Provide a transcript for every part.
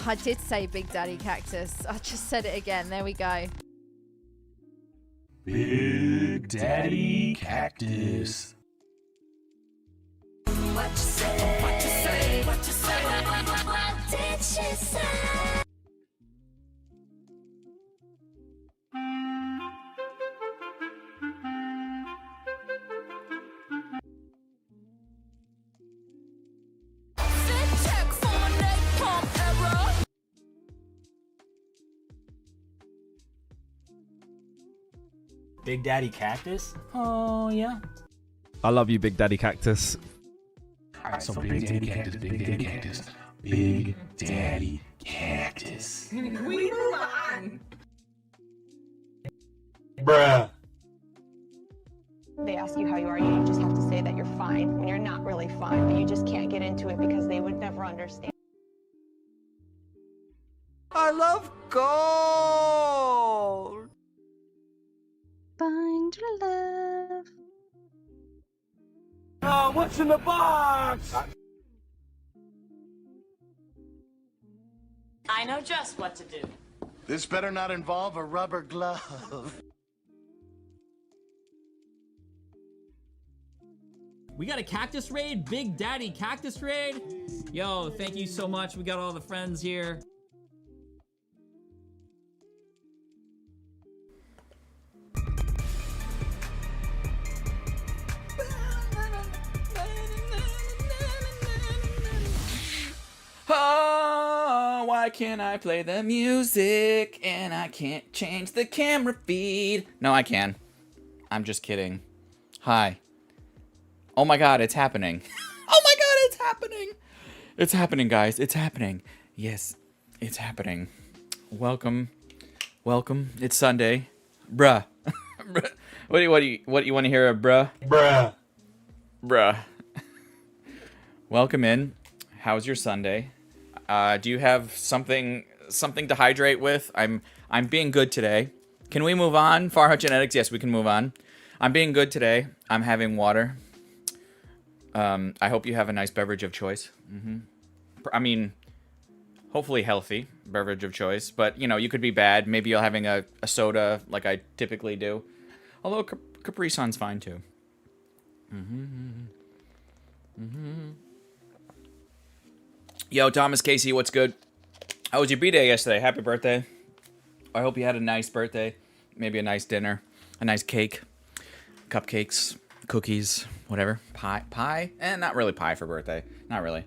I did say Big Daddy Cactus. I just said it again. There we go. Big Daddy Cactus. What you say? What you say? What you say? What did she say? Big Daddy Cactus? Oh, yeah. I love you, Big Daddy Cactus. Alright, so Big Daddy Cactus, Big Daddy Cactus, Big Daddy Cactus. We move on. Bruh. They ask you how you are, you just have to say that you're fine when you're not really fine, but you just can't get into it because they would never understand. I love gold! Find your love. Oh, what's in the box? I know just what to do. This better not involve a rubber glove. We got a cactus raid, Big Daddy Cactus raid. Yo, thank you so much. We got all the friends here. Oh, why can't I play the music and I can't change the camera feed? No, I can. I'm just kidding. Hi. Oh my god, it's happening. Oh my god, it's happening. It's happening, guys. It's happening. Yes, it's happening. Welcome. Welcome. It's Sunday. Bruh. What do you want to hear, bruh? Bruh. Bruh. Welcome in. How's your Sunday? Do you have something to hydrate with? I'm being good today. Can we move on? Farha Genetics, yes, we can move on. I'm being good today. I'm having water. I hope you have a nice beverage of choice. I mean, hopefully healthy beverage of choice. But, you know, you could be bad. Maybe you're having a soda like I typically do. Although Capri Sun's fine too. Yo, Thomas Casey, what's good? How was your B-Day yesterday? Happy birthday. I hope you had a nice birthday. Maybe a nice dinner. A nice cake. Cupcakes. Cookies. Whatever. Pie? Not really pie for birthday. Not really.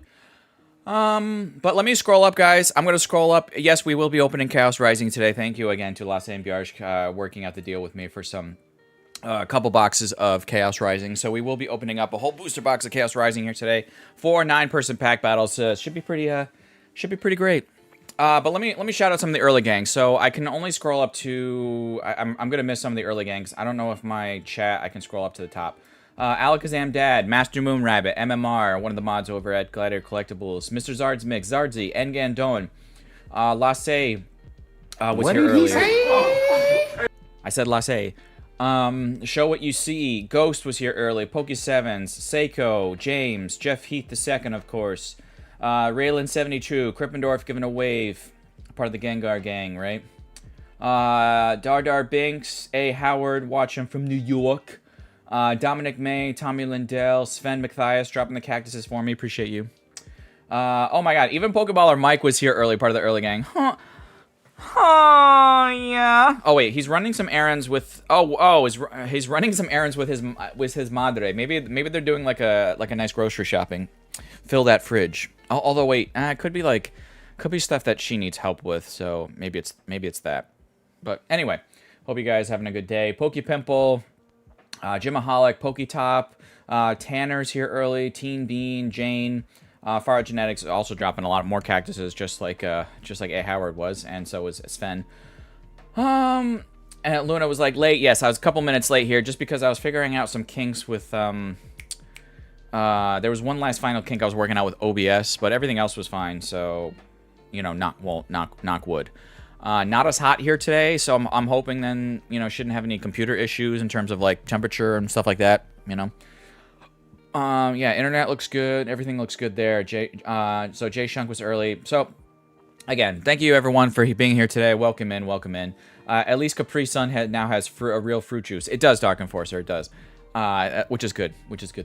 But let me scroll up, guys. I'm going to scroll up. Yes, we will be opening Chaos Rising today. Thank you again to Lasse and Bjarsk working out the deal with me for some... a couple boxes of Chaos Rising. So we will be opening up a whole booster box of Chaos Rising here today. 4 9-person pack battles. Should be pretty great. But let me shout out some of the early gangs. So I can only scroll up to... I'm gonna miss some of the early gangs. I don't know if my chat I can scroll up to the top. Alakazam Dad, Master Moon Rabbit, MMR, one of the mods over at Glider Collectibles, Mr. Zard's Mix, Zardzy, Engan Don, Lasse was here earlier. I said Lasse. Show What You See, Ghost was here early, Poke7s, Seiko, James, Jeff Heath II, of course, Raylan72, Krippendorf giving a wave, part of the Gengar gang, right? Dardar Binks, A. Howard, watching from New York, Dominic May, Tommy Lindell, Sven Matthias dropping the cactuses for me, appreciate you. Oh my god, even Pokeballer Mike was here early, part of the early gang. Huh. Oh yeah. Oh wait, he's running some errands with. He's running some errands with his madre. Maybe they're doing like a nice grocery shopping. Fill that fridge. Although wait, it could be stuff that she needs help with. So maybe it's that. But anyway, hope you guys having a good day. Pokepimple, Jimaholic, Poketop, Tanner's here early. Teen Bean, Jane. Farah Genetics also dropping a lot more cactuses, just like A. Howard was, and so was Sven. And Luna was like late. Yes, I was a couple minutes late here, just because I was figuring out some kinks with there was one last final kink I was working out with OBS, but everything else was fine. So, you know, knock wood. Not as hot here today, so I'm hoping then, you know, shouldn't have any computer issues in terms of like temperature and stuff like that. You know. Yeah, internet looks good. Everything looks good there. So Jay Shunk was early. So again, thank you everyone for being here today. Welcome in, welcome in. At least Capri Sun now has a real fruit juice. It does, Dark Enforcer, it does. Which is good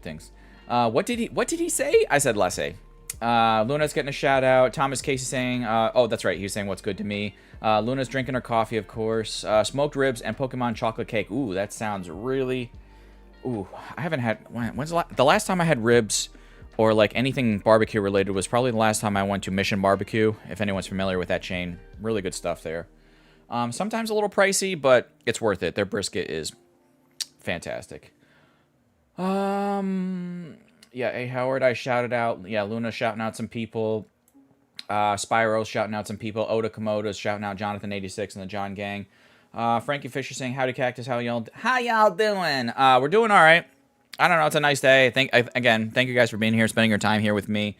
things. What did he say? I said lasse. Luna's getting a shout out. Thomas Casey saying, oh, that's right. He was saying what's good to me. Luna's drinking her coffee, of course. Smoked ribs and Pokemon chocolate cake. Ooh, that sounds really... Ooh, I haven't had... When's the last time I had ribs or like anything barbecue related was probably the last time I went to Mission Barbecue, if anyone's familiar with that chain. Really good stuff there. Sometimes a little pricey, but it's worth it. Their brisket is fantastic. Yeah, A. Howard, I shouted out. Yeah, Luna shouting out some people. Spyro's shouting out some people. Oda Komoda's shouting out Jonathan86 and the John Gang. Frankie Fisher saying, howdy Cactus, how y'all doing? We're doing all right. I don't know, it's a nice day. Again, thank you guys for being here, spending your time here with me.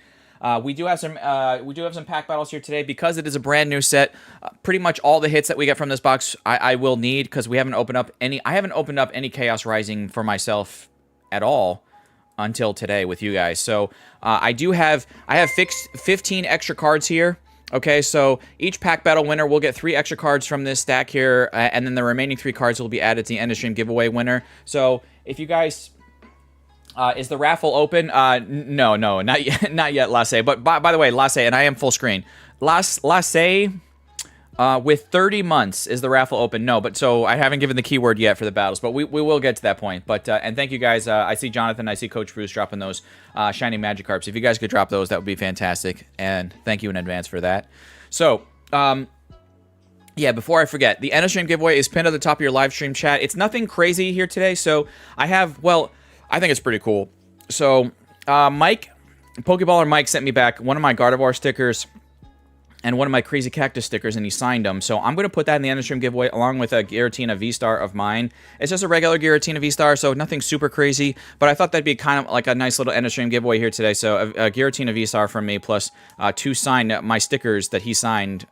We do have some pack battles here today because it is a brand new set. Pretty much all the hits that we get from this box I will need because we haven't opened up any. I haven't opened up any Chaos Rising for myself at all until today with you guys. So I have fixed 15 extra cards here. Okay, so each pack battle winner will get 3 extra cards from this stack here, and then the remaining 3 cards will be added to the end of stream giveaway winner. So if you guys, is the raffle open? No, not yet, not yet, Lasse. But by the way, Lasse, and I am full screen. Lasse, with 30 months is the raffle open. No, but so I haven't given the keyword yet for the battles, but we will get to that point. But and thank you guys. I see Jonathan, I see Coach Bruce dropping those shiny Magikarps. If you guys could drop those, that would be fantastic. And thank you in advance for that. So, yeah, before I forget, the end of stream giveaway is pinned at the top of your live stream chat. It's nothing crazy here today. So I have, well, I think it's pretty cool. So Mike, Pokeballer Mike sent me back one of my Gardevoir stickers and one of my Crazy Cactus stickers, and he signed them. So I'm going to put that in the end of stream giveaway along with a Giratina V-Star of mine. It's just a regular Giratina V-Star, so nothing super crazy, but I thought that'd be kind of like a nice little end of stream giveaway here today. So a Giratina V-Star from me plus 2 signed, my stickers that he signed,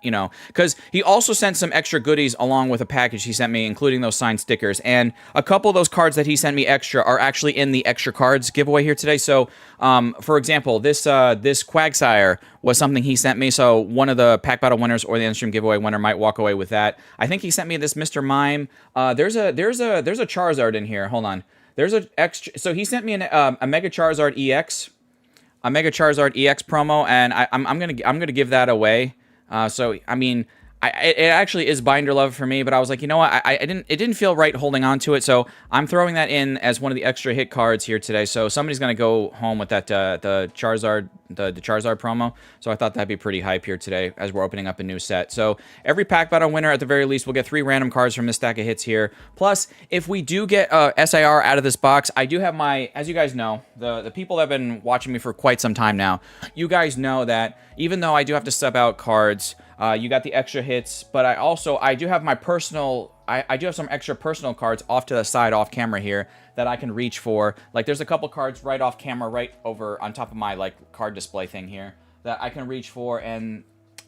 you know, because he also sent some extra goodies along with a package he sent me, including those signed stickers. And a couple of those cards that he sent me extra are actually in the extra cards giveaway here today. So, for example, this Quagsire was something he sent me. So one of the pack battle winners or the end stream giveaway winner might walk away with that. I think he sent me this Mr. Mime. There's a Charizard in here. Hold on. There's a extra. So he sent me a Mega Charizard EX, a Mega Charizard EX promo, and I'm gonna give that away. So I mean, it actually is binder love for me, but I was like, you know what, it didn't feel right holding on to it, so I'm throwing that in as one of the extra hit cards here today. So somebody's gonna go home with that the Charizard promo. So I thought that'd be pretty hype here today as we're opening up a new set. So every pack battle winner at the very least will get 3 random cards from this stack of hits here. Plus, if we do get SIR out of this box, I do have my, as you guys know, the people that have been watching me for quite some time now, you guys know that even though I do have to sub out cards, you got the extra hits, but I do have my personal, I do have some extra personal cards off to the side, off camera here, that I can reach for. Like, there's a couple cards right off camera, right over on top of my, like, card display thing here, that I can reach for, and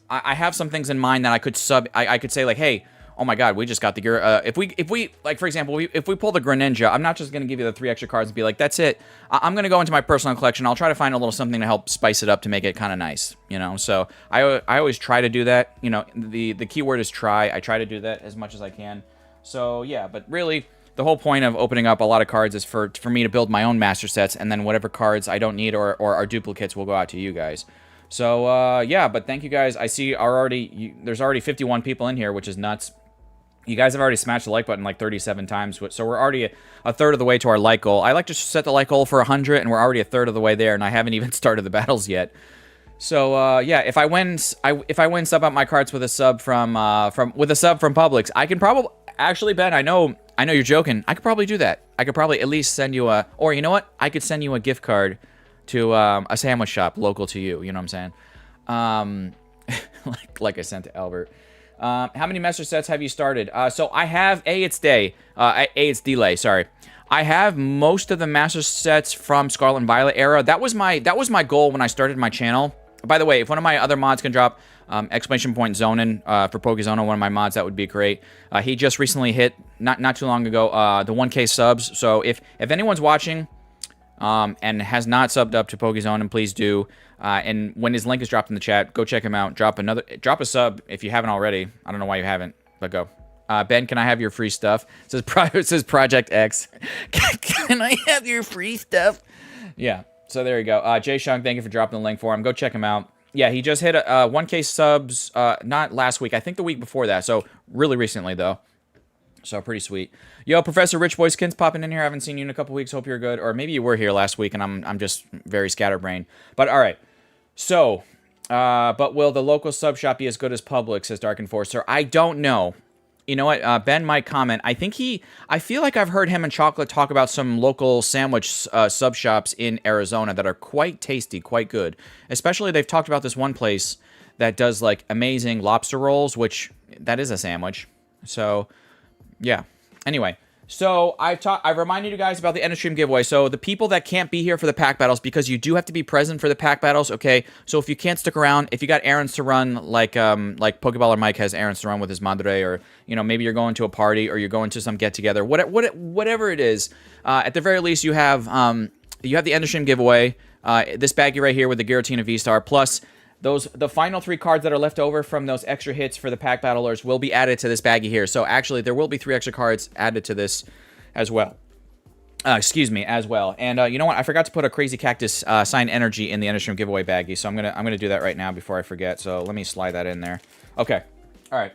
I have some things in mind that I could I could say, like, hey, oh my god, we just got the if we like, for example, if we pull the Greninja, I'm not just gonna give you the 3 extra cards and be like, that's it. I'm gonna go into my personal collection. I'll try to find a little something to help spice it up to make it kind of nice, you know. So I always try to do that. You know, the keyword is try. I try to do that as much as I can. So yeah, but really, the whole point of opening up a lot of cards is for me to build my own master sets, and then whatever cards I don't need or are duplicates will go out to you guys. So yeah, but thank you guys. I see there's already 51 people in here, which is nuts. You guys have already smashed the like button like 37 times, so we're already a third of the way to our like goal. I like to set the like goal for 100, and we're already a third of the way there, and I haven't even started the battles yet. So yeah, if I win sub out my cards with a sub from Publix, I can probably actually, Ben, I know you're joking. I could probably do that. I could probably at least send you or you know what? I could send you a gift card to a sandwich shop local to you. You know what I'm saying? Like I sent to Albert. How many master sets have you started? So I have it's delay. Sorry, I have most of the master sets from Scarlet and Violet era. That was my goal when I started my channel. By the way, if one of my other mods can drop exclamation point Zonin for Pokezona, one of my mods, that would be great. He just recently hit not too long ago the 1K subs. So if anyone's watching, and has not subbed up to Pokezone, and please do. And when his link is dropped in the chat, go check him out. Drop a sub if you haven't already. I don't know why you haven't, but go. Ben, can I have your free stuff? It says Project X. Can I have your free stuff? Yeah. So there you go. Jay Shung, thank you for dropping the link for him. Go check him out. Yeah, he just hit 1K subs, not last week. I think the week before that. So really recently, though. So pretty sweet. Yo, Professor Rich Boyskins popping in here. I haven't seen you in a couple weeks. Hope you're good. Or maybe you were here last week, and I'm just very scatterbrained. But all right. So, but will the local sub shop be as good as Publix, says Dark Enforcer? I don't know. You know what? Ben might comment. I feel like I've heard him and Chocolate talk about some local sandwich sub shops in Arizona that are quite tasty, quite good. Especially they've talked about this one place that does like amazing lobster rolls, which that is a sandwich. So, yeah. Anyway, so I've reminded you guys about the end of stream giveaway. So the people that can't be here for the pack battles, because you do have to be present for the pack battles, okay? So if you can't stick around, if you got errands to run, like Pokeballer Mike has errands to run with his madre, or you know, maybe you're going to a party or you're going to some get together, whatever it is, at the very least you have the end of stream giveaway, this baggie right here with the Giratina V-Star, plus the final 3 cards that are left over from those extra hits for the pack battlers will be added to this baggie here. So actually, there will be 3 extra cards added to this as well. As well. And you know what? I forgot to put a Crazy Cactus Sign Energy in the End of Stream giveaway baggie, so I'm gonna do that right now before I forget. So let me slide that in there. Okay. All right.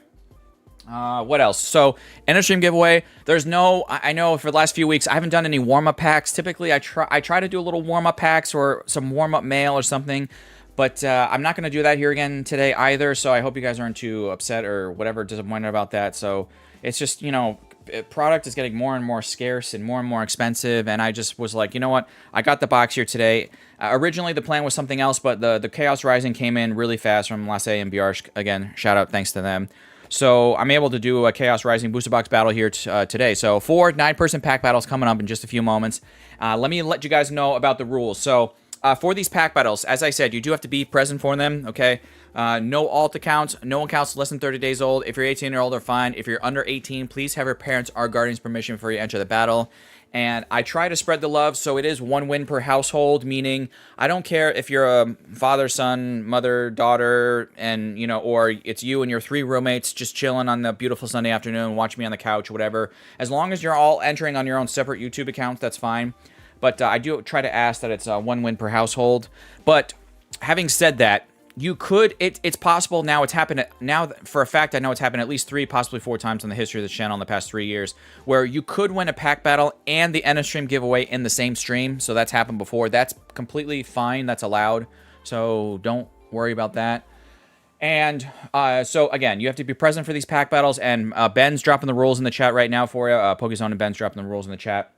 What else? So, End of Stream giveaway. There's no. I know for the last few weeks I haven't done any warm up packs. Typically, I try to do a little warm up packs or some warm up mail or something. But I'm not going to do that here again today either, so I hope you guys aren't too upset or whatever, disappointed about that. So it's just, you know, product is getting more and more scarce and more expensive, and I just was like, you know what, I got the box here today. Originally the plan was something else, but the Chaos Rising came in really fast from Lasse and Bjarsk. Again, shout out, thanks to them. So I'm able to do a Chaos Rising booster box battle here today. So 4 9-person pack battles coming up in just a few moments. Let me let you guys know about the rules. So for these pack battles, as I said, you do have to be present for them, okay? No alt accounts, no accounts less than 30 days old. If you're 18 or older, fine. If you're under 18, please have your parents or guardian's permission before you enter the battle. And I try to spread the love, so it is 1 win per household, meaning I don't care if you're a father, son, mother, daughter, and, you know, or it's you and your 3 roommates just chilling on the beautiful Sunday afternoon, watch me on the couch, whatever. As long as you're all entering on your own separate YouTube accounts, that's fine. But I do try to ask that it's 1 win per household. But having said that, you could, it's possible now, it's happened, now for a fact I know it's happened at least 3, possibly 4 times in the history of the channel in the past 3 years, where you could win a pack battle and the end of stream giveaway in the same stream. So that's happened before. That's completely fine. That's allowed. So don't worry about that. And so again, you have to be present for these pack battles, and Ben's dropping the rules in the chat right now for you. Pokezone and Ben's dropping the rules in the chat.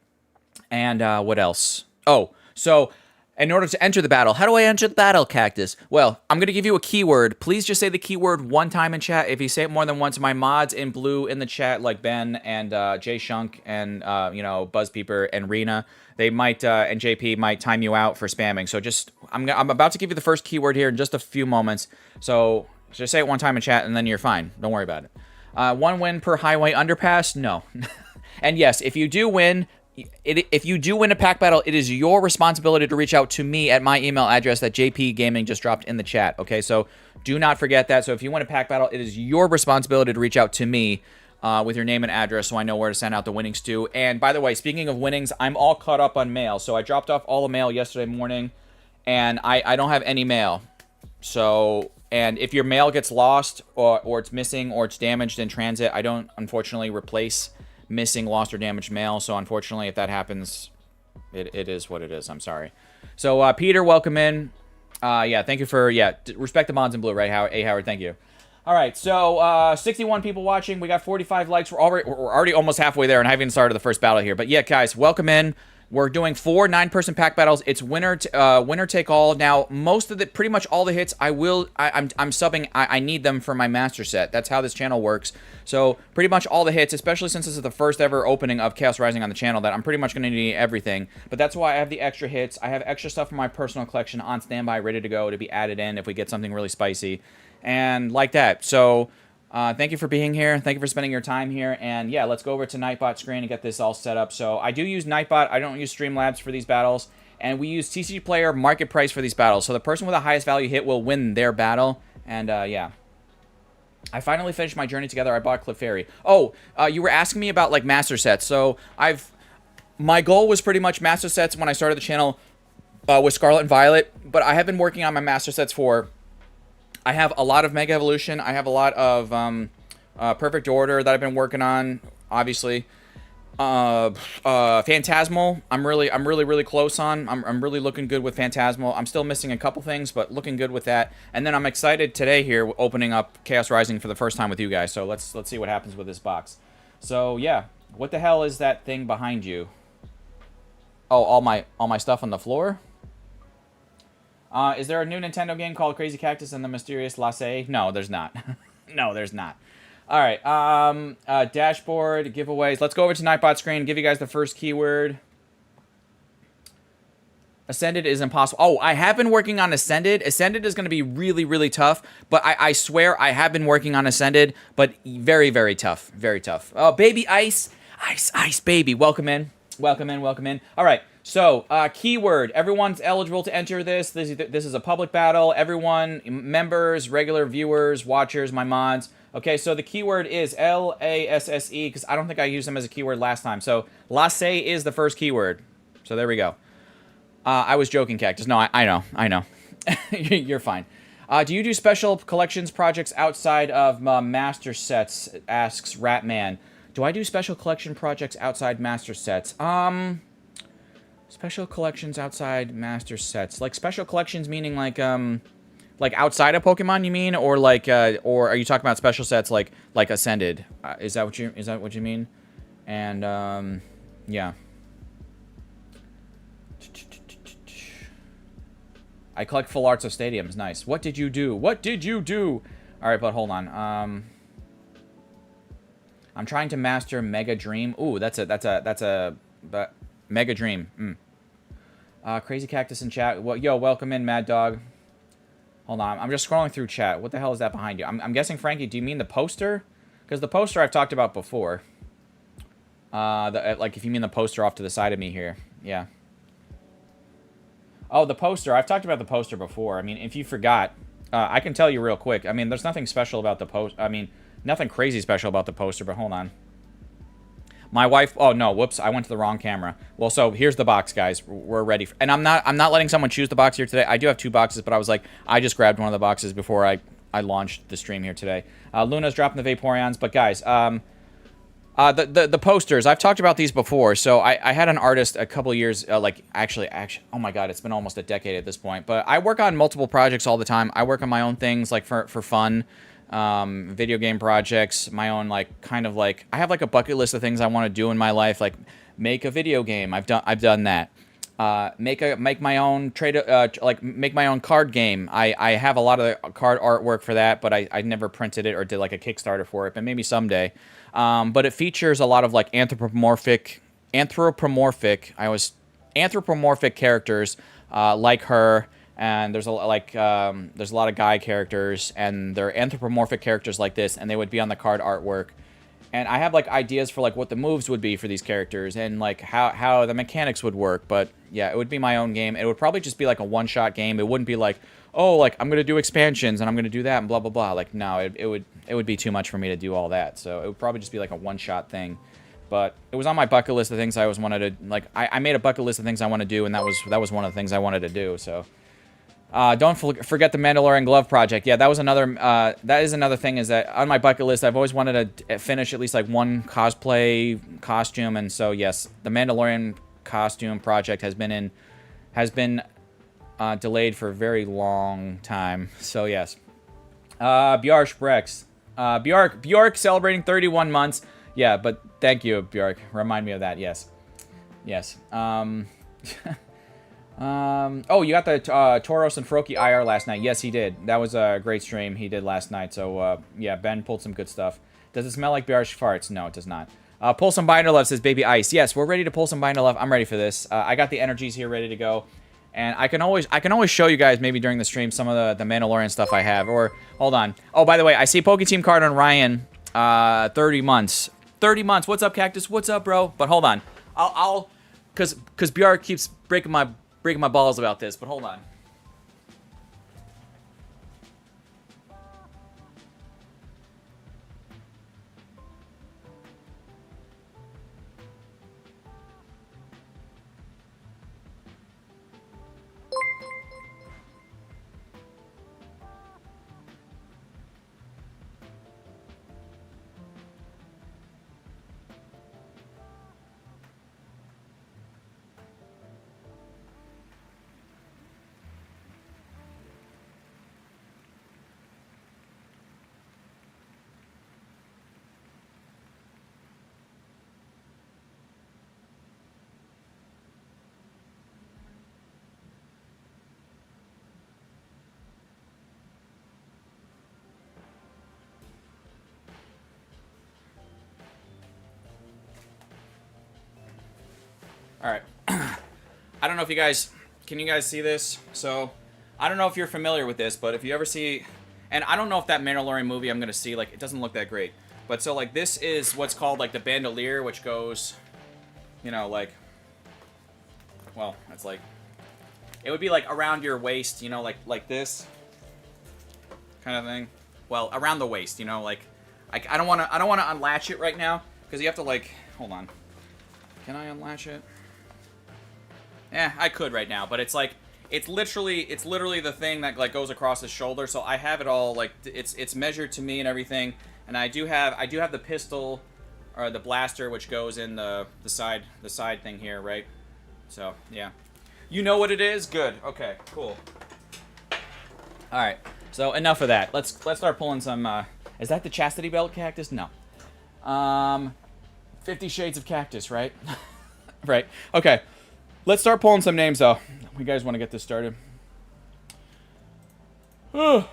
And what else? Oh, so in order to enter the battle, how do I enter the battle, Cactus? Well, I'm going to give you a keyword. Please just say the keyword 1 time in chat. If you say it more than once, my mods in blue in the chat, like Ben and Jay Shunk and, you know, Buzzpeeper and Rena, they might, and JP might time you out for spamming. So just, I'm about to give you the first keyword here in just a few moments. So just say it 1 time in chat and then you're fine. Don't worry about it. 1 win per highway underpass? No. And yes, if you do win... If you do win a pack battle, it is your responsibility to reach out to me at my email address that JP Gaming just dropped in the chat, okay? So do not forget that. So if you win a pack battle, it is your responsibility to reach out to me with your name and address so I know where to send out the winnings to. And by the way, speaking of winnings, I'm all caught up on mail. So I dropped off all the mail yesterday morning, and I don't have any mail. So, and if your mail gets lost or it's missing or it's damaged in transit, I don't, unfortunately, replace missing, lost, or damaged mail. So unfortunately, if that happens, it is what it is. I'm sorry. So Peter, welcome in. Yeah, thank you for, respect the mods in blue, right, Howard? Hey, Howard, thank you. All right, so 61 people watching. We got 45 likes. We're already almost halfway there, and I haven't even started the first battle here. But yeah, guys, welcome in. We're doing 4 9-person pack battles. It's winner take all. Now, most of the, pretty much all the hits, I'm subbing. I need them for my master set. That's how this channel works. So pretty much all the hits, especially since this is the first ever opening of Chaos Rising on the channel, that I'm pretty much going to need everything. But that's why I have the extra hits. I have extra stuff from my personal collection on standby, ready to go to be added in if we get something really spicy, and like that. So thank you for being here. Thank you for spending your time here. And yeah, let's go over to Nightbot screen and get this all set up. So I do use Nightbot. I don't use Streamlabs for these battles. And we use TCG Player market price for these battles. So the person with the highest value hit will win their battle. And yeah. I finally finished my journey together. I bought Clefairy. Oh, you were asking me about like master sets. So my goal was pretty much master sets when I started the channel with Scarlet and Violet. But I have been working on my master sets for... I have a lot of Mega Evolution. I have a lot of Perfect Order that I've been working on, obviously. Phantasmal, I'm really close on. I'm really looking good with Phantasmal. I'm still missing a couple things, but looking good with that. And then I'm excited today here, opening up Chaos Rising for the first time with you guys. So let's see what happens with this box. So yeah, what the hell is that thing behind you? Oh, all my stuff on the floor. Is there a new Nintendo game called Crazy Cactus and the Mysterious Lasse? No, there's not. No, there's not. All right, dashboard, giveaways. Let's go over to Nightbot screen, give you guys the first keyword. Ascended is impossible. Oh, I have been working on Ascended. Ascended is going to be really tough, but I swear I have been working on Ascended, but very tough, very tough. Oh, Baby Ice, Ice, Baby. Welcome in. All right, so keyword. Everyone's eligible to enter this. This is a public battle. Everyone, members, regular viewers, watchers, my mods. Okay, so the keyword is L-A-S-S-E, because I don't think I used them as a keyword last time. So, Lasse is the first keyword. So, there we go. I was joking, Cactus. No, I know. You're fine. Do you do special collections projects outside of master sets, asks Ratman. Do I do special collection projects outside master sets? Special collections outside master sets. Like, special collections meaning, like outside of Pokemon, you mean, or like, or are you talking about special sets like Ascended? Is that what you mean? And yeah. I collect full arts of stadiums. Nice. What did you do? All right, but hold on. I'm trying to master Mega Dream. Ooh, that's a Mega Dream. Crazy Cactus in chat. Well, yo, welcome in, Mad Dog. Hold on, I'm just scrolling through chat. What the hell is that behind you? I'm guessing, Frankie, do you mean the poster? Because the poster I've talked about before. Like, if you mean the poster off to the side of me here. Yeah. Oh, the poster. I've talked about the poster before. I mean, if you forgot, I can tell you real quick. I mean, there's nothing special about the poster. I mean, nothing crazy special about the poster, but hold on. My wife... Oh, no. Whoops. I went to the wrong camera. Well, so here's the box, guys. We're ready. And I'm not letting someone choose the box here today. I do have 2 boxes, but I was like... I just grabbed one of the boxes before I launched the stream here today. Luna's dropping the Vaporeons. But, guys, the posters. I've talked about these before. So I had an artist a couple years... actually... Oh, my God. It's been almost a decade at this point. But I work on multiple projects all the time. I work on my own things, like, for fun. Video game projects, my own, like, kind of like, I have like a bucket list of things I want to do in my life, like make a video game. I've done that. Make my own make my own card game. I have a lot of the card artwork for that, but I never printed it or did like a Kickstarter for it, but maybe someday. But it features a lot of like anthropomorphic characters, like her. And there's a lot of guy characters, and they're anthropomorphic characters like this, and they would be on the card artwork. And I have like ideas for like what the moves would be for these characters, and like how the mechanics would work. But yeah, it would be my own game. It would probably just be like a one-shot game. It wouldn't be like, oh, like I'm gonna do expansions and I'm gonna do that and blah blah blah. Like no, it would be too much for me to do all that. So it would probably just be like a one-shot thing. But it was on my bucket list of things I always wanted to like. I made a bucket list of things I want to do, and that was one of the things I wanted to do. So. Don't forget the Mandalorian Glove project. Yeah, that was another. That is another thing. Is that on my bucket list? I've always wanted to finish at least like one cosplay costume, and so yes, the Mandalorian costume project has been delayed for a very long time. So yes, Bjark Brex, Bjork celebrating 31 months. Yeah, but thank you, Bjork. Remind me of that. Yes. Oh, you got the Tauros and Froakie IR last night. Yes, he did. That was a great stream he did last night. So, yeah, Ben pulled some good stuff. Does it smell like Bjarch farts? No, it does not. Pull some Binder Love, says Baby Ice. Yes, we're ready to pull some Binder Love. I'm ready for this. I got the energies here ready to go. And I can always show you guys maybe during the stream some of the Mandalorian stuff I have. Or, hold on. Oh, by the way, I see Poke Team card on Ryan. 30 months. 30 months. What's up, Cactus? What's up, bro? But hold on. Because Bjark keeps breaking my breaking my balls about this, but hold on. All right. I don't know if you guys, can you guys see this? So, I don't know if you're familiar with this, but if you ever see, and I don't know if that Mandalorian movie I'm going to see, like, it doesn't look that great. But so, like, this is what's called, like, the bandolier, which goes, you know, like, well, it's like, it would be, like, around your waist, you know, like this kind of thing. Well, around the waist, you know, like, I don't want to unlatch it right now, because you have to, like, hold on. Can I unlatch it? Yeah, I could right now, but it's like, it's literally the thing that like goes across his shoulder. So I have it all like it's measured to me and everything, and I do have the pistol or the blaster which goes in the side thing here, right? So yeah, you know what it is. Good. Okay. Cool. All right. So enough of that. Let's start pulling some. Is that the chastity belt cactus? No. 50 Shades of Cactus, right? Right. Okay. Let's start pulling some names, though. You guys want to get this started? Han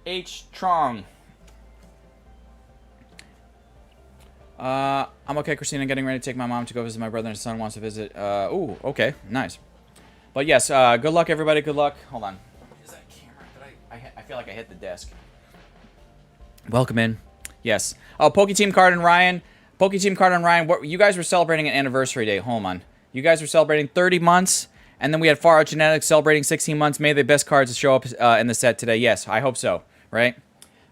H. Trong. I'm okay, Christina. Getting ready to take my mom to go visit my brother and son wants to visit. Ooh, okay. Nice. But yes, good luck, everybody. Good luck. Hold on. Is that camera? I feel like I hit the desk. Welcome in. Yes. Oh, Poke Team Card and Ryan. Poke Team Card and Ryan, what, you guys were celebrating an anniversary day. Hold on. You guys were celebrating 30 months, and then we had Far Out Genetics celebrating 16 months. May the best cards show up in the set today. Yes, I hope so. Right?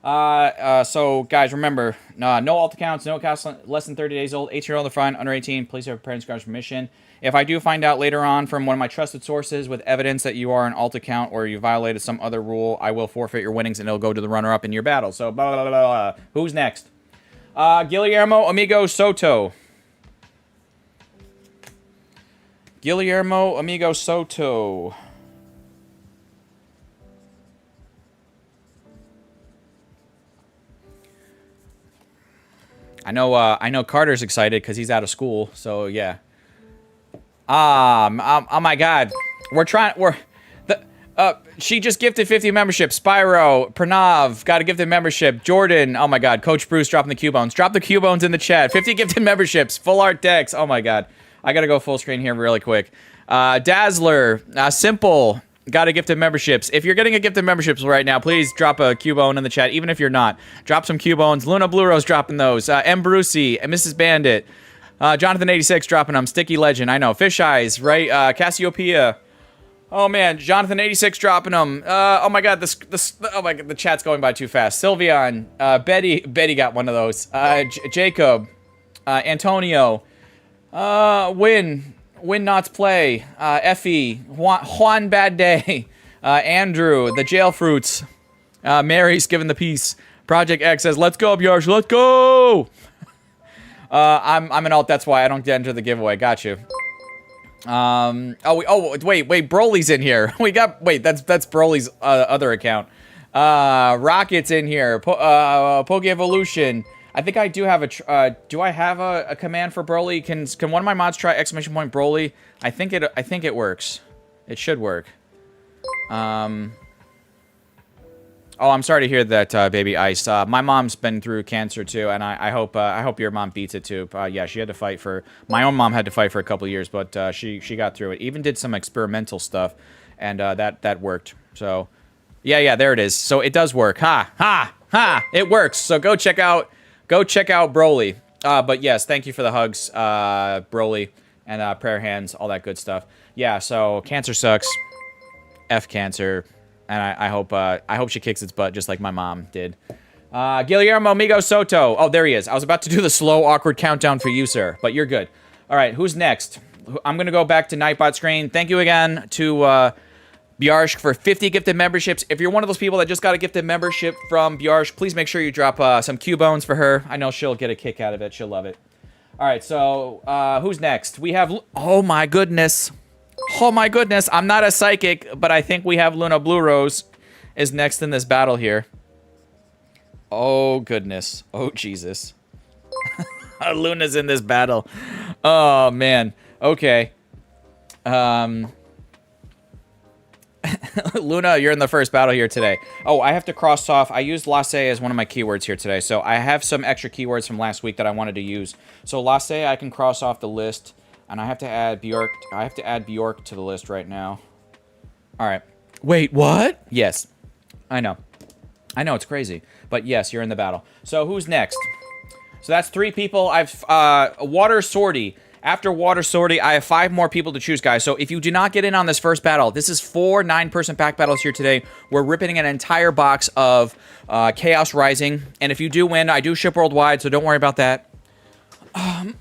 So, guys, remember, no alt accounts, no accounts less than 30 days old, 18 or older fine, under 18. Please have parents' guardians' permission. If I do find out later on from one of my trusted sources with evidence that you are an alt account or you violated some other rule, I will forfeit your winnings and it'll go to the runner-up in your battle. So, blah, blah, blah, blah. Who's next? Guillermo Amigo Soto. Guillermo Amigo Soto. I know Carter's excited because he's out of school, so yeah. Oh my God. She just gifted 50 memberships. Spyro, Pranav, got a gifted membership. Jordan, oh my God. Coach Bruce dropping the Cubones. Drop the Cubones in the chat. 50 gifted memberships. Full art decks. Oh my God. I gotta go full screen here really quick. Dazzler, Simple, got a gifted memberships. If you're getting a gifted memberships right now, please drop a Cubone in the chat, even if you're not. Drop some Cubones. Luna Blue Rose dropping those. M. Brucey, Mrs. Bandit, Jonathan86 dropping them. Sticky Legend, I know. Fish Eyes, right? Cassiopeia. Oh man, Jonathan86 dropping them. Oh my God, oh my God, the chat's going by too fast. Sylveon, Betty got one of those. Jacob, Antonio, Win Nots Play, Effie, Juan Bad Day, Andrew, the Jail Fruits, Mary's giving the peace. Project X says, "Let's go, Bjarsh, let's go." I'm an alt, that's why I don't enter the giveaway. Got you. Wait, Broly's in here. That's Broly's other account. Rocket's in here. Poke Evolution. I think I do have do I have a command for Broly? Can one of my mods try exclamation point Broly? I think it works. It should work. Oh, I'm sorry to hear that, Baby Ice. My mom's been through cancer too, and I hope your mom beats it too. Yeah, she had to fight for. My own mom had to fight for a couple years, but she got through it. Even did some experimental stuff, and that worked. So, yeah, there it is. So it does work. Ha! It works. So go check out Broly. But yes, thank you for the hugs, Broly, and prayer hands, all that good stuff. Yeah, so cancer sucks. F cancer. And I hope she kicks its butt just like my mom did. Guillermo Amigo Soto. Oh, there he is. I was about to do the slow, awkward countdown for you, sir, but you're good. All right, who's next? I'm going to go back to Nightbot screen. Thank you again to Bjarsk for 50 gifted memberships. If you're one of those people that just got a gifted membership from Bjarsk, please make sure you drop some Cubones for her. I know she'll get a kick out of it. She'll love it. All right, so who's next? We have... Oh, my goodness. Oh, my goodness. I'm not a psychic, but I think we have Luna Blue Rose is next in this battle here. Oh, goodness. Oh, Jesus. Luna's in this battle. Oh, man. Okay. Luna, you're in the first battle here today. Oh, I have to cross off. I used Lasse as one of my keywords here today, so I have some extra keywords from last week that I wanted to use. So Lasse, I can cross off the list, and I have to add Bjork. I have to add Bjork to the list right now. All right. Wait, what? Yes. I know. I know, it's crazy. But yes, you're in the battle. So who's next? So that's 3 people. I've Water Sortie. After Water Sortie, I have 5 more people to choose, guys. So if you do not get in on this first battle, this is 4 9-person pack battles here today. We're ripping an entire box of Chaos Rising. And if you do win, I do ship worldwide, so don't worry about that. I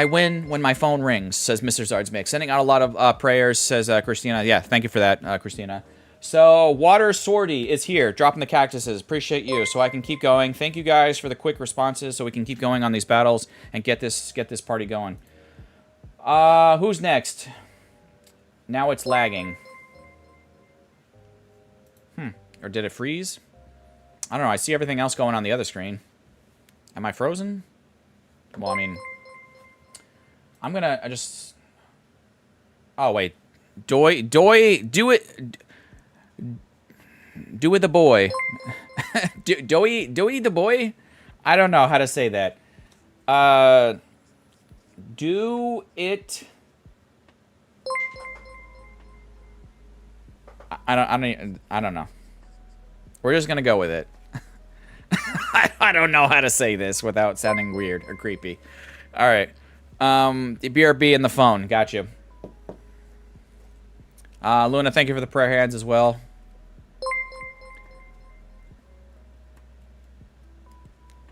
win when my phone rings, says Mr. Zard's Mix. Sending out a lot of prayers, says Christina. Yeah, thank you for that, Christina. So, Water Sortie is here, dropping the cactuses. Appreciate you, so I can keep going. Thank you guys for the quick responses, so we can keep going on these battles and get this party going. Who's next? Now it's lagging. Or did it freeze? I don't know. I see everything else going on the other screen. Am I frozen? Well, I mean, I'm gonna. I just. Oh wait, do it. Do it the boy. Doey the boy? I don't know how to say that. Do it. I don't know. We're just gonna go with it. I don't know how to say this without sounding weird or creepy. All right. The BRB and the phone. Got you. Luna, thank you for the prayer hands as well.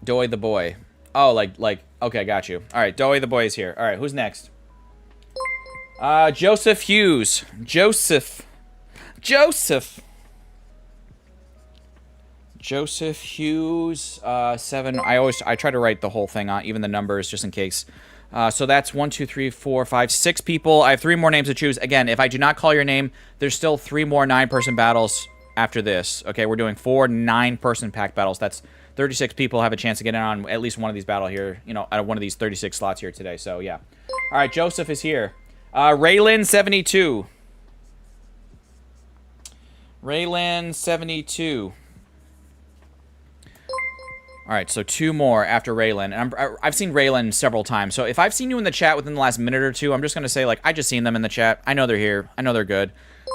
Doy the boy. Oh, like, okay, got you. All right, Doy the boy is here. All right, who's next? Joseph Hughes. Joseph Hughes, 7. I try to write the whole thing on, even the numbers, just in case. So that's 1, 2, 3, 4, 5, 6 people. I have 3 more names to choose. Again, if I do not call your name, there's still 3 more 9-person battles after this. Okay, we're doing 4 9-person pack battles. That's 36 people have a chance to get in on at least one of these battles here, you know, out of one of these 36 slots here today. So, yeah. All right, Joseph is here. Raylan72. Raylan72. All right, so 2 more after Raylan. And I've seen Raylan several times. So if I've seen you in the chat within the last minute or 2, I'm just going to say, like, I just seen them in the chat. I know they're here. I know they're good.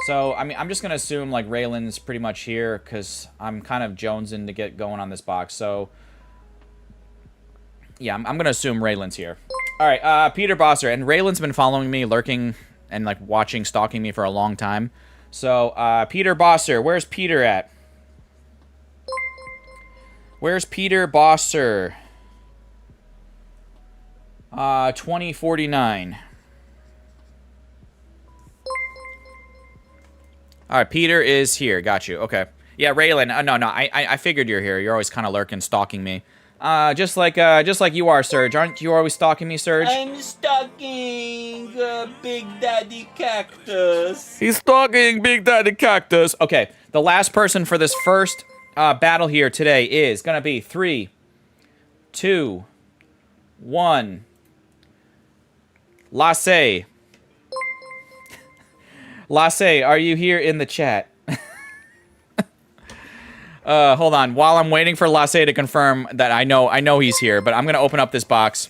So, I mean, I'm just going to assume, like, Raylan's pretty much here because I'm kind of jonesing to get going on this box. So, yeah, I'm going to assume Raylan's here. All right, Peter Bosser. And Raylan's been following me, lurking, and, like, watching, stalking me for a long time. So, Peter Bosser. Where's Peter at? Where's Peter Bosser? 2049. All right, Peter is here. Got you. Okay. Yeah, Raylan. No. I figured you're here. You're always kind of lurking, stalking me. Just like you are, Serge. Aren't you always stalking me, Serge? I'm stalking Big Daddy Cactus. He's stalking Big Daddy Cactus. Okay, the last person for this first battle here today is gonna be 3, 2, 1. Lasse. Lasse, are you here in the chat? Hold on. While I'm waiting for Lasse to confirm that I know he's here, but I'm gonna open up this box.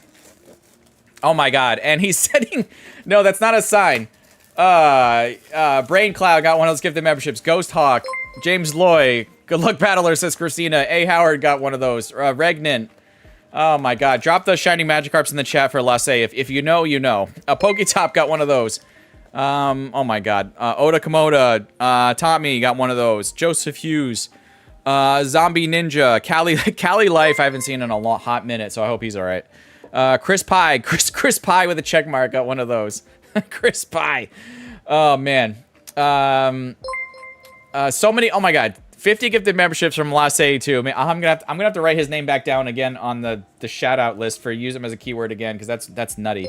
Oh my god, and he's setting... No, that's not a sign. Brain Cloud got one of those gifted memberships. Ghost Hawk. James Loy. Good luck, Battler, says Christina. A. Howard got one of those. Regnant. Oh my god. Drop those shiny Magikarps in the chat for Lasse. If you know, you know. Poketop got one of those. Oh my god. Oda Komoda. Tommy got one of those. Joseph Hughes. Zombie Ninja. Cali Life I haven't seen in a hot minute, so I hope he's alright. Chris Pie. Chris Pie with a check mark got one of those. Chris Pie. Oh man. So many. Oh my god. 50 gifted memberships from Lasse too. I mean, I'm gonna have to write his name back down again on the shout out list for use him as a keyword again, because that's nutty.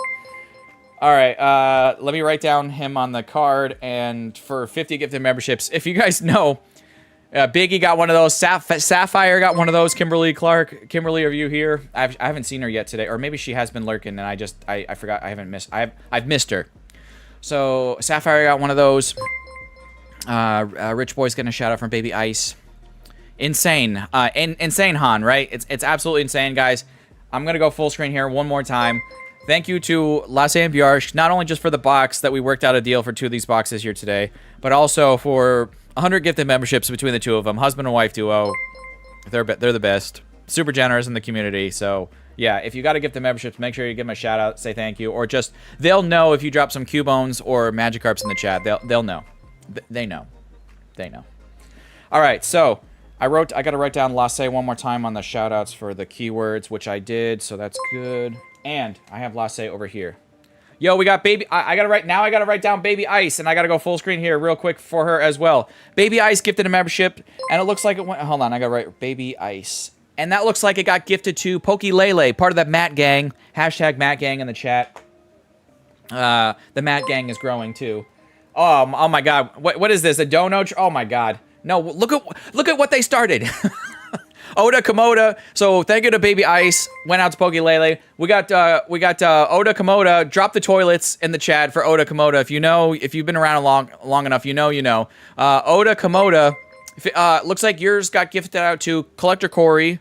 All right, let me write down him on the card, and for 50 gifted memberships, if you guys know, Biggie got one of those. Sapphire got one of those. Kimberly Clark. Kimberly, are you here? I haven't seen her yet today, or maybe she has been lurking, and I forgot. I've missed her. So Sapphire got one of those. Rich Boy's getting a shout out from Baby Ice. Insane. Insane Han, right? It's absolutely insane, guys. I'm gonna go full screen here one more time. Thank you to Lasse and Bjarsh, not only just for the box that we worked out a deal for 2 of these boxes here today, but also for 100 gifted memberships between the 2 of them. Husband and wife duo. They're the best. Super generous in the community. So yeah, if you got to gift the memberships, make sure you give them a shout out, say thank you, or just they'll know if you drop some Cubones or Magikarps in the chat. They'll know. They know. They know. All right, so I got to write down Lasse one more time on the shout outs for the keywords, which I did, so that's good. And I have Lasse over here. Yo, we got Baby... I gotta write down Baby Ice, and I gotta go full screen here real quick for her as well. Baby Ice gifted a membership, and it looks like it went... Hold on, I gotta write Baby Ice. And that looks like it got gifted to Pokey Lele, part of that Matt Gang. Hashtag Matt Gang in the chat. The Matt Gang is growing, too. Oh my god. What is this? A dono? Oh my god. No, look at what they started. Oda Komoda. So thank you to Baby Ice. Went out to Pokey Lele. We got Oda Komoda. Drop the toilets in the chat for Oda Komoda. If you've been around long enough, you know. Oda Komoda. Looks like yours got gifted out to Collector Corey.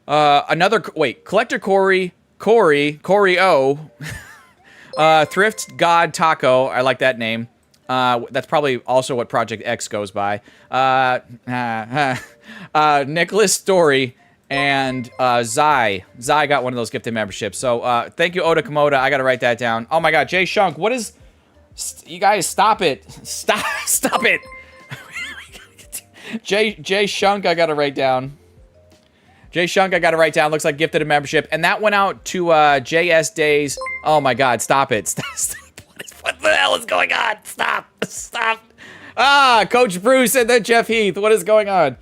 Collector Corey O. Thrift God Taco. I like that name. That's probably also what Project X goes by. Nicholas Story and Zai. Zai got one of those gifted memberships. So thank you, Oda Komoda. I gotta write that down. Oh my god, Jay Shunk, what is... You guys, stop it. Stop it. Jay Shunk, I gotta write down. Jay Shunk, I gotta write down. Looks like gifted a membership. And that went out to JS Days. Oh my god, stop it. Stop. What the hell is going on? Stop. Coach Bruce and then Jeff Heath. What is going on?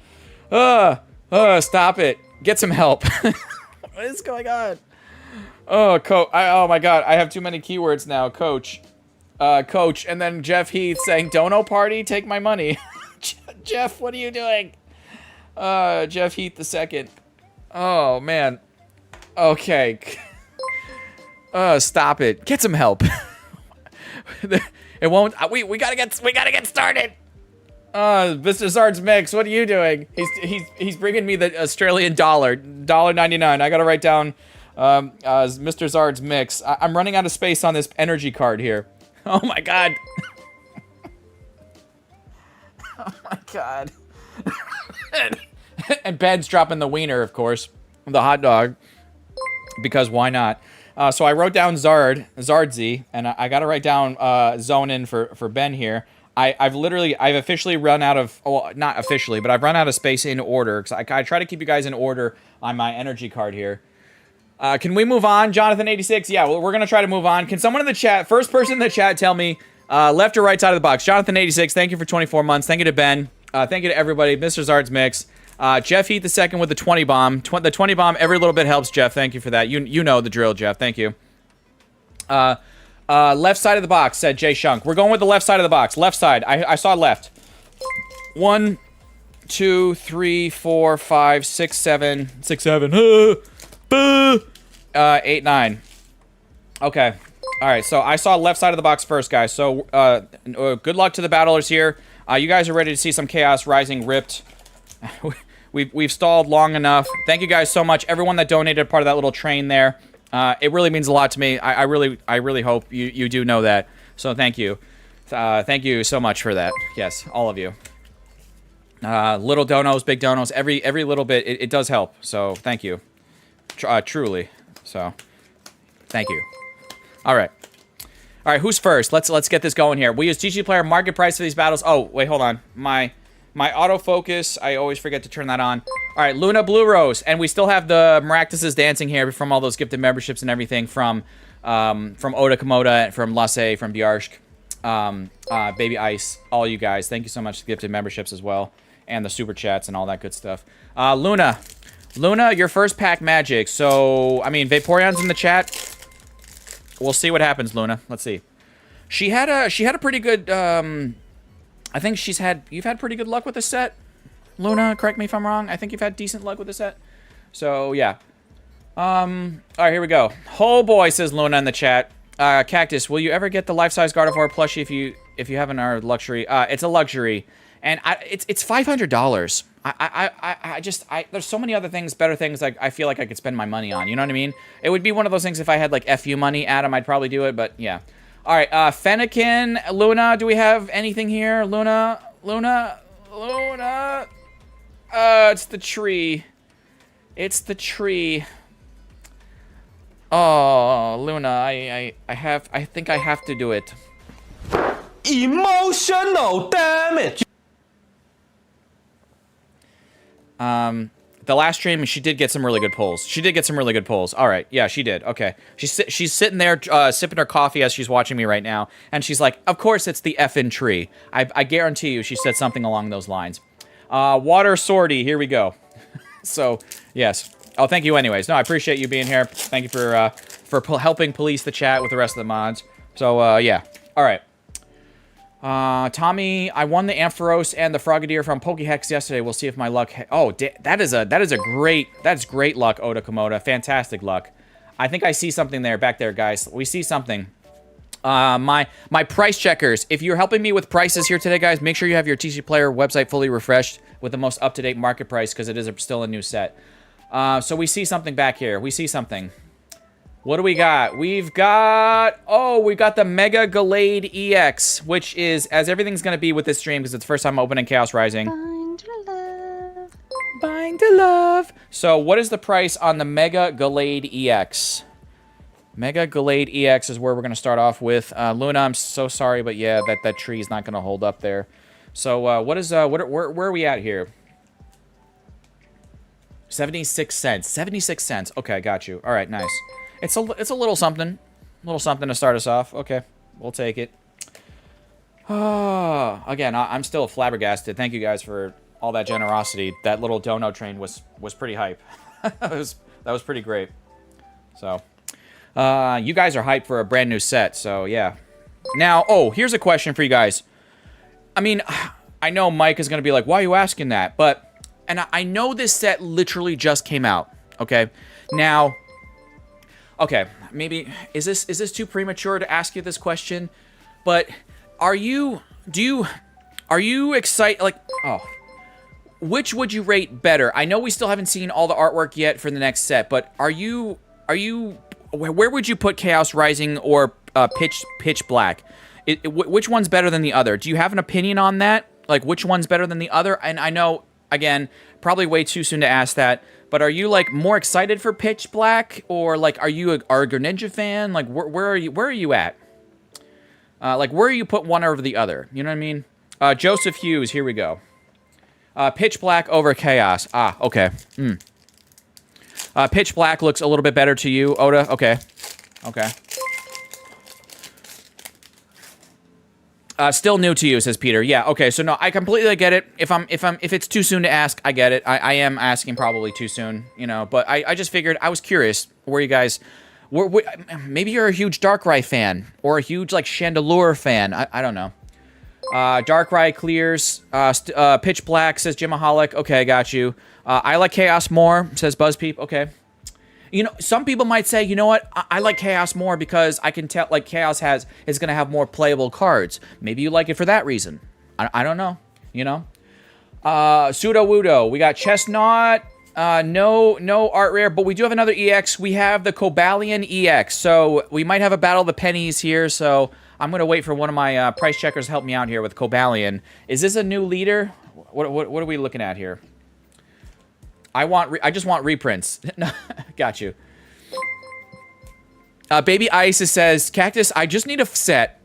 Stop it. Get some help. What is going on? Oh my god, I have too many keywords now. Coach, and then Jeff Heath saying, "Dono party, take my money." Jeff, what are you doing? Jeff Heath the second. Oh man. Okay. Stop it. Get some help. It won't. We gotta get started. Vstars Mix, what are you doing? He's bringing me the Australian $1.99. I gotta write down Mr. Zard's Mix. I'm running out of space on this energy card here. Oh my god. Oh my god. And Ben's dropping the wiener, of course, the hot dog, because why not? So I wrote down Zardzy, and I gotta write down Zone In for Ben here. I've officially run out of, well, not officially, but I've run out of space in order, because I try to keep you guys in order on my energy card here. Can we move on, Jonathan86? Yeah, well, we're gonna try to move on. Can someone in the chat, first person in the chat, tell me left or right side of the box? Jonathan86, thank you for 24 months. Thank you to Ben. Thank you to everybody. Mr. Zard's Mix. Jeff Heath the second with the 20 bomb. The 20 bomb, every little bit helps, Jeff. Thank you for that. You know the drill, Jeff. Thank you. Left side of the box, said Jay Shunk. We're going with the left side of the box. Left side. I saw left. 1, 2, 3, 4, 5, 6, 7. 8, 9. Okay. All right. So I saw left side of the box first, guys. So good luck to the battlers here. You guys are ready to see some Chaos Rising ripped. We've stalled long enough. Thank you guys so much. Everyone that donated part of that little train there. It really means a lot to me. I really hope you do know that. So thank you. Thank you so much for that. Yes, all of you. Little donos, big donos, every little bit, it does help. So thank you. truly. So, thank you. All right. All right, who's first? Let's get this going here. We use TG player market price for these battles. Oh, wait, hold on. My autofocus, I always forget to turn that on. All right, Luna Blue Rose, and we still have the Maractuses dancing here from all those gifted memberships and everything from Oda Komoda, from Lasse, from Bjarsk, Baby Ice, all you guys. Thank you so much for gifted memberships as well, and the super chats and all that good stuff. Luna, your first pack magic. So, I mean, Vaporeon's in the chat. We'll see what happens, Luna. Let's see. She had a pretty good. I think you've had pretty good luck with the set, Luna. Correct me if I'm wrong. I think you've had decent luck with the set. So yeah. All right, here we go. Oh boy, says Luna in the chat. Cactus, will you ever get the life-size Gardevoir plushie if you haven't our luxury? It's a luxury, and it's $500. There's so many other things, better things I feel like I could spend my money on. You know what I mean? It would be one of those things if I had like FU money, Adam, I'd probably do it. But yeah. All right, Fennekin, Luna, do we have anything here? Luna. It's the tree. It's the tree. Oh, Luna, I think I have to do it. Emotional damage. The last stream, she did get some really good pulls. All right, yeah, she did. Okay, she's sitting there sipping her coffee as she's watching me right now, and she's like, "Of course, it's the effing tree." I guarantee you, she said something along those lines. Water Swordy, here we go. So yes. Oh, thank you. Anyways, no, I appreciate you being here. Thank you for helping police the chat with the rest of the mods. So yeah. All right. Tommy, I won the Ampharos and the Frogadier from Pokehex yesterday. We'll see if my luck... that's great luck, Oda Komoda. Fantastic luck. I think I see something there, back there, guys. We see something. My price checkers. If you're helping me with prices here today, guys, make sure you have your TC Player website fully refreshed with the most up-to-date market price, because it is still a new set. So we see something back here. We see something. What do we got? We've got the Mega Gallade EX, which is, as everything's going to be with this stream, because it's the first time I'm opening Chaos Rising. Bind to love. Bind to love. So what is the price on the Mega Gallade EX? Mega Gallade EX is where we're going to start off with. Luna, I'm so sorry, but yeah, that tree is not going to hold up there. So where are we at here? 76 cents. 76 cents. Okay, got you. All right, nice. It's a little something. To start us off. Okay, we'll take it. Again, I'm still flabbergasted. Thank you guys for all that generosity. That little dono train was pretty hype. that was pretty great. So, you guys are hyped for a brand new set. So yeah. Now, here's a question for you guys. I mean, I know Mike is gonna be like, "Why are you asking that?" And I know this set literally just came out. Okay, now. Okay, maybe is this too premature to ask you this question? But are you excited? Like, which would you rate better? I know we still haven't seen all the artwork yet for the next set, but are you where would you put Chaos Rising or Pitch Black? Which one's better than the other? Do you have an opinion on that? Like, which one's better than the other? And I know, again, probably way too soon to ask that. But are you, like, more excited for Pitch Black? Or, like, are you a Greninja fan? Like, where are you at? Like, where are you put one over the other? You know what I mean? Joseph Hughes, here we go. Pitch Black over Chaos. Okay. Pitch Black looks a little bit better to you, Oda. Okay. Still new to you, says Peter. Yeah, okay, so no, I completely get it. If it's too soon to ask, I get it. I am asking probably too soon, you know, but I just figured, I was curious where you guys maybe you're a huge Darkrai fan or a huge like Chandelure fan. I don't know. Darkrai clears. Pitch Black, says Jimaholic. Okay, I got you. I like Chaos more, says BuzzPeep. Okay. You know, some people might say, you know what, I like Chaos more because I can tell, like, Chaos is going to have more playable cards. Maybe you like it for that reason. I don't know, you know? Pseudo Wudo, we got Chestnut, no art rare, but we do have another EX. We have the Cobalion EX, so we might have a Battle of the Pennies here, so I'm going to wait for one of my price checkers to help me out here with Cobalion. Is this a new leader? What are we looking at here? I just want reprints. No, got you. Baby Isis says, Cactus, I just need a set.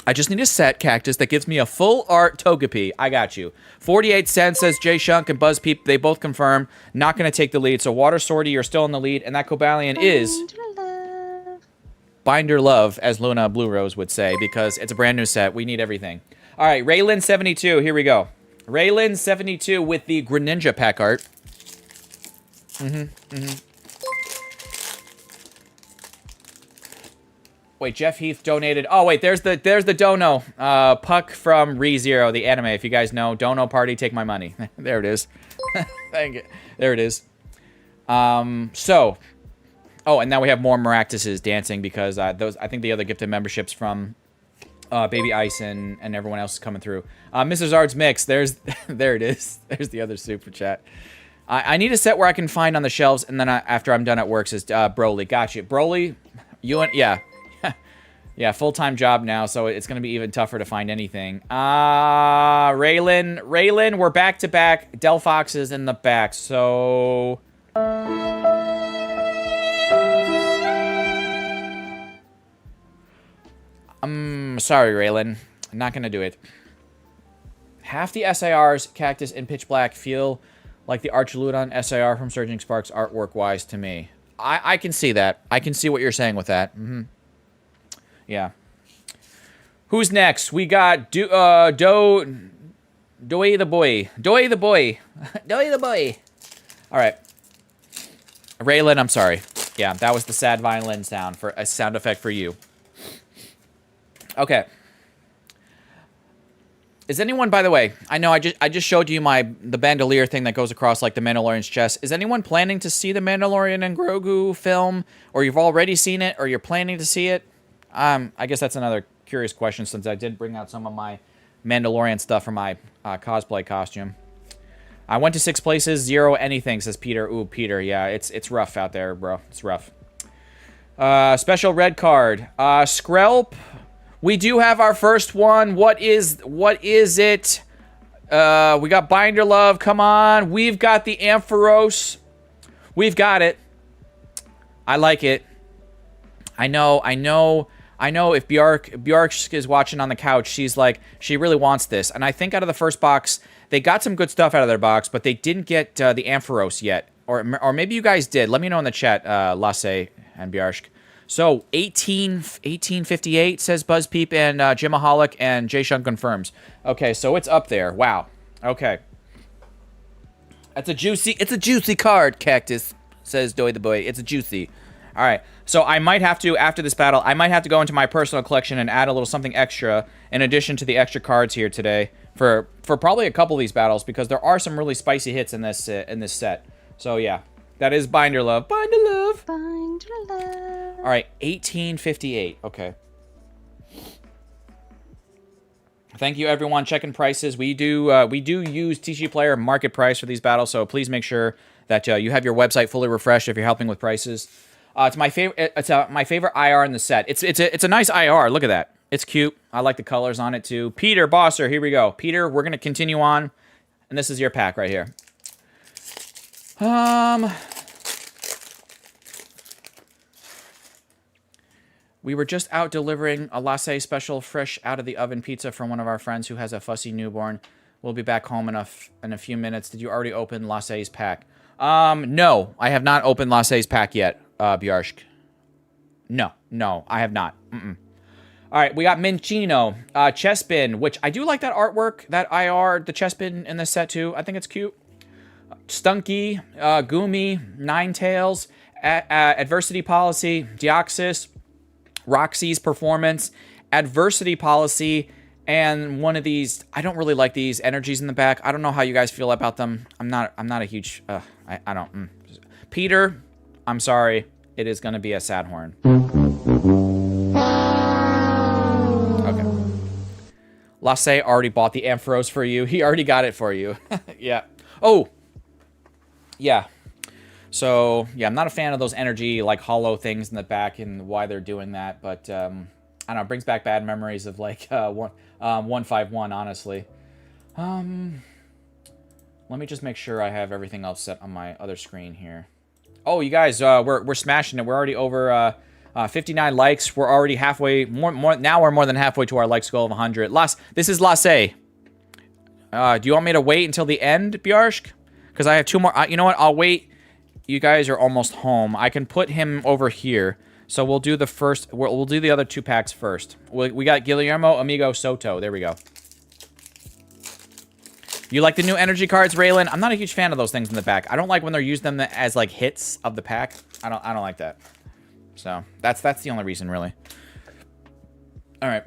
I just need a set, Cactus, that gives me a full art Togepi. I got you. 48 cents, says Jay Shunk and Buzz Peep. They both confirm. Not going to take the lead. So Water Swordy, you're still in the lead. And that Cobalion is Binder Love, as Luna Blue Rose would say, because it's a brand new set. We need everything. All right, Raylin72. Here we go. Raylin72 with the Greninja pack art. Wait, Jeff Heath donated. Oh, wait, there's the Dono. Puck from ReZero, the anime. If you guys know, Dono Party, take my money. There it is. Thank you. There it is. So, oh, and now we have more Maractuses dancing because those, I think the other gifted memberships from Baby Ice and everyone else is coming through. Mr. Zard's Mix. There it is. There's the other super chat. I need a set where I can find on the shelves, and then after I'm done at work, says Broly. Gotcha. Broly, you and yeah. Yeah, full-time job now, so it's going to be even tougher to find anything. Raylin, we're back-to-back. Delphox is in the back, so... I'm sorry, Raylin. I'm not going to do it. Half the SIRs, Cactus and Pitch Black, feel like the Archaludon SIR from Surging Sparks artwork-wise to me. I can see that. I can see what you're saying with that. Yeah. Who's next? We got Doy the boy. Doy the boy. Doy the boy. All right. Raylin, I'm sorry. Yeah, that was the sad violin sound for a sound effect for you. Okay. Is anyone, by the way, I know I just showed you the bandolier thing that goes across like the Mandalorian's chest. Is anyone planning to see the Mandalorian and Grogu film, or you've already seen it, or you're planning to see it? I guess that's another curious question since I did bring out some of my Mandalorian stuff for my cosplay costume. I went to 6 places, 0 anything, says Peter. Ooh, Peter, yeah, it's rough out there, bro. It's rough. Special red card. Skrelp. We do have our first one. What is it? We got Binder Love. Come on. We've got the Ampharos. We've got it. I like it. I know if Bjark is watching on the couch, she's like, she really wants this. And I think out of the first box, they got some good stuff out of their box, but they didn't get the Ampharos yet. Or maybe you guys did. Let me know in the chat, Lasse and Bjark. So, 1858, says BuzzPeep and Jimaholic, and Jay-Shun confirms. Okay, so it's up there. Wow. Okay. It's a juicy card, Cactus, says Doy the Boy. It's a juicy. All right, so I might have to, after this battle, I might have to go into my personal collection and add a little something extra in addition to the extra cards here today for probably a couple of these battles because there are some really spicy hits in this set. So yeah, that is Binder Love. Binder Love. Binder Love. All right, 1858. Okay. Thank you, everyone. Checking prices. We do use TG Player market price for these battles, so please make sure that you have your website fully refreshed if you're helping with prices. It's my favorite. It's my favorite IR in the set. It's a nice IR. Look at that. It's cute. I like the colors on it too. Peter Bosser, here we go. Peter, we're gonna continue on, and this is your pack right here. We were just out delivering a Lasse special fresh out of the oven pizza from one of our friends who has a fussy newborn. We'll be back home in a few minutes. Did you already open Lasse's pack? No, I have not opened Lasse's pack yet, Bjark. No, I have not. All right, we got Minchino, Chespin, which I do like that artwork, that IR, the Chespin in this set too. I think it's cute. Stunky, Gumi, Ninetales, Adversity Policy, Deoxys, Roxy's Performance, Adversity Policy, and one of these. I don't really like these energies in the back. I don't know how you guys feel about them. I'm not a huge. I don't. Peter, I'm sorry. It is going to be a Sadhorn. Okay. Lasse already bought the Ampharos for you. He already got it for you. Yeah. Oh. Yeah. So, yeah, I'm not a fan of those energy, like, hollow things in the back and why they're doing that. But, I don't know, it brings back bad memories of, like, 151, honestly. Let me just make sure I have everything else set on my other screen here. Oh, you guys, we're smashing it. We're already over 59 likes. We're already halfway. Now we're more than halfway to our likes goal of 100. This is Lasse. Do you want me to wait until the end, Bjarsk? Because I have 2 more. You know what? I'll wait. You guys are almost home. I can put him over here. So we'll do the first. We'll do the other 2 packs first. We got Guillermo Amigo Soto. There we go. You like the new energy cards, Raylan? I'm not a huge fan of those things in the back. I don't like when they're used them as like hits of the pack. I don't like that. So that's the only reason, really. All right.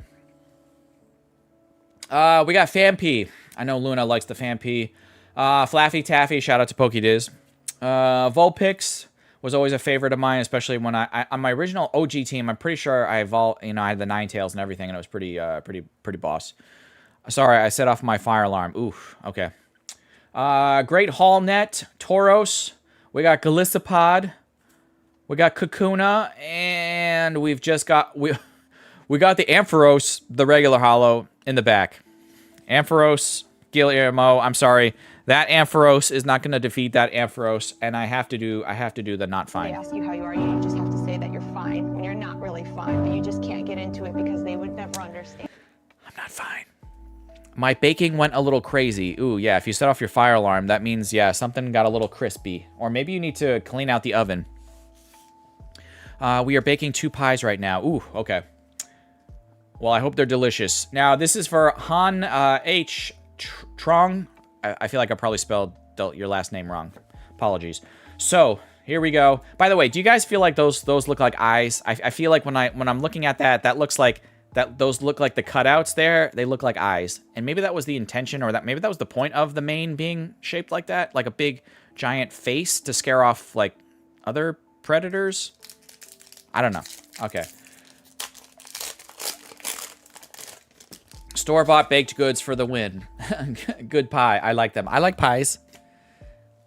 We got Famp. I know Luna likes the Famp. Flaffy Taffy. Shout out to PokeDiz. Vulpix was always a favorite of mine, especially when I on my original OG team. I'm pretty sure I had the Ninetales and everything, and it was pretty boss. Sorry, I set off my fire alarm. Oof. Okay. Great Hall Net, Tauros. We got Galissapod. We got Kakuna, and we've just got we got the Ampharos, the regular holo, in the back. Ampharos, Guillermo. I'm sorry, that Ampharos is not going to defeat that Ampharos, and I have to do the not fine. They ask you how you are, you just have to say that you're fine when you're not really fine, but you just can't get into it because they would never understand. I'm not fine. My baking went a little crazy. Ooh, yeah, if you set off your fire alarm, that means, yeah, something got a little crispy. Or maybe you need to clean out the oven. We are baking 2 pies right now. Ooh, okay. Well, I hope they're delicious. Now, this is for Han H. Trong. I feel like I probably spelled your last name wrong. Apologies. So, here we go. By the way, do you guys feel like those look like eyes? I feel like when I'm looking at that looks like... those look like the cutouts there. They look like eyes. And maybe that was the intention, or maybe that was the point of the mane being shaped like that. Like a big, giant face to scare off, like, other predators. I don't know. Okay. Store-bought baked goods for the win. Good pie. I like them. I like pies.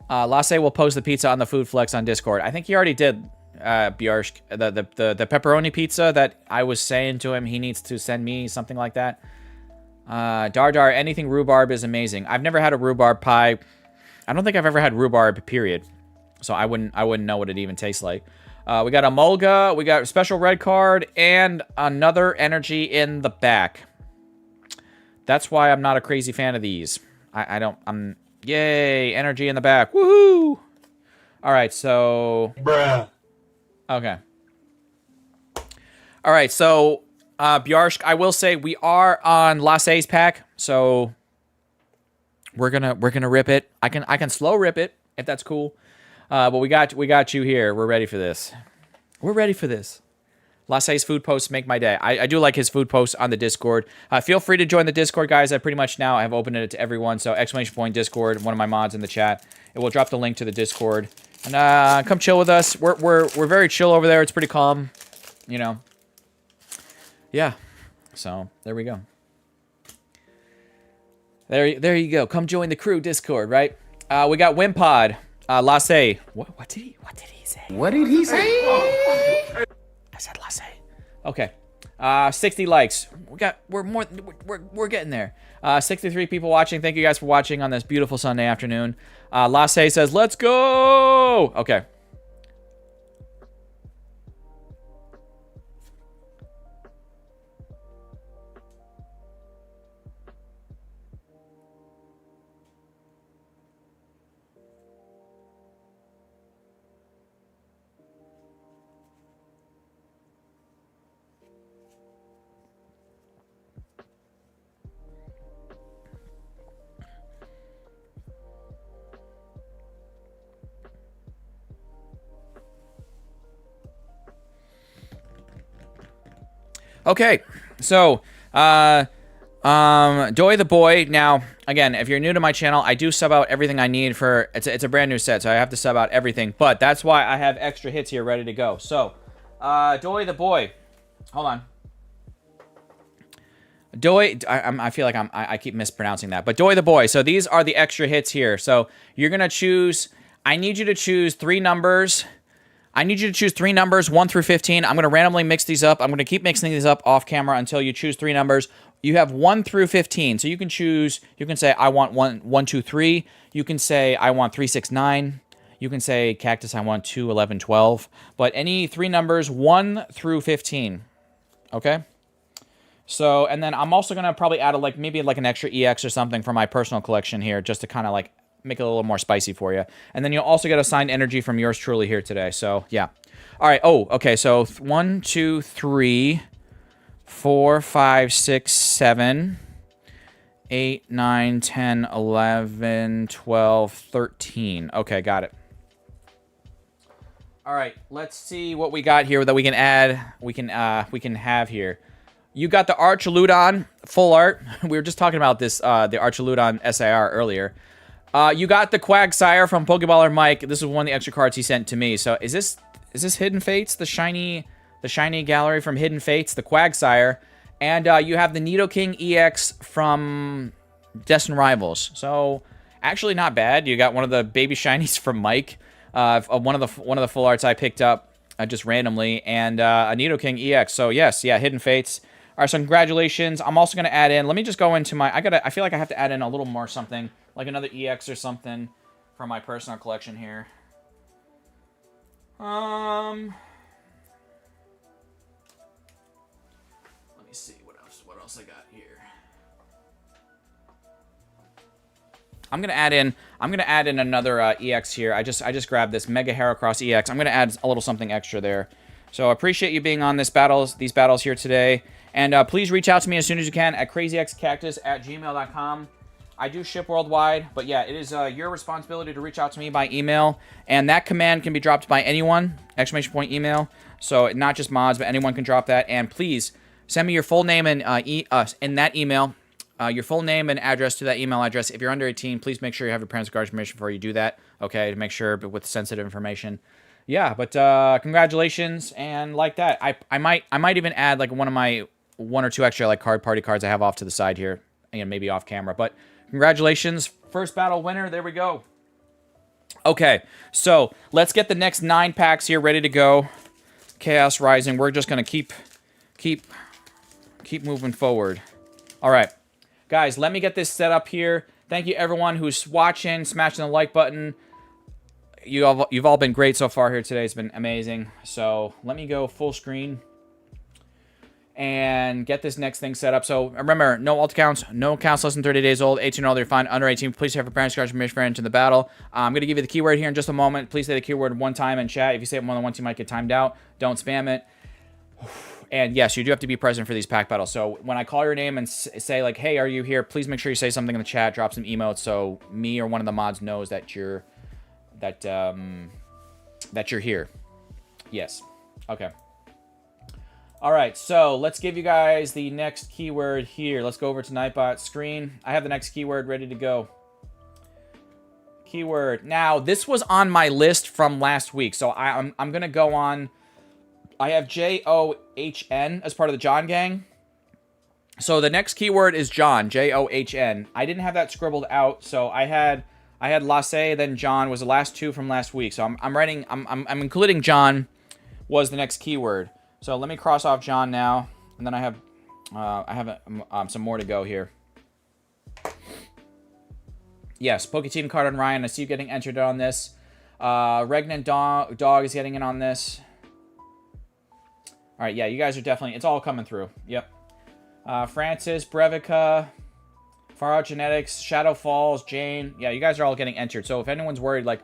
Lasse will post the pizza on the Food Flex on Discord. I think he already did. Bjarsk, the pepperoni pizza that I was saying to him he needs to send me, something like that. Dar, anything rhubarb is amazing. I've never had a rhubarb pie. I don't think I've ever had rhubarb, period. So I wouldn't know what it even tastes like. We got a Mulga, we got a special red card, and another energy in the back. That's why I'm not a crazy fan of these. Yay, energy in the back. Woohoo! Alright, so... Bruh. Okay. All right, so Bjarsk, I will say we are on Lasse's pack, so we're gonna rip it. I can slow rip it if that's cool, but we got you here. We're ready for this. We're ready for this. Lasse's food posts make my day. I do like his food posts on the Discord. Feel free to join the Discord, guys. I pretty much now have opened it to everyone. So ! Discord, one of my mods in the chat. It will drop the link to the Discord. And come chill with us. We're very chill over there. It's pretty calm, you know. Yeah. So there we go. There you go. Come join the crew Discord, right? We got Wimpod, Lasse. What did he say? What did he say? I said Lasse. Okay. 60 likes. We're getting there. 63 people watching. Thank you guys for watching on this beautiful Sunday afternoon. Lasse says, let's go! Okay. Okay, so, Doy the Boy. Now, again, if you're new to my channel, I do sub out everything I need for, it's a brand new set, so I have to sub out everything, but that's why I have extra hits here ready to go. So, Doy the Boy. Hold on. Doy, I feel like I keep mispronouncing that, but Doy the Boy. So these are the extra hits here. So you're gonna choose, I need you to choose 3 numbers. I need you to choose 3 numbers, 1 through 15. I'm going to randomly mix these up. I'm going to keep mixing these up off camera until you choose 3 numbers. you have 1 through 15. So you can choose, you can say, I want 1, 2, 3. You can say, I want 3, 6, 9. You can say, Cactus, I want 2, 11, 12. But any 3 numbers, 1 through 15. Okay? So, and then I'm also going to probably add maybe an extra EX or something for my personal collection here, just to kind of like make it a little more spicy for you. And then you'll also get assigned energy from yours truly here today. So, yeah. All right. Oh, okay. So 1, 2, 3, 4, 5, 6, 7, 8, 9, 10, 11, 12, 13. Okay, got it. All right, let's see what we got here that we can add. We can have here. You got the Archaludon full art. We were just talking about this, the Archaludon SIR earlier. You got the Quagsire from Pokeballer Mike. This is one of the extra cards he sent to me. So is this Hidden Fates, the shiny gallery from Hidden Fates, the Quagsire, and you have the Nidoking EX from Destined Rivals. So actually not bad. You got one of the baby shinies from Mike. One of the full arts I picked up just randomly, and a Nidoking EX. So yes, yeah, Hidden Fates. All right, so congratulations. I'm also gonna add in. Let me just go into my. I feel like I have to add in a little more something, like another EX or something, from my personal collection here. Let me see what else I got here. I'm gonna add in another EX here. I just grabbed this Mega Heracross EX. I'm gonna add a little something extra there. So I appreciate you being on these battles here today. And please reach out to me as soon as you can at crazyxcactus@gmail.com. I do ship worldwide, but yeah, it is your responsibility to reach out to me by email. And that command can be dropped by anyone, ! Email. So not just mods, but anyone can drop that. And please send me your full name and in that email. Your full name and address to that email address. If you're under 18, please make sure you have your parents' guardian permission before you do that. Okay, to make sure, but with sensitive information. Yeah, but congratulations, and like that, I might even add like one or two extra like party cards I have off to the side here, and maybe off camera. But congratulations, first battle winner. There we go. Okay, so let's get the next 9 packs here ready to go. Chaos Rising. We're just gonna keep moving forward. All right. Guys, let me get this set up here. Thank you, everyone who's watching, smashing the like button. You've all been great so far here today. It's been amazing. So let me go full screen and get this next thing set up. So remember, no alt accounts, no accounts less than 30 days old, 18 or older, you're fine. Under 18, please have your parents' guardian permission for entering the battle. I'm going to give you the keyword here in just a moment. Please say the keyword one time in chat. If you say it more than once, you might get timed out. Don't spam it. And yes, you do have to be present for these pack battles. So when I call your name and say like, "Hey, are you here?" Please make sure you say something in the chat, drop some emotes, so me or one of the mods knows that you're here. Yes. Okay. All right. So let's give you guys the next keyword here. Let's go over to Nightbot screen. I have the next keyword ready to go. Keyword. Now this was on my list from last week, so I'm gonna go on. I have John as part of the John gang. So the next keyword is John, John. I didn't have that scribbled out, so I had Lasse, then John was the last 2 from last week. So I'm including John was the next keyword. So let me cross off John now, and then I have some more to go here. Yes, Poketeam card on Ryan. I see you getting entered on this. Regnant Dog is getting in on this. All right, yeah, you guys are definitely, it's all coming through. Yep. Francis, Brevica, Far Out Genetics, Shadow Falls, Jane. Yeah, you guys are all getting entered. So if anyone's worried, like,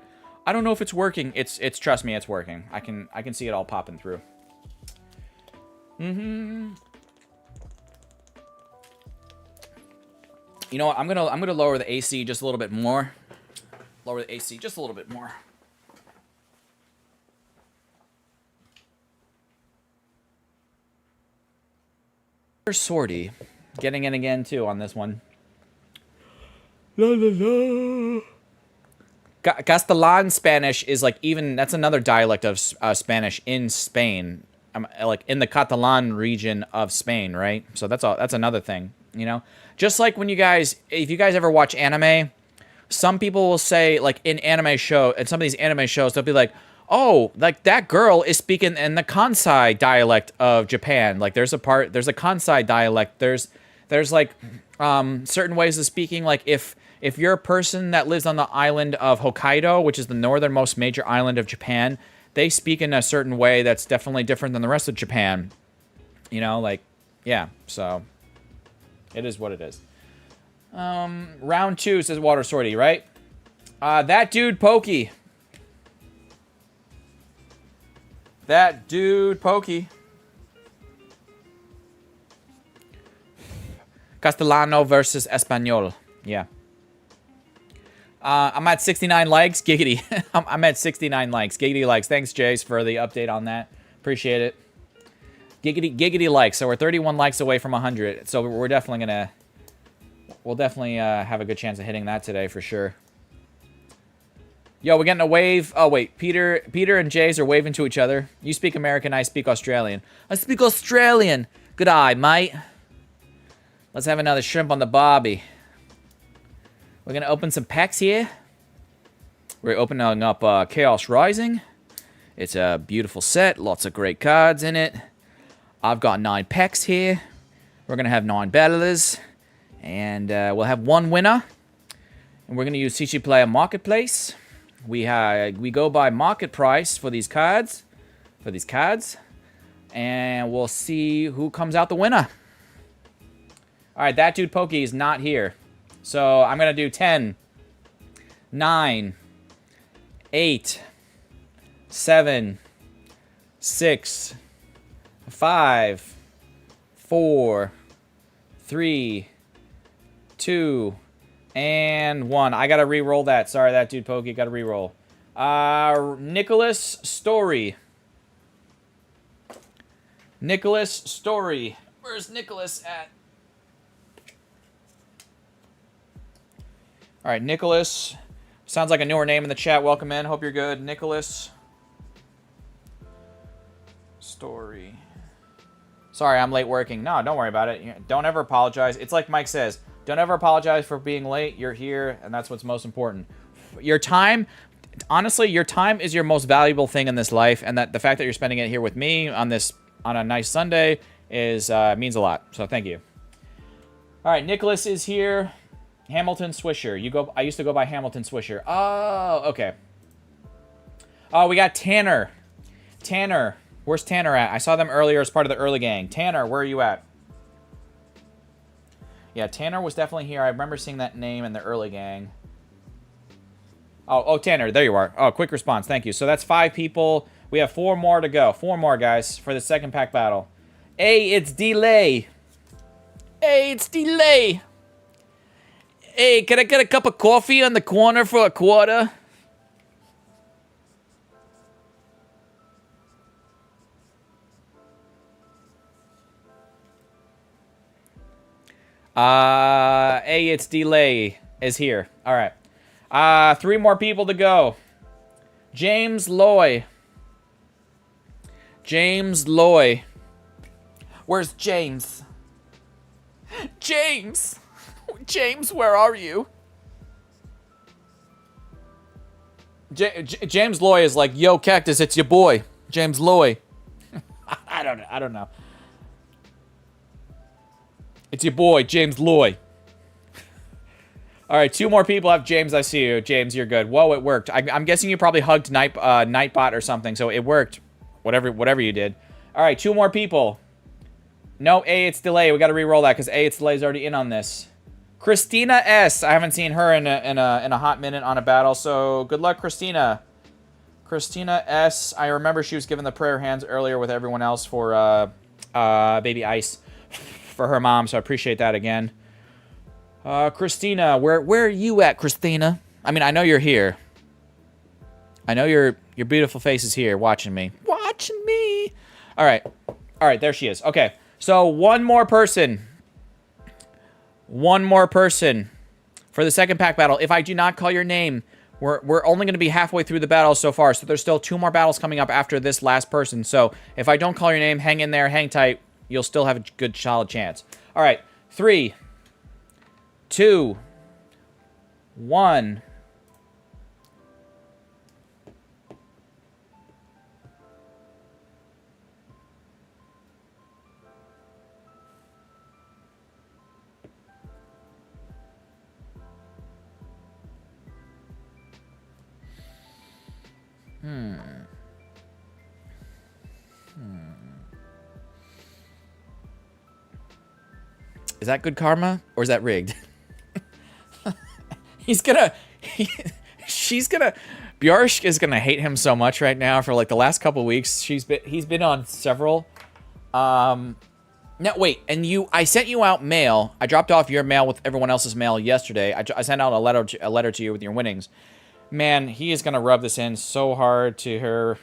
I don't know if it's working, it's trust me, it's working. I can see it all popping through. You know what? I'm gonna lower the AC just a little bit more. Lower the AC just a little bit more. Sortie getting in again too on this one. La la la. Castellan Spanish is like that's another dialect of Spanish in Spain. Like in the Catalan region of Spain, right? So that's another thing, you know. Just like when if you guys ever watch anime, some people will say like in anime show, and some of these anime shows, they'll be like, oh, like that girl is speaking in the Kansai dialect of Japan. Like there's a Kansai dialect. There's There's like certain ways of speaking. Like if you're a person that lives on the island of Hokkaido, which is the northernmost major island of Japan, they speak in a certain way that's definitely different than the rest of Japan. You know, like, yeah, so it is what it is. Round 2 says Water Sortie, right? That dude Pokey. That dude Pokey. Castellano versus Espanol. Yeah. I'm at 69 likes. Giggity. I'm at 69 likes. Giggity likes. Thanks, Jace, for the update on that. Appreciate it. Giggity likes. So we're 31 likes away from 100. So we're definitely gonna... We'll definitely have a good chance of hitting that today for sure. Yo, we're getting a wave. Oh, wait. Peter and Jays are waving to each other. You speak American, I speak Australian. I speak Australian. Good eye, mate. Let's have another shrimp on the barbie. We're going to open some packs here. We're opening up Chaos Rising. It's a beautiful set. Lots of great cards in it. I've got 9 packs here. We're going to have 9 battlers. And we'll have 1 winner. And we're going to use CC Player Marketplace. We go by market price for these cards. And we'll see who comes out the winner. Alright, that dude Pokey is not here. So I'm going to do 10, 9, 8, 7, 6, 5, 4, 3, 2, and 1. I gotta re-roll that. Sorry, that dude Pokey. Gotta re-roll. Nicholas Story. Nicholas Story. Where's Nicholas at? Alright, Nicholas. Sounds like a newer name in the chat. Welcome in. Hope you're good. Nicholas Story. Sorry, I'm late working. No, don't worry about it. Don't ever apologize. It's like Mike says. Don't ever apologize for being late. You're here, and that's what's most important. Your time, honestly, your time is your most valuable thing in this life, and that the fact that you're spending it here with me on a nice Sunday is means a lot. So thank you. All right, Nicholas is here. Hamilton Swisher. I used to go by Hamilton Swisher. Oh, okay. Oh, we got Tanner. Tanner. Where's Tanner at? I saw them earlier as part of the early gang. Tanner, where are you at? Yeah, Tanner was definitely here. I remember seeing that name in the early gang. Oh, Tanner, there you are. Oh, quick response. Thank you. So that's 5 people. We have 4 more to go. 4 more, guys, for the second pack battle. Hey, it's Delay. Hey, it's Delay. Hey, can I get a cup of coffee on the corner for a quarter? Hey, it's Delay is here. All right. 3 more people to go. James Loy. James Loy. Where's James? James. James, where are you? James Loy is like, yo, Cactus, it's your boy, James Loy. I don't know. It's your boy, James Loy. All right, 2 more people have James. I see you. James, you're good. Whoa, it worked. I'm guessing you probably hugged Nightbot or something, so it worked. Whatever you did. All right, 2 more people. No, A, it's Delay. We got to re-roll that because A, it's Delay's already in on this. Christina S. I haven't seen her in a hot minute on a battle, so good luck, Christina. Christina S. I remember she was given the prayer hands earlier with everyone else for Baby Ice for her mom, so I appreciate that again. Christina, where are you at, Christina? I mean, I know you're here. I know your beautiful face is here watching me. Watching me. All right, there she is. Okay, so one more person. One more person for the second pack battle. If I do not call your name, we're only going to be halfway through the battle so far. So there's still 2 more battles coming up after this last person. So if I don't call your name, hang in there, hang tight. You'll still have a good, solid chance. All right, 3, 2, 1. Is that good karma or is that rigged? He's gonna... she's gonna... Bjork is gonna hate him so much right now for like the last couple weeks. He's been on several. No, wait, and I sent you out mail. I dropped off your mail with everyone else's mail yesterday. I sent out a letter to you with your winnings. Man, he is gonna rub this in so hard to her.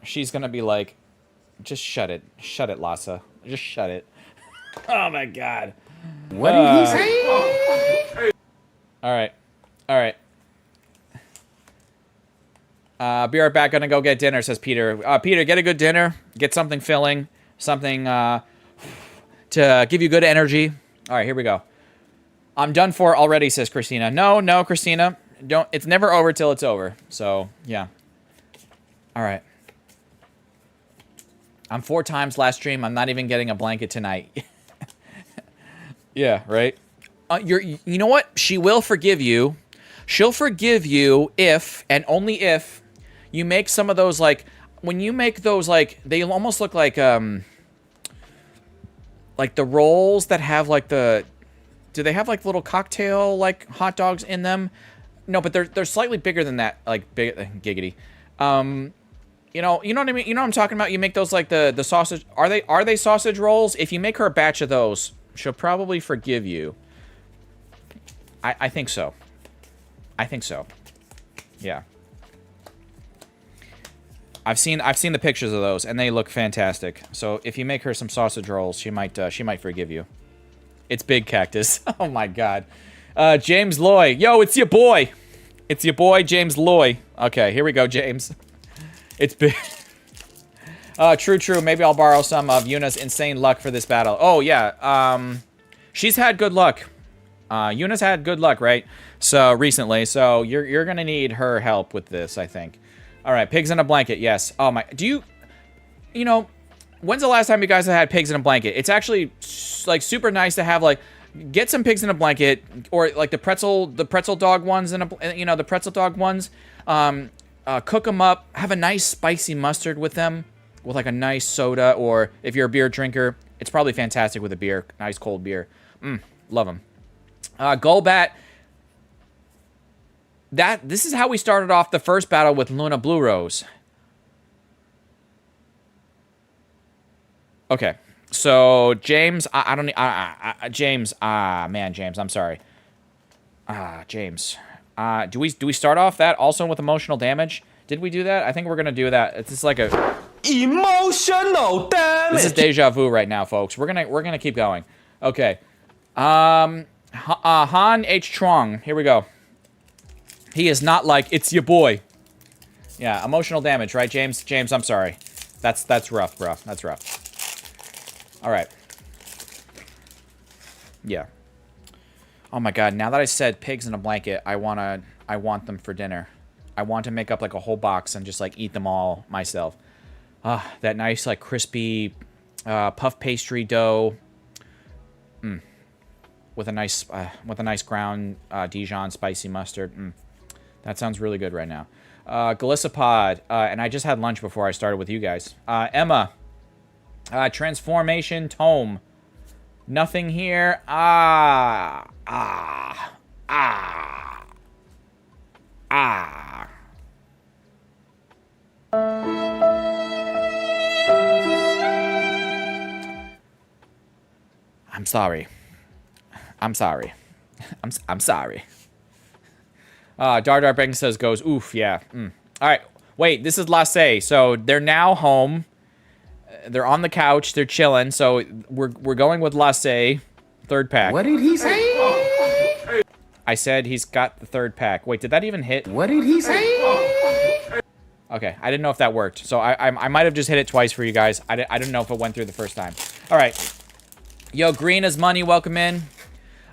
She's gonna be like, just shut it, Lhasa, just shut it. Oh my God. What did he say? All right. Be right back. Gonna go get dinner, says Peter. Peter, get a good dinner. Get something filling. Something to give you good energy. All right, here we go. I'm done for already, says Christina. No, Christina. Don't. It's never over till it's over. So, yeah. All right. I'm 4 times last stream. I'm not even getting a blanket tonight. Yeah, right? You know what? She will forgive you. She'll forgive you if, and only if, you make some of those, like, when you make those, like, they almost look like the rolls that have, like, do they have, like, little cocktail, like, hot dogs in them? No, but they're slightly bigger than that, like, big, giggity. You know what I mean? You know what I'm talking about? You make those, like, the sausage, are they sausage rolls? If you make her a batch of those, she'll probably forgive you. I think so. I think so. Yeah. I've seen the pictures of those, and they look fantastic. So if you make her some sausage rolls, she might forgive you. It's Big Cactus. Oh my God. James Loy. Yo, it's your boy. It's your boy, James Loy. Okay, here we go, James. It's big. True. Maybe I'll borrow some of Yuna's insane luck for this battle. Oh, yeah. She's had good luck. Yuna's had good luck, right? So, recently. So, you're gonna need her help with this, I think. Alright, pigs in a blanket, yes. Oh, my... You know, when's the last time you guys have had pigs in a blanket? It's actually, like, super nice to have, like... Get some pigs in a blanket, or, like, the pretzel dog ones, the pretzel dog ones. Cook them up. Have a nice spicy mustard with them. With, like, a nice soda, or if you're a beer drinker, it's probably fantastic with a beer. Nice cold beer. Love them. Golbat. This is how we started off the first battle with Luna Blue Rose. Okay. So, James, James, I'm sorry. James. Do we start off that also with emotional damage? Did we do that? I think we're gonna do that. It's just like a emotional damage. This is deja vu right now, folks. We're gonna keep going. Okay. Han H. Trong. Here we go. He is not like, it's your boy. Yeah, emotional damage, right, James? James, I'm sorry. That's rough, bro. That's rough. All right. Yeah. Oh my God, now that I said pigs in a blanket, I want them for dinner. I want to make up like a whole box and just like eat them all myself. That nice like crispy puff pastry dough. With a nice ground Dijon spicy mustard. That sounds really good right now. Galissapod, and I just had lunch before I started with you guys. Emma, transformation tome. Nothing here. I'm sorry. I'm sorry. I'm sorry. Dar Bang says goes, oof, yeah. Alright, wait, this is Lasse. So they're now home. They're on the couch, they're chilling, so we're going with Lasse. Third pack. What did he say? I said he's got the third pack. Wait, did that even hit? What did he say? Okay, I didn't know if that worked. So I might have just hit it twice for you guys. I didn't know if it went through the first time. Alright. Yo, Green is money, welcome in.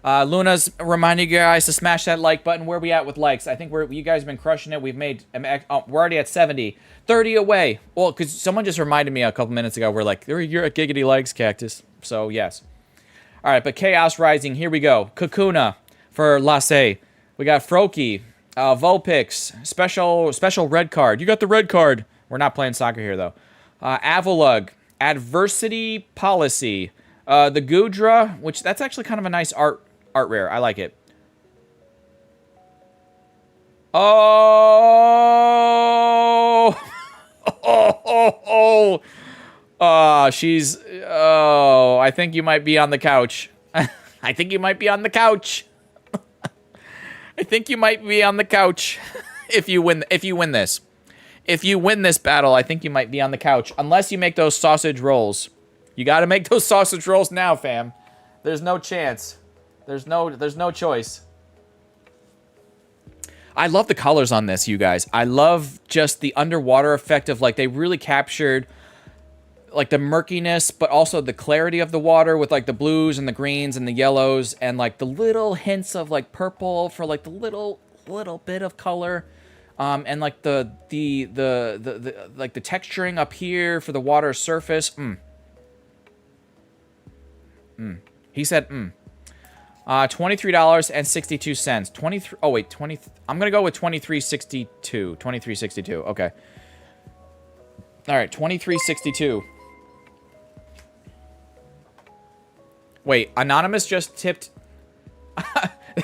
Luna's reminding you guys to smash that like button. Where are we at with likes? I think you guys have been crushing it. We've made, we're already at 70. 30 away. Well, because someone just reminded me a couple minutes ago, we're like, you're at giggity likes, Cactus. So, yes. All right, but Chaos Rising, here we go. Kakuna for Lasse. We got Froakie. Vulpix, special red card. You got the red card. We're not playing soccer here, though. Avalug, Adversity Policy. The Gudra, which that's actually kind of a nice art rare. I like it. Oh! She's... Oh, I think you might be on the couch. I think you might be on the couch. I think you might be on the couch if you win this. If you win this battle, I think you might be on the couch. Unless you make those sausage rolls. You got to make those sausage rolls now, fam. There's no chance. There's no choice. I love the colors on this, you guys. I love just the underwater effect of, like, they really captured, like, the murkiness, but also the clarity of the water with, like, the blues and the greens and the yellows and, like, the little hints of, like, purple for, like, the little bit of color. And, like, the texturing up here for the water surface. He said, $23.62. 23. Oh wait, 20. I'm gonna go with 23.62. 23.62. Okay. All right, 23.62. Wait, Anonymous just tipped.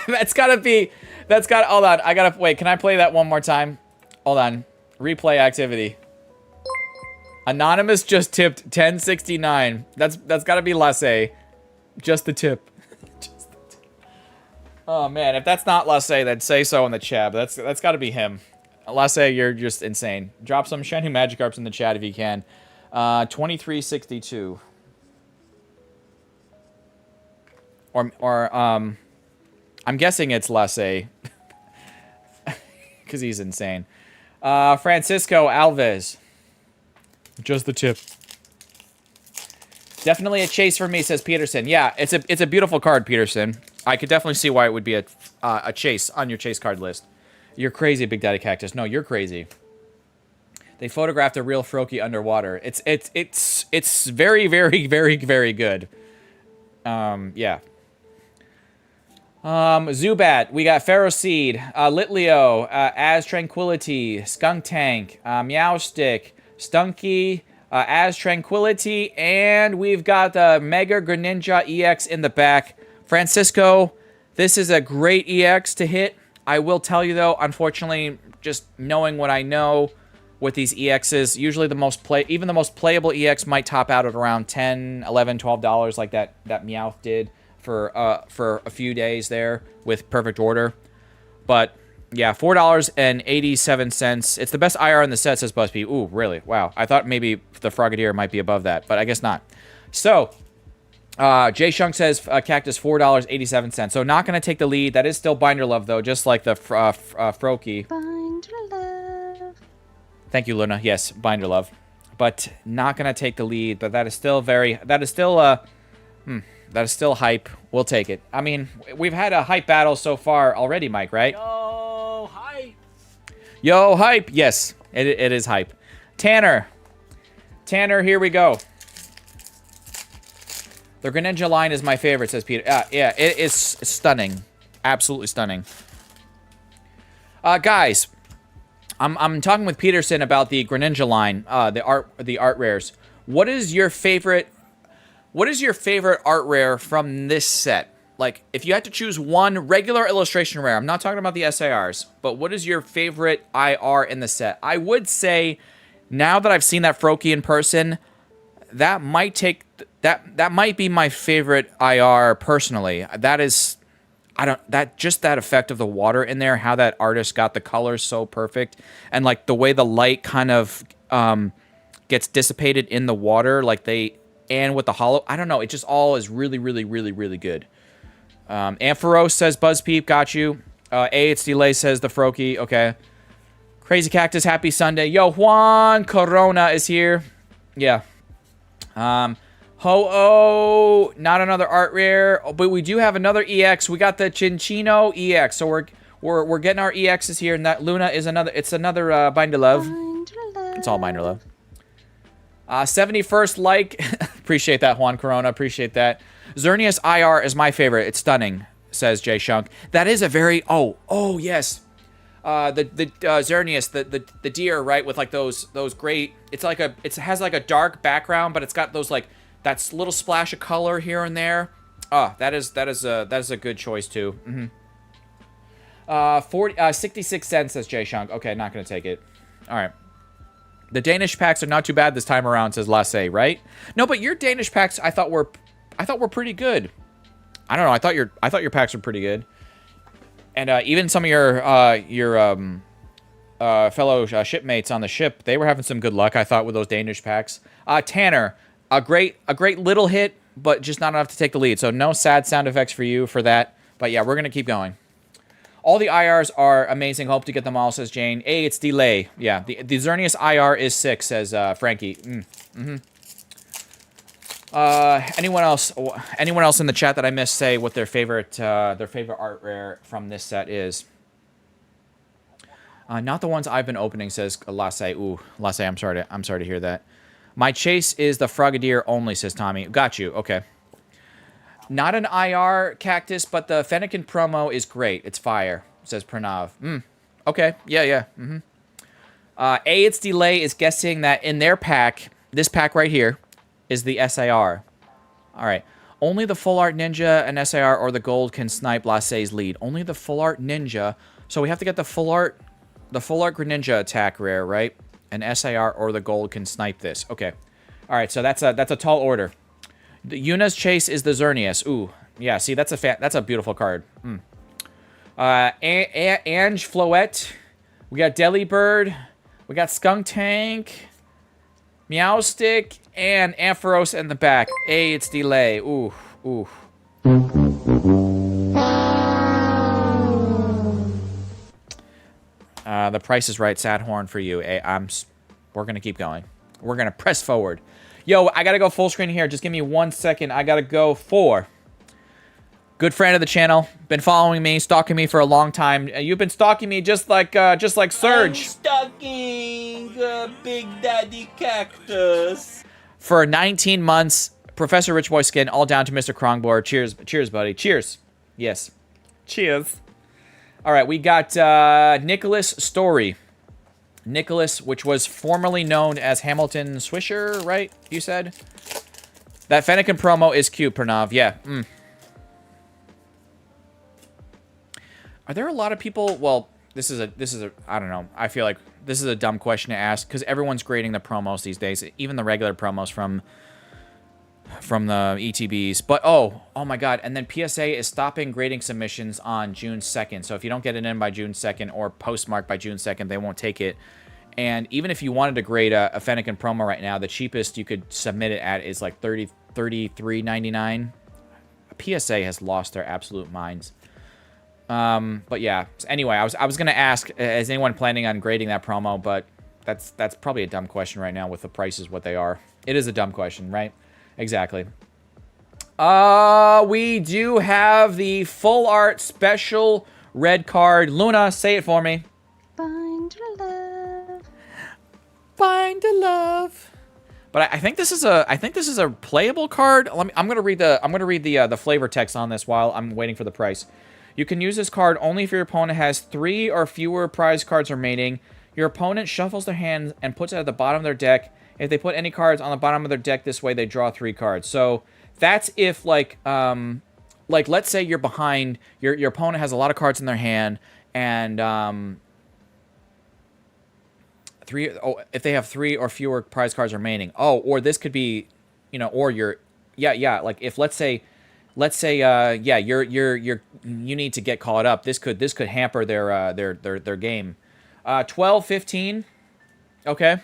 That's gotta be. Hold on. I gotta wait. Can I play that one more time? Hold on. Replay activity. Anonymous just tipped 10.69. That's gotta be Lasse. Just the tip. Oh man, if that's not Lasse, then say so in the chat. But that's got to be him. Lasse, you're just insane. Drop some shiny Magikarps in the chat if you can. 23.62. Or I'm guessing it's Lasse. Because he's insane. Francisco Alves. Just the tip. Definitely a chase for me, says Peterson. Yeah, it's a beautiful card, Peterson. I could definitely see why it would be a chase on your chase card list. You're crazy, Big Daddy Cactus. No, you're crazy. They photographed a real Froakie underwater. It's very, very, very, very good. Yeah. Zubat. We got Ferroseed, Litleo, As Tranquility, Skunk Tank, Meowstick, Stunky, As Tranquility, and we've got the Mega Greninja EX in the back. Francisco, this is a great EX to hit. I will tell you, though, unfortunately, just knowing what I know with these EXs, usually even the most playable EX might top out at around $10, $11, $12, like that Meowth did for a few days there with Perfect Order. But yeah, $4.87. It's the best IR in the set, says BuzzFeed. Ooh, really? Wow. I thought maybe the Frogadier might be above that, but I guess not. So, Jay Shunk says Cactus $4.87. So not going to take the lead. That is still Binder Love, though, just like the Froakie. Binder love. Thank you, Luna. Yes, Binder Love. But not going to take the lead. But that is still hype. We'll take it. I mean, we've had a hype battle so far already, Mike, right? Yo, hype. Yo, hype. Yes, it is hype. Tanner, here we go. The Greninja line is my favorite, says Peter. Yeah, it is stunning. Absolutely stunning. Guys, I'm talking with Peterson about the Greninja line, the art rares. What is your favorite art rare from this set? Like, if you had to choose one regular illustration rare, I'm not talking about the SARs, but what is your favorite IR in the set? I would say, now that I've seen that Froakie in person, that might take... That might be my favorite IR personally. That effect of the water in there, how that artist got the colors so perfect, and like the way the light kind of gets dissipated in the water, and with the hollow. I don't know. It just all is really, really, really, really good. Ampharos says BuzzPeep, got you. It's Delay says the Froakie. Okay. Crazy Cactus, happy Sunday. Yo, Juan Corona is here. Yeah. Ho-Oh, not another art rare, but we do have another EX. We got the Chinchino EX, so we're getting our EXs here, and that Luna is another. It's another Binder Love. It's all Binder Love. 71st like, appreciate that, Juan Corona, appreciate that. Xerneas IR is my favorite. It's stunning, says Jay Shunk. That is a very yes. Xerneas, the deer, right, with like those great. It's like it has like a dark background, but it's got those like that little splash of color here and there. Oh, that is a good choice too. 66 cents, says Jay Shunk. Okay, not gonna take it. All right. The Danish packs are not too bad this time around, says Lasse, right? No, but your Danish packs I thought were pretty good. I don't know. I thought your packs were pretty good. And even some of your fellow shipmates on the ship, they were having some good luck, I thought, with those Danish packs. Tanner, a great little hit, but just not enough to take the lead. So no sad sound effects for you for that. But yeah, we're gonna keep going. All the IRs are amazing. Hope to get them all, says Jane. Hey, it's delay. Yeah, the Xerneas IR is 6, says Frankie. Anyone else in the chat that I missed say what their favorite art rare from this set is? Not the ones I've been opening, says Lasse. Ooh, Lasse, I'm sorry to hear that. My chase is the Frogadier only, says Tommy. Got you. Okay. Not an IR cactus, but the Fennekin promo is great. It's fire, says Pranav. Okay. Yeah. It's delay is guessing that in their pack, this pack right here, is the SAR. All right. Only the Full Art Ninja and SAR or the gold can snipe Lasse's lead. Only the Full Art Ninja. So we have to get the Full Art Greninja attack rare, right? And SAR or the gold can snipe this. Okay. All right. So that's a tall order. The Yuna's chase is the Xerneas. Ooh, yeah. See, that's a beautiful card. Ange Floette. We got Delibird. We got Skunk Tank. Meowstick and Ampharos in the back. It's delay. Ooh. The price is right, Sadhorn, for you. We're gonna keep going. We're gonna press forward. Yo, I gotta go full screen here. Just give me 1 second. I gotta go for good friend of the channel. Been following me, stalking me for a long time. You've been stalking me just like Surge. I'm stalking Big Daddy Cactus for 19 months. Professor Rich Boy Skin, all down to Mr. Krongboard. Cheers, buddy. Cheers. Yes. Cheers. All right, we got Nicholas Story. Nicholas, which was formerly known as Hamilton Swisher, right? You said? That Fennekin promo is cute, Pranav. Yeah. Are there a lot of people... Well, this is a... I don't know. I feel like this is a dumb question to ask because everyone's grading the promos these days. Even the regular promos from the ETBs. But, oh my God. And then PSA is stopping grading submissions on June 2nd. So if you don't get it in by June 2nd or postmarked by June 2nd, they won't take it. And even if you wanted to grade a Fennekin promo right now, the cheapest you could submit it at is like $33.99. PSA has lost their absolute minds. But yeah. Anyway, I was gonna ask, is anyone planning on grading that promo? But that's probably a dumb question right now with the prices what they are. It is a dumb question, right? Exactly. We do have the full art special red card. Luna, say it for me. Find your love. Find a love. But I think this is a playable card. I'm gonna read the flavor text on this while I'm waiting for the price. You can use this card only if your opponent has 3 or fewer prize cards remaining. Your opponent shuffles their hand and puts it at the bottom of their deck. If they put any cards on the bottom of their deck this way, they draw 3 cards. So that's if like let's say you're behind, your opponent has a lot of cards in their hand, and if they have 3 or fewer prize cards remaining. Oh, or this could be, or you're, like if let's say you need to get caught up. This could hamper their game. 12, 15. Okay.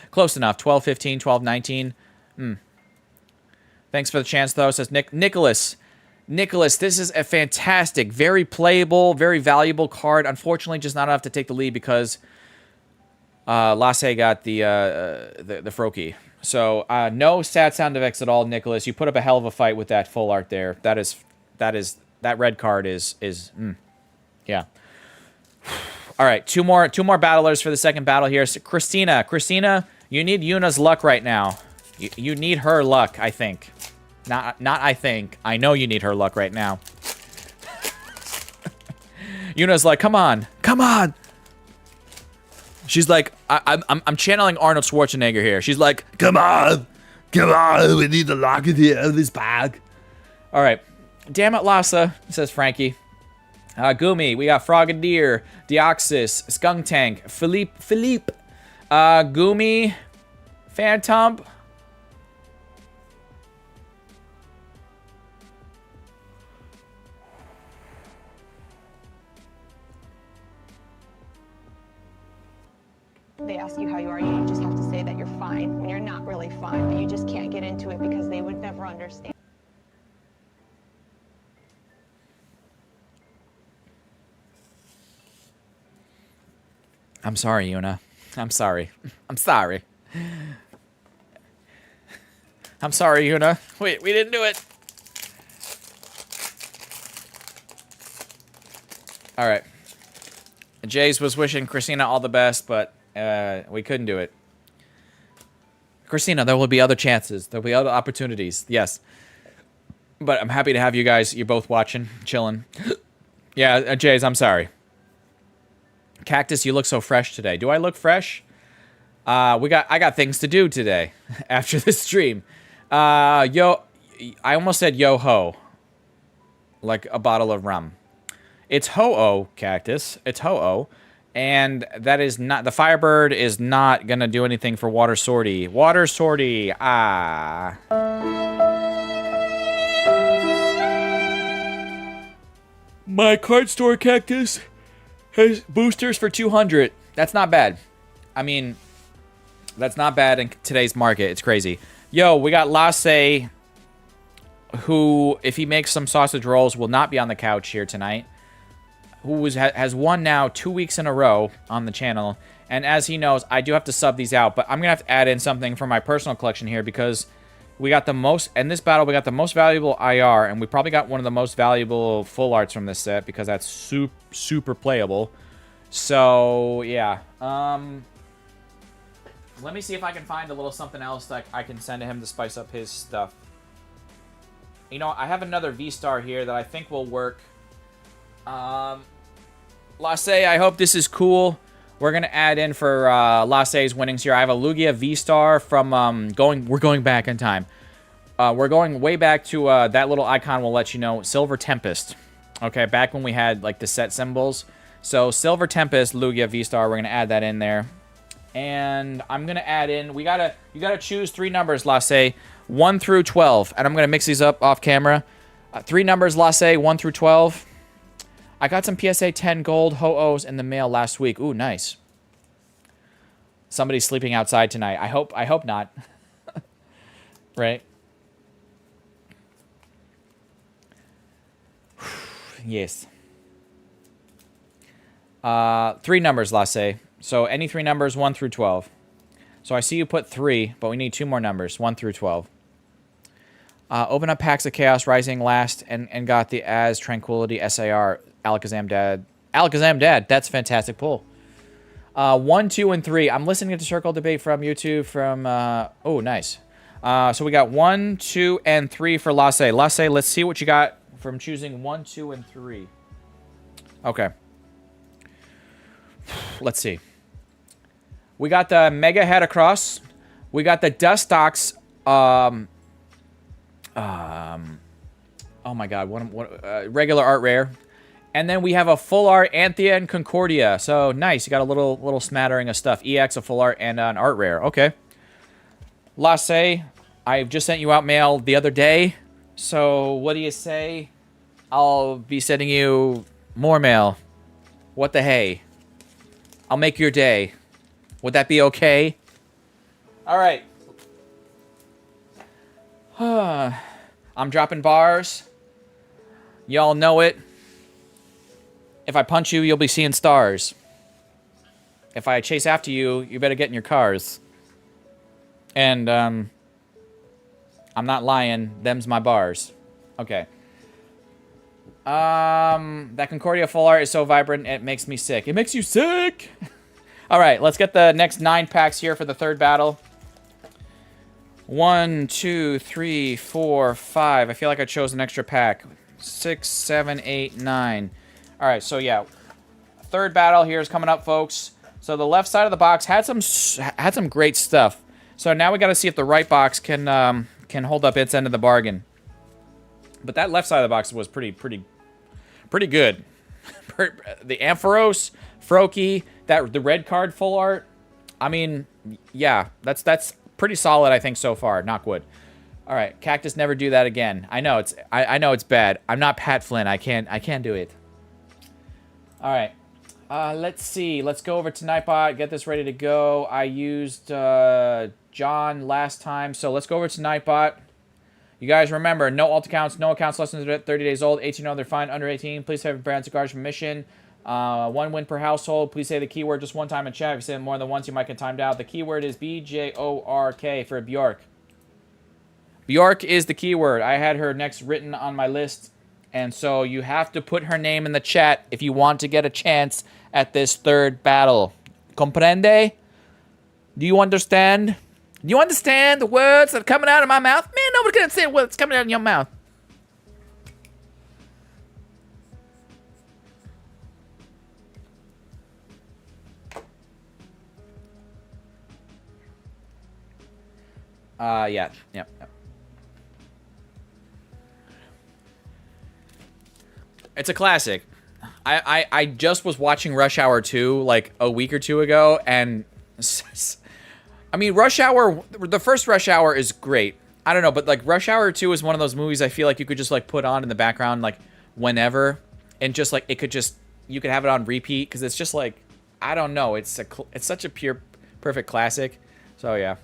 Close enough. 12, 15, 12, 19. Thanks for the chance, though, says Nicholas. Nicholas, this is a fantastic, very playable, very valuable card. Unfortunately, just not enough to take the lead because Lasse got the Froakie. So, no sad sound effects at all, Nicholas. You put up a hell of a fight with that full art there. That red card is yeah. All right, two more battlers for the second battle here. So Christina, you need Yuna's luck right now. You need her luck, I think. Not I think. I know you need her luck right now. Yuna's like, come on, come on. She's like, I'm channeling Arnold Schwarzenegger here. She's like, come on, we need to lock it here, this bag. All right, damn it, Lhasa, says Frankie. Gumi, we got Frogadier, Deoxys, Skuntank, Philippe, Gumi, Phantom. They ask you how you are, you just have to say that you're fine when you're not really fine, but you just can't get into it because they would never understand. I'm sorry, Yuna. I'm sorry. I'm sorry. I'm sorry, Yuna. Wait, we didn't do it. All right. Jace was wishing Christina all the best, but we couldn't do it. Christina, there will be other chances. There will be other opportunities. Yes. But I'm happy to have you guys. You're both watching, chilling. Yeah, Jace, I'm sorry. Cactus, you look so fresh today. Do I look fresh? I got things to do today after the stream. I almost said yo-ho. Like a bottle of rum. It's ho-oh, Cactus. It's ho-oh. And that is not... The Firebird is not going to do anything for Water Sortie. Water Sortie. Ah. My card store, Cactus, has boosters for 200. That's not bad. I mean, that's not bad in today's market. It's crazy. Yo, we got Lasse, who, if he makes some sausage rolls, will not be on the couch here tonight. Who has won now 2 weeks in a row on the channel. And as he knows, I do have to sub these out. But I'm going to have to add in something from my personal collection here because we got the most... In this battle, we got the most valuable IR. And we probably got one of the most valuable full arts from this set because that's super playable. So, yeah. Let me see if I can find a little something else that I can send to him to spice up his stuff. You know, I have another V-Star here that I think will work. Lasse, I hope this is cool. We're going to add in for Lasse's winnings here. I have a Lugia V-Star from we're going back in time. We're going way back to that little icon will let you know, Silver Tempest. Okay, back when we had like the set symbols. So Silver Tempest, Lugia V-Star, we're going to add that in there. And I'm going to add in, you got to choose 3 numbers, Lasse, 1 through 12. And I'm going to mix these up off camera. 3 numbers, Lasse, 1 through 12. I got some PSA 10 gold ho-ohs in the mail last week. Ooh, nice. Somebody's sleeping outside tonight. I hope not. Right? Yes. 3 numbers, Lasse. So any 3 numbers, 1 through 12. So I see you put 3, but we need 2 more numbers, 1 through 12. Open up packs of Chaos Rising last and got the As Tranquility SAR. Alakazam Dad. Alakazam Dad. That's a fantastic pull. 1, 2, and 3. I'm listening to Circle Debate from YouTube from... oh, nice. So we got 1, 2, and 3 for Lasse. Lasse, let's see what you got from choosing 1, 2, and 3. Okay. Let's see. We got the Mega Heracross. We got the Dustox. Oh my god. What regular art rare. And then we have a full art Anthea and Concordia. So nice. You got a little smattering of stuff. EX, a full art, and an art rare. Okay. Lasse, I've just sent you out mail the other day. So what do you say? I'll be sending you more mail. What the hey? I'll make your day. Would that be okay? All right. I'm dropping bars. Y'all know it. If I punch you, you'll be seeing stars. If I chase after you, you better get in your cars. And, I'm not lying. Them's my bars. Okay. That Concordia full art is so vibrant, it makes me sick. It makes you sick! Alright, let's get the next 9 packs here for the 3rd battle. 1, 2, 3, 4, 5. I feel like I chose an extra pack. 6, 7, 8, 9. Alright, so yeah. third battle here is coming up, folks. So the left side of the box had some great stuff. So now we got to see if the right box can hold up its end of the bargain. But that left side of the box was pretty good. The Ampharos, Froakie, the red card full art. I mean, yeah, that's pretty solid, I think, so far. Knock wood. All right, Cactus, never do that again. I know I know it's bad. I'm not Pat Flynn. I can't do it. All right. Let's see. Let's go over to Nightbot. Get this ready to go. I used John last time, so let's go over to Nightbot. You guys remember, no alt accounts, no accounts less than 30 days old. 18 or they're fine. Under 18, please have brands of guards permission. 1 win per household. Please say the keyword just one time in chat. If you say it more than once, you might get timed out. The keyword is BJORK for Bjork. Bjork is the keyword. I had her next written on my list. And so you have to put her name in the chat if you want to get a chance at this third battle. Comprende? Do you understand? Do you understand the words that are coming out of my mouth? Man, nobody can say what's coming out of your mouth. Yeah. Yep. It's a classic. I just was watching Rush Hour 2 like a week or two ago, and I mean, Rush Hour, the first Rush Hour is great. I don't know, but like Rush Hour 2 is one of those movies I feel like you could just like put on in the background like whenever, and just like you could have it on repeat because it's just like, I don't know, it's such a pure perfect classic. So yeah.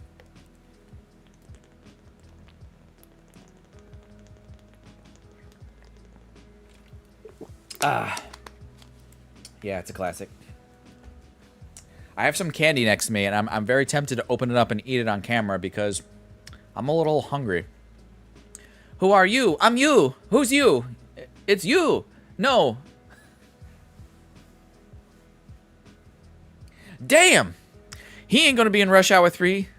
Yeah, it's a classic. I have some candy next to me, and I'm very tempted to open it up and eat it on camera because I'm a little hungry. Who are you? I'm you. Who's you? It's you. No. Damn. He ain't gonna be in Rush Hour 3.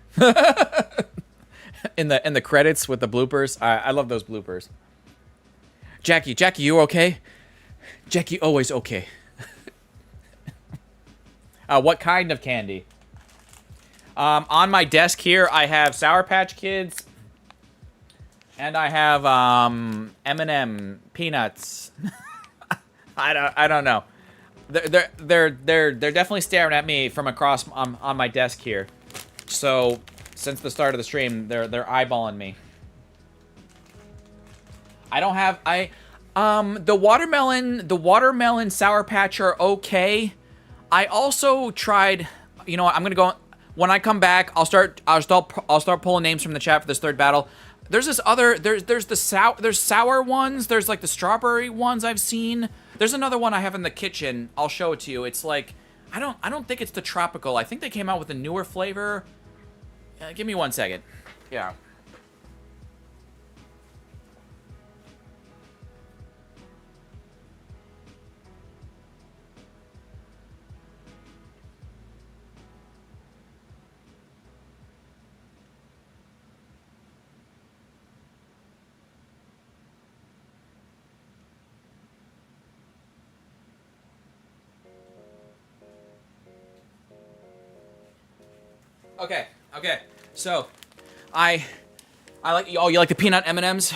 in the credits with the bloopers. I love those bloopers. Jackie, you okay? Jackie, always okay. What kind of candy? On my desk here, I have Sour Patch Kids, and I have M&M peanuts. I don't know. They're definitely staring at me from across on my desk here. So since the start of the stream, they're eyeballing me. I don't have the watermelon Sour Patch are okay. I also tried, you know what, I'm gonna go, when I come back, I'll start pulling names from the chat for this third battle. There's this other, there's sour ones, there's like the strawberry ones I've seen. There's another one I have in the kitchen, I'll show it to you. It's like, I don't think it's the tropical. I think they came out with a newer flavor. Give me 1 second. Yeah. Okay. So, I like, oh, you like the peanut M&Ms?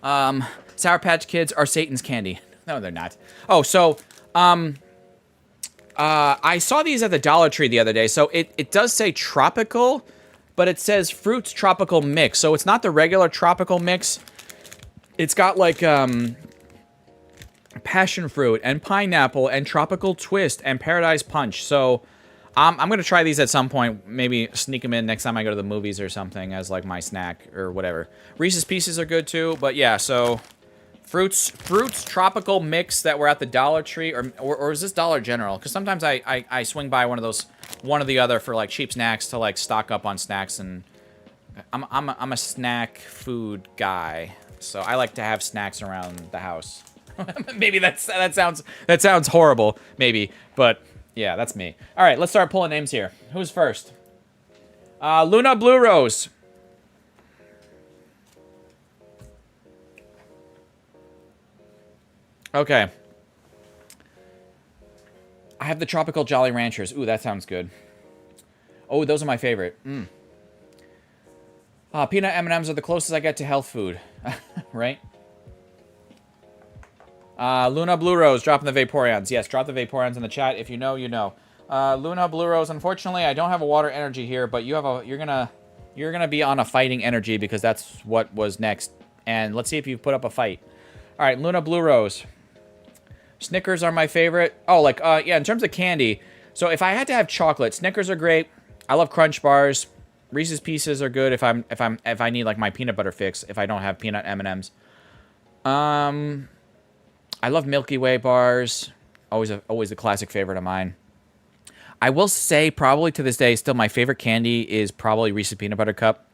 Sour Patch Kids are Satan's candy. No, they're not. Oh, so, I saw these at the Dollar Tree the other day. So it does say tropical, but it says fruits tropical mix. So it's not the regular tropical mix. It's got like, passion fruit and pineapple and tropical twist and paradise punch. So I'm going to try these at some point. Maybe sneak them in next time I go to the movies or something as like my snack or whatever. Reese's Pieces are good too. But yeah, so fruits tropical mix that were at the Dollar Tree or is this Dollar General? Because sometimes I swing by one of the other for like cheap snacks to like stock up on snacks, and I'm a snack food guy. So I like to have snacks around the house. Maybe that sounds horrible, maybe, but yeah, that's me. All right, let's start pulling names here. Who's first? Luna Blue Rose. Okay. I have the Tropical Jolly Ranchers. Ooh, that sounds good. Oh, those are my favorite. Peanut M&Ms are the closest I get to health food. Right? Luna Blue Rose, dropping the Vaporeons. Yes, drop the Vaporeons in the chat. If you know, you know. Luna Blue Rose, unfortunately, I don't have a water energy here, but you have a, you're gonna be on a fighting energy because that's what was next. And let's see if you put up a fight. All right, Luna Blue Rose. Snickers are my favorite. Oh, like, yeah, in terms of candy. So if I had to have chocolate, Snickers are great. I love Crunch Bars. Reese's Pieces are good if I need like my peanut butter fix. If I don't have peanut M&Ms. I love Milky Way bars. Always a classic favorite of mine. I will say probably to this day, still my favorite candy is probably Reese's Peanut Butter Cup.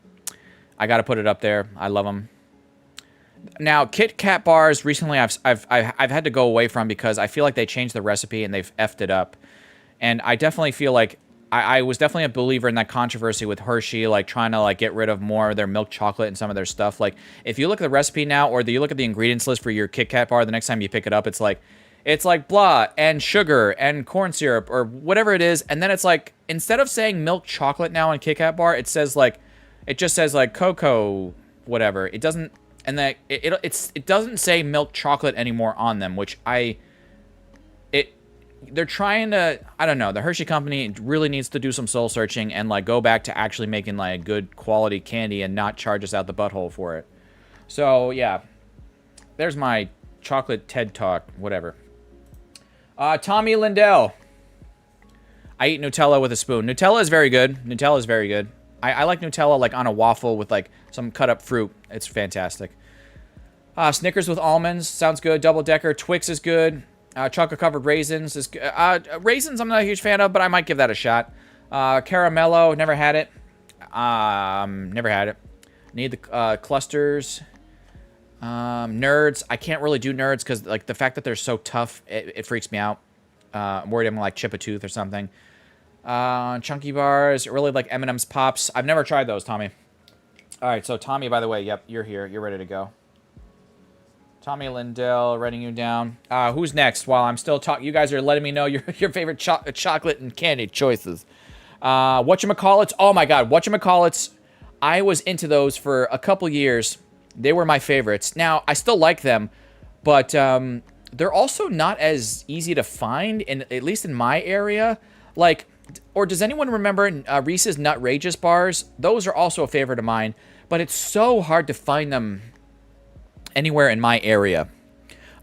I got to put it up there. I love them. Now, Kit Kat bars recently I've had to go away from because I feel like they changed the recipe and they've effed it up. And I definitely feel like I was definitely a believer in that controversy with Hershey, like trying to like get rid of more of their milk chocolate and some of their stuff. Like if you look at the recipe now, or you look at the ingredients list for your Kit Kat bar, the next time you pick it up, it's like blah and sugar and corn syrup or whatever it is, and then it's like instead of saying milk chocolate now in Kit Kat bar, it says like it just says like cocoa whatever. It doesn't, and that it doesn't say milk chocolate anymore on them, which they're trying to, I don't know, the Hershey company really needs to do some soul searching and like go back to actually making like good quality candy and not charge us out the butthole for it. So yeah, there's my chocolate TED Talk, whatever. Tommy Lindell. I eat Nutella with a spoon. Nutella is very good. Nutella is very good. I like Nutella like on a waffle with like some cut up fruit. It's fantastic. Snickers with almonds sounds good. Double Decker. Twix is good. Chocolate covered raisins is good. Raisins I'm not a huge fan of, but I might give that a shot. Caramello, never had it. Never had it. Need the clusters. Nerds, I can't really do nerds because like the fact that they're so tough, it freaks me out. I'm worried I'm gonna like chip a tooth or something. Chunky bars, really like M&M's Pops. I've never tried those, Tommy. All right, so Tommy, by the way, yep, you're here. You're ready to go. Tommy Lindell, writing you down. Who's next? While I'm still talking, you guys are letting me know your favorite chocolate and candy choices. Whatchamacallits? Oh my God, whatchamacallits. I was into those for a couple years. They were my favorites. Now, I still like them, but they're also not as easy to find, at least in my area. Like, or does anyone remember Reese's Nutrageous bars? Those are also a favorite of mine, but it's so hard to find them anywhere in my area.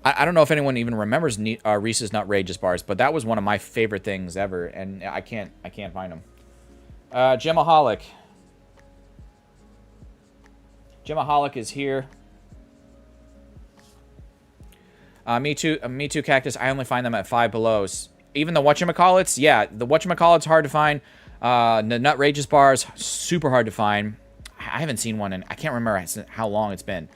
I don't know if anyone even remembers Reese's Nutrageous bars, but that was one of my favorite things ever, and I can't find them. Gemaholic. Gemaholic is here. Me too, Cactus. I only find them at Five Belows. Even the whatchamacallits, yeah, the whatchamacallits hard to find. The Nutrageous bars, super hard to find. I haven't seen one in, I can't remember how long it's been.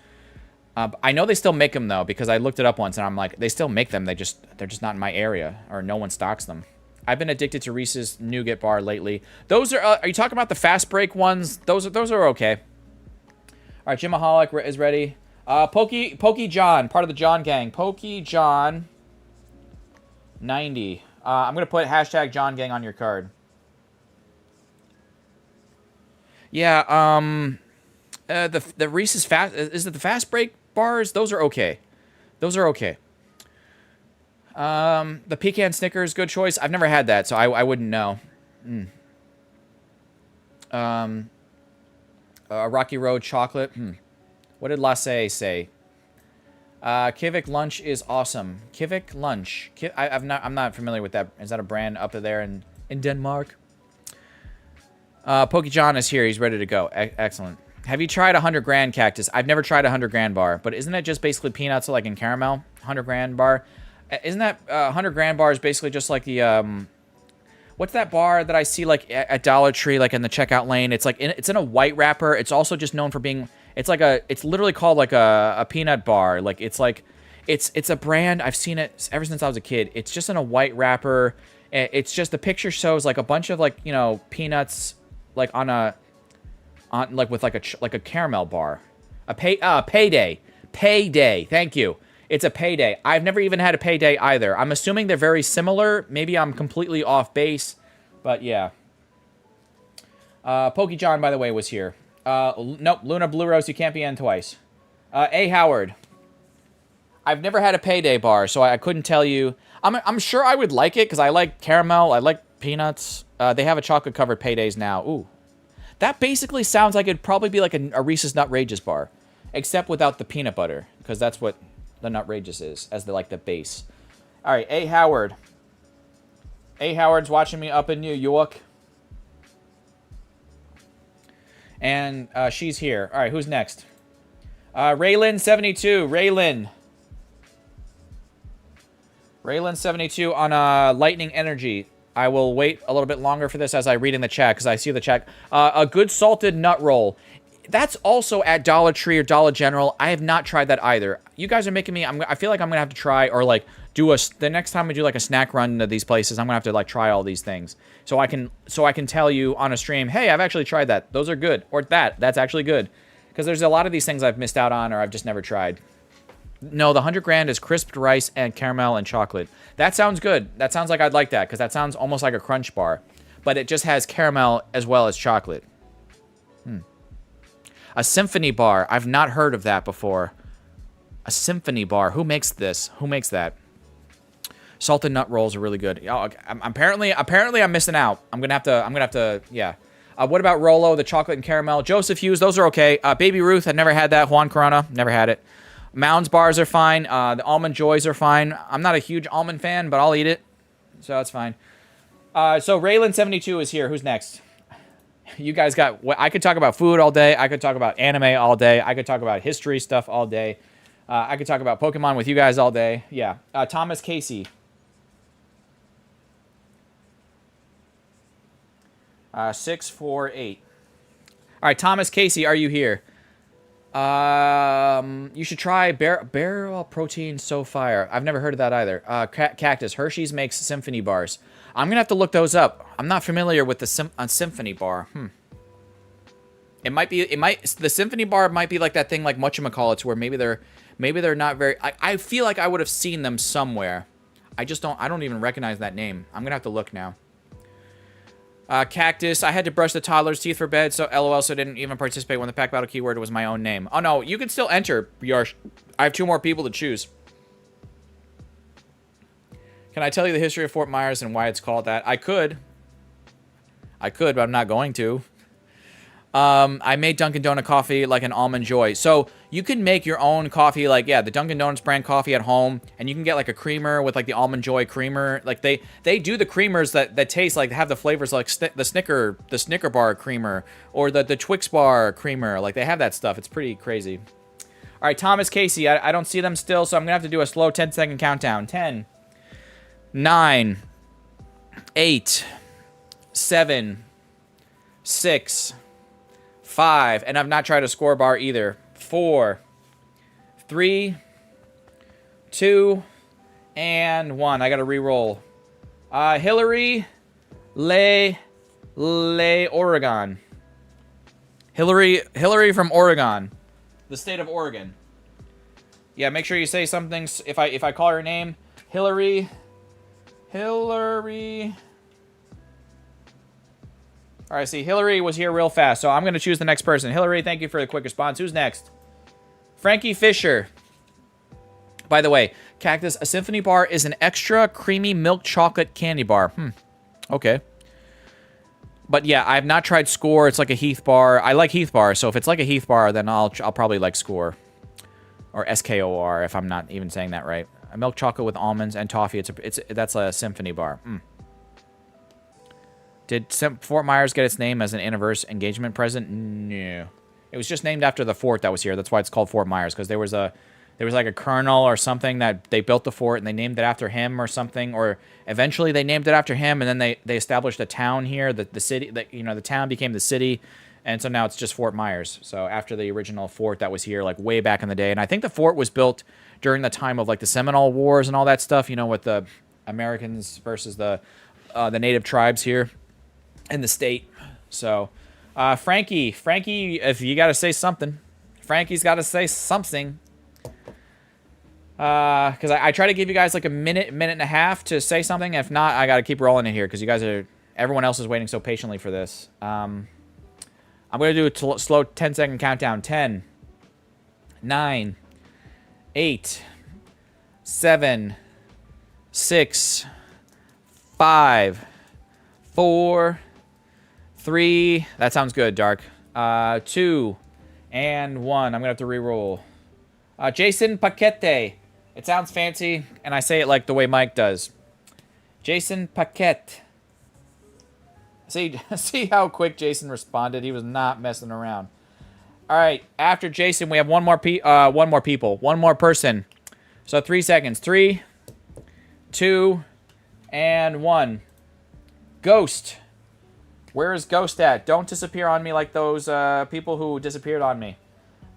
I know they still make them though, because I looked it up once and I'm like, they still make them. They're just not in my area, or no one stocks them. I've been addicted to Reese's Nougat bar lately. Those are you talking about the fast break ones? Those are okay. All right, Gemaholic is ready. Pokey John, part of the John gang. Pokey John 90. I'm gonna put hashtag John gang on your card. Yeah. The Reese's fast, is it the fast break bars? Those are okay. Those are okay. The pecan Snickers, good choice. I've never had that, so I wouldn't know. Rocky Road chocolate. What did Lasse say? Kivik Lunch is awesome. Kivik Lunch. I'm not familiar with that. Is that a brand up there in Denmark? Pokejohn is here. He's ready to go. Excellent. Have you tried 100 grand Cactus? I've never tried 100 grand bar, but isn't it just basically peanuts like in caramel? 100 grand bar. Isn't that 100 grand bar is basically just like the what's that bar that I see like at Dollar Tree, like in the checkout lane? It's like it's in a white wrapper. It's also just known for being. It's literally called like a peanut bar. Like it's a brand. I've seen it ever since I was a kid. It's just in a white wrapper. It's just the picture shows like a bunch of like, you know, peanuts like with like a caramel bar. Payday. Thank you. It's a payday. I've never even had a payday either. I'm assuming they're very similar. Maybe I'm completely off base, but yeah. Pokejohn, by the way, was here. Nope, Luna Blue Rose, you can't be in twice. A. Howard. I've never had a payday bar, so I couldn't tell you. I'm sure I would like it, because I like caramel, I like peanuts. They have a chocolate-covered paydays now. Ooh. That basically sounds like it'd probably be like a Reese's Nutrageous bar, except without the peanut butter, because that's what the Nutrageous is, as the base. All right, A. Howard. A. Howard's watching me up in New York. And she's here. All right, who's next? Raylan72. Raylan72 on Lightning Energy. I will wait a little bit longer for this as I read in the chat, because I see the chat. A good salted nut roll. That's also at Dollar Tree or Dollar General. I have not tried that either. You guys are making me... I feel like I'm going to have to try, or like do the next time we do like a snack run to these places, I'm going to have to like try all these things. So I can tell you on a stream, hey, I've actually tried that. Those are good. Or that's actually good. Because there's a lot of these things I've missed out on or I've just never tried. No, the 100 grand is crisped rice and caramel and chocolate. That sounds good. That sounds like I'd like that, because that sounds almost like a crunch bar. But it just has caramel as well as chocolate. A symphony bar. I've not heard of that before. A symphony bar. Who makes this? Who makes that? Salted nut rolls are really good. Oh, apparently I'm missing out. I'm gonna have to. Yeah. What about Rolo, the chocolate and caramel? Joseph Hughes, those are okay. Baby Ruth, I never had that. Juan Corona, never had it. Mounds bars are fine. The almond joys are fine. I'm not a huge almond fan, but I'll eat it, so that's fine. So Raylan72 is here. Who's next? You guys got... I could talk about food all day. I could talk about anime all day. I could talk about history stuff all day. I could talk about Pokemon with you guys all day. Yeah. Thomas Casey. 648. All right, Thomas Casey, are you here? You should try Barrel Protein So Fire. I've never heard of that either. Cactus. Hershey's makes symphony bars. I'm gonna have to look those up. I'm not familiar with the symphony bar. The symphony bar might be like that thing like Whatchamacallits, where maybe they're not very... I feel like I would have seen them somewhere. I don't even recognize that name. I'm gonna have to look now. Cactus. I had to brush the toddler's teeth for bed, so LOL, so I didn't even participate when the pack battle keyword was my own name. Oh no, you can still enter, Yarsh. I have 2 more people to choose. Can I tell you the history of Fort Myers and why it's called that? I could, but I'm not going to. I made Dunkin' Donut coffee like an Almond Joy. So you can make your own coffee, like, yeah, the Dunkin' Donuts brand coffee at home, and you can get like a creamer with like the Almond Joy creamer. Like they do the creamers that taste like, have the flavors like the Snicker bar creamer or the Twix bar creamer. Like they have that stuff. It's pretty crazy. All right, Thomas Casey. I don't see them still, so I'm gonna have to do a slow 10-second countdown. 10, 9, 8, 7, 6, 5, and I've not tried a score bar either. 4, 3, 2, and 1. I gotta re-roll. Hillary Oregon. Hillary from Oregon. The state of Oregon. Yeah, make sure you say something if I call her name. Hillary. All right, see, Hillary was here real fast, so I'm going to choose the next person. Hillary, thank you for the quick response. Who's next? Frankie Fisher. By the way, Cactus, a symphony bar is an extra creamy milk chocolate candy bar. Okay. But yeah, I have not tried Score. It's like a Heath bar. I like Heath bar, so if it's like a Heath bar, then I'll probably like Score. Or SKOR, if I'm not even saying that right. A milk chocolate with almonds and toffee. That's a symphony bar. Did Fort Myers get its name as an anniversary engagement present? No. It was just named after the fort that was here. That's why it's called Fort Myers, because there was like a colonel or something that they built the fort and they named it after him or something, or eventually they named it after him and then they established a town here, the city, the town became the city, and so now it's just Fort Myers. So after the original fort that was here like way back in the day, and I think the fort was built during the time of like the Seminole Wars and all that stuff, with the Americans versus the native tribes here in the state. So, Frankie, if you got to say something, Frankie's got to say something. Because I try to give you guys like a minute and a half to say something. If not, I got to keep rolling it here because you guys are... Everyone else is waiting so patiently for this. I'm going to do a slow 10-second countdown. 10, 9, 8, 7, 6, 5, 4, 3. That sounds good, Dark. 2, and 1. I'm going to have to re-roll. Jason Paquette. It sounds fancy, and I say it like the way Mike does. Jason Paquette. See how quick Jason responded? He was not messing around. All right, after Jason, we have one more person. So 3 seconds. 3, 2, and 1. Ghost. Where is Ghost at? Don't disappear on me like those people who disappeared on me.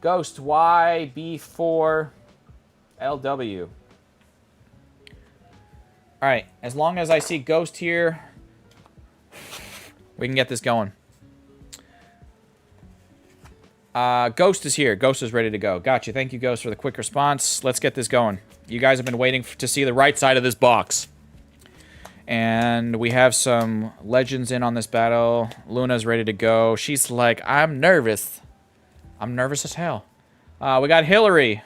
Ghost, YB4LW. All right, as long as I see Ghost here, we can get this going. Ghost is here. Ghost is ready to go. Gotcha. Thank you, Ghost, for the quick response. Let's get this going. You guys have been waiting to see the right side of this box. And we have some legends in on this battle. Luna's ready to go. She's like, I'm nervous. I'm nervous as hell. We got Hillary.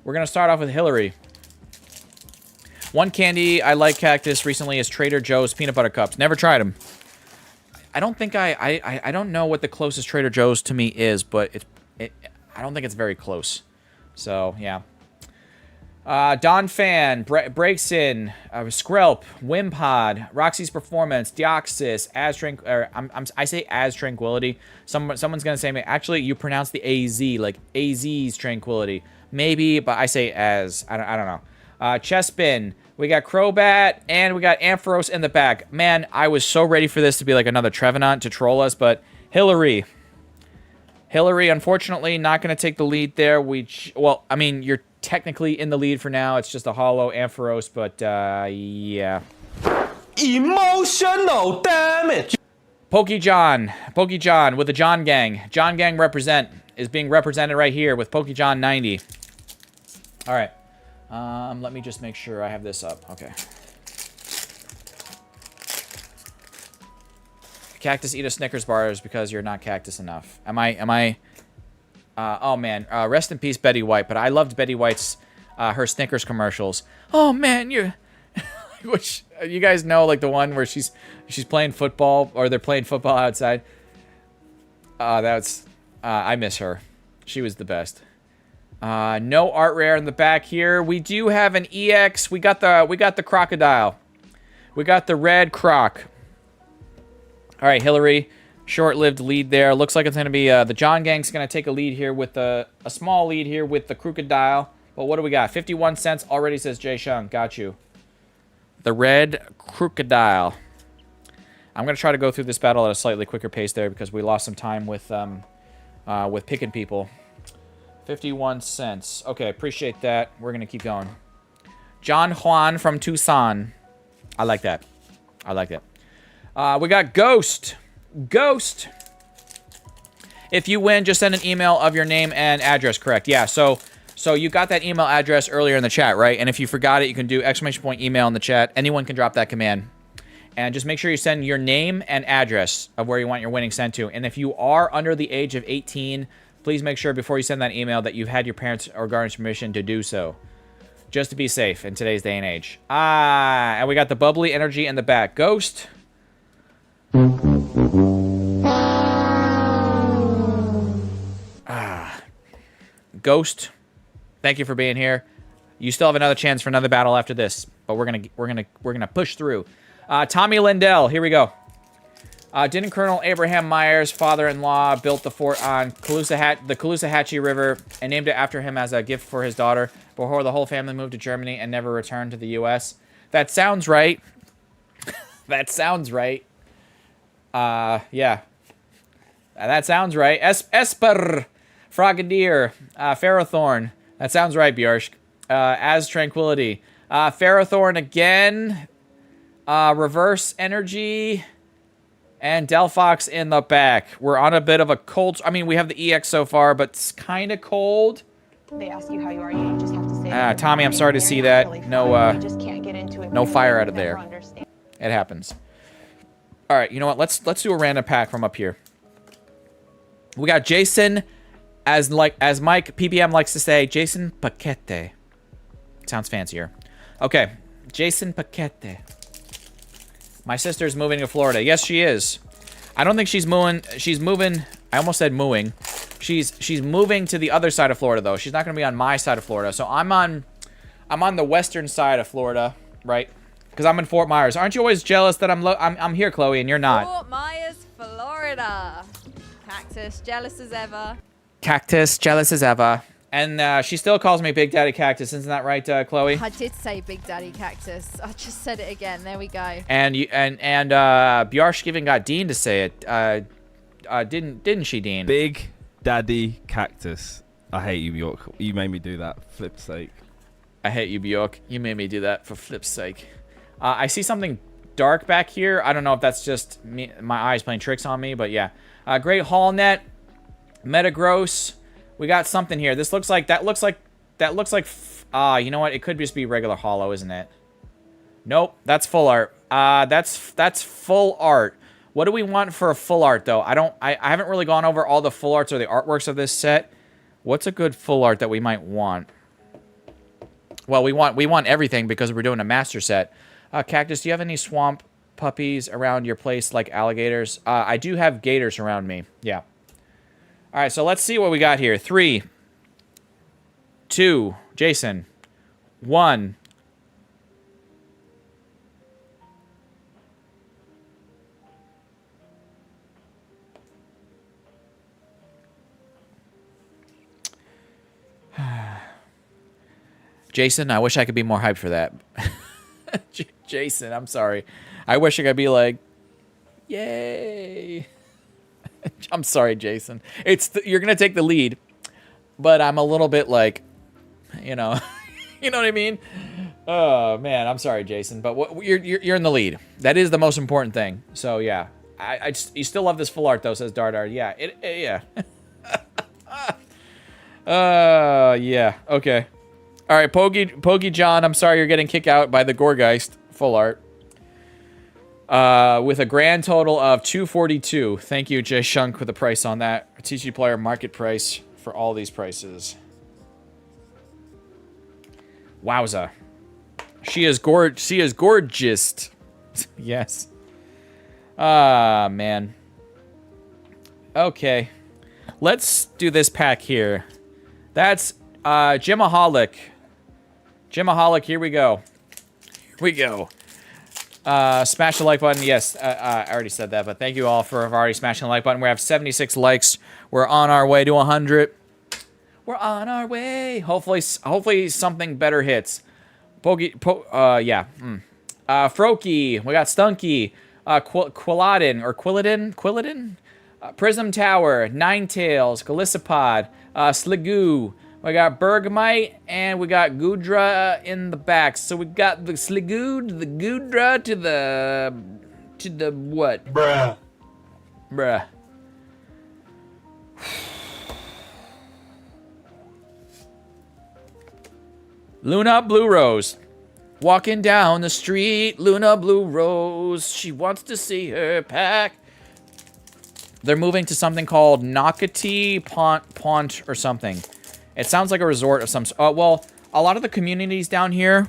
We're going to start off with Hillary. One candy I like cactus recently is Trader Joe's peanut butter cups. Never tried them. I don't think I don't know what the closest Trader Joe's to me is, but I don't think it's very close. So, yeah. Don Fan, Breaks In, Skrelp, Wimpod, Roxy's Performance, Deoxys, I say As Tranquility. Someone's gonna say, actually, you pronounce the AZ, like AZ's Tranquility. Maybe, but I say As. I don't know. Chespin, we got Crobat, and we got Ampharos in the back. Man, I was so ready for this to be like another Trevenant to troll us, but Hillary, unfortunately, not going to take the lead there. Well, I mean, you're technically in the lead for now. It's just a hollow Ampharos, but, yeah. Emotional damage! Pokejohn with the John Gang. John Gang is being represented right here with Pokejohn 90. All right. Let me just make sure I have this up. Okay. Cactus eat a Snickers bars because you're not cactus enough. Am I? Oh man. Rest in peace, Betty White. But I loved Betty White's, her Snickers commercials. Oh man, which you guys know, like the one where she's playing football or they're playing football outside. I miss her. She was the best. No art rare in the back here. We do have an EX. We got the crocodile. We got the red croc. All right, Hillary, short-lived lead there. Looks like it's going to be the John Gang's going to take a lead here with a small lead here with the crocodile. But what do we got? 51 cents already, says Jay Shung. Got you. The red crocodile. I'm going to try to go through this battle at a slightly quicker pace there because we lost some time with picking people. 51 cents. Okay, appreciate that. We're going to keep going. John Juan from Tucson. I like that. I like that. We got Ghost. Ghost. If you win, just send an email of your name and address, correct? Yeah, so you got that email address earlier in the chat, right? And if you forgot it, you can do ! Email in the chat. Anyone can drop that command. And just make sure you send your name and address of where you want your winning sent to. And if you are under the age of 18, please make sure before you send that email that you've had your parents or guardian's permission to do so. Just to be safe in today's day and age. And we got the bubbly energy in the back. Ghost. Ghost. Thank you for being here. You still have another chance for another battle after this, but we're gonna push through. Tommy Lindell, here we go. Didn't Colonel Abraham Myers' father-in-law built the fort on the Caloosahatchee River and named it after him as a gift for his daughter before the whole family moved to Germany and never returned to the U.S.? That sounds right. That sounds right. Yeah. That sounds right. Esper, Frogadier, Ferrothorn. That sounds right, Bjorsk. As Tranquility. Ferrothorn again. Reverse Energy. And Delphox in the back. We're on a bit of a cold... I mean, we have the EX so far, but it's kind of cold. They ask you how you are, you just have to say say that you're Tommy, I'm fine sorry to when see you're that. not really No, fine. You just can't get into it no because fire they out of would there. never understand. It happens. All right, you know what? Let's do a random pack from up here. We got Jason, as Mike PPM likes to say, Jason Paquete. Sounds fancier. Okay, Jason Paquete. My sister's moving to Florida. Yes, she is. I don't think she's moving. She's moving. I almost said mooing. She's moving to the other side of Florida though. She's not gonna be on my side of Florida. So I'm on the western side of Florida, right? Because I'm in Fort Myers. Aren't you always jealous that I'm here, Chloe, and you're not? Fort Myers, Florida. Cactus, jealous as ever. Cactus, jealous as ever. And she still calls me Big Daddy Cactus. Isn't that right, Chloe? I did say Big Daddy Cactus. I just said it again. There we go. And Bjarsk even got Dean to say it. Didn't she, Dean? Big Daddy Cactus. I hate you, Bjork. You made me do that. Flip's sake. I hate you, Bjork. You made me do that for flip's sake. I see something dark back here. I don't know if that's just me, my eyes playing tricks on me, but yeah. Great Hall Net. Metagross. We got something here. This looks like, you know what? It could just be regular hollow, isn't it? Nope, that's full art. That's full art. What do we want for a full art, though? I haven't really gone over all the full arts or the artworks of this set. What's a good full art that we might want? Well, we want everything because we're doing a master set. Cactus, do you have any swamp puppies around your place like alligators? I do have gators around me. Yeah. All right, so let's see what we got here. 3, 2, Jason, 1. Jason, I wish I could be more hyped for that. Jason, I'm sorry. I wish I could be like, yay. I'm sorry, Jason. You're going to take the lead, but I'm a little bit like, you know, you know what I mean? Oh, man, I'm sorry, Jason, but you're in the lead. That is the most important thing. So, yeah. You still love this full art, though, says Dardar. Yeah, yeah. Yeah, okay. All right, Poggy John, I'm sorry you're getting kicked out by the Gorgeist full art. With a grand total of 242. Thank you, Jay Shunk, for the price on that. TG Player market price for all these prices. Wowza. She is gorgeous. Yes. Ah, man. Okay. Let's do this pack here. That's Gemaholic. Gemaholic, here we go. Here we go. Smash the like button. Yes, I already said that, but thank you all for already smashing the like button. We have 76 likes. We're on our way to 100. We're on our way. Hopefully something better hits. Yeah. Froakie. We got Stunky. Quilladin. Prism Tower. Ninetales. Galissapod. Sligoo. We got Bergmite, and we got Goodra in the back. So we got the Sligoo, the Goodra, to the what? Bruh. Luna Blue Rose. Walking down the street, Luna Blue Rose. She wants to see her pack. They're moving to something called Nocatee Pont or something. It sounds like a resort of some... well, a lot of the communities down here,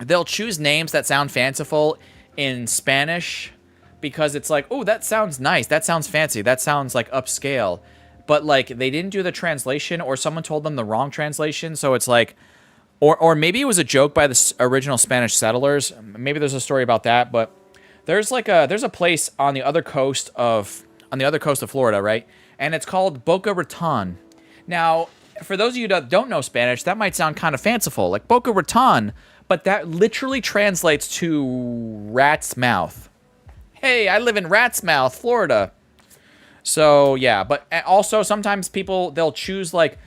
they'll choose names that sound fanciful in Spanish because it's like, oh, that sounds nice. That sounds fancy. That sounds like upscale. But, like, they didn't do the translation or someone told them the wrong translation. So it's like... Or maybe it was a joke by the original Spanish settlers. Maybe there's a story about that. But there's a place on the other coast of Florida, right? And it's called Boca Raton. Now, for those of you that don't know Spanish, that might sound kind of fanciful, like Boca Raton, but that literally translates to rat's mouth. Hey, I live in Rat's Mouth, Florida. So, yeah, but also sometimes people, they'll choose like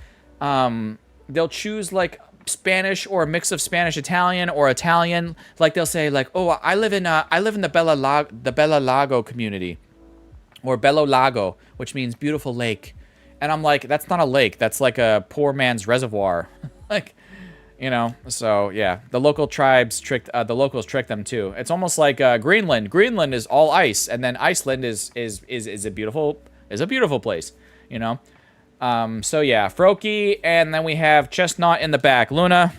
Spanish or a mix of Spanish Italian or Italian. Like they'll say like, "Oh, I live in the Bella Lago community." Or Bello Lago, which means beautiful lake. And I'm like, that's not a lake. That's like a poor man's reservoir. Like, You know, so yeah, the local tribes tricked the locals tricked them too. It's almost like Greenland. Greenland is all ice, and then Iceland is a beautiful place. You know, so yeah, Froakie, and then we have Chestnut in the back. Luna.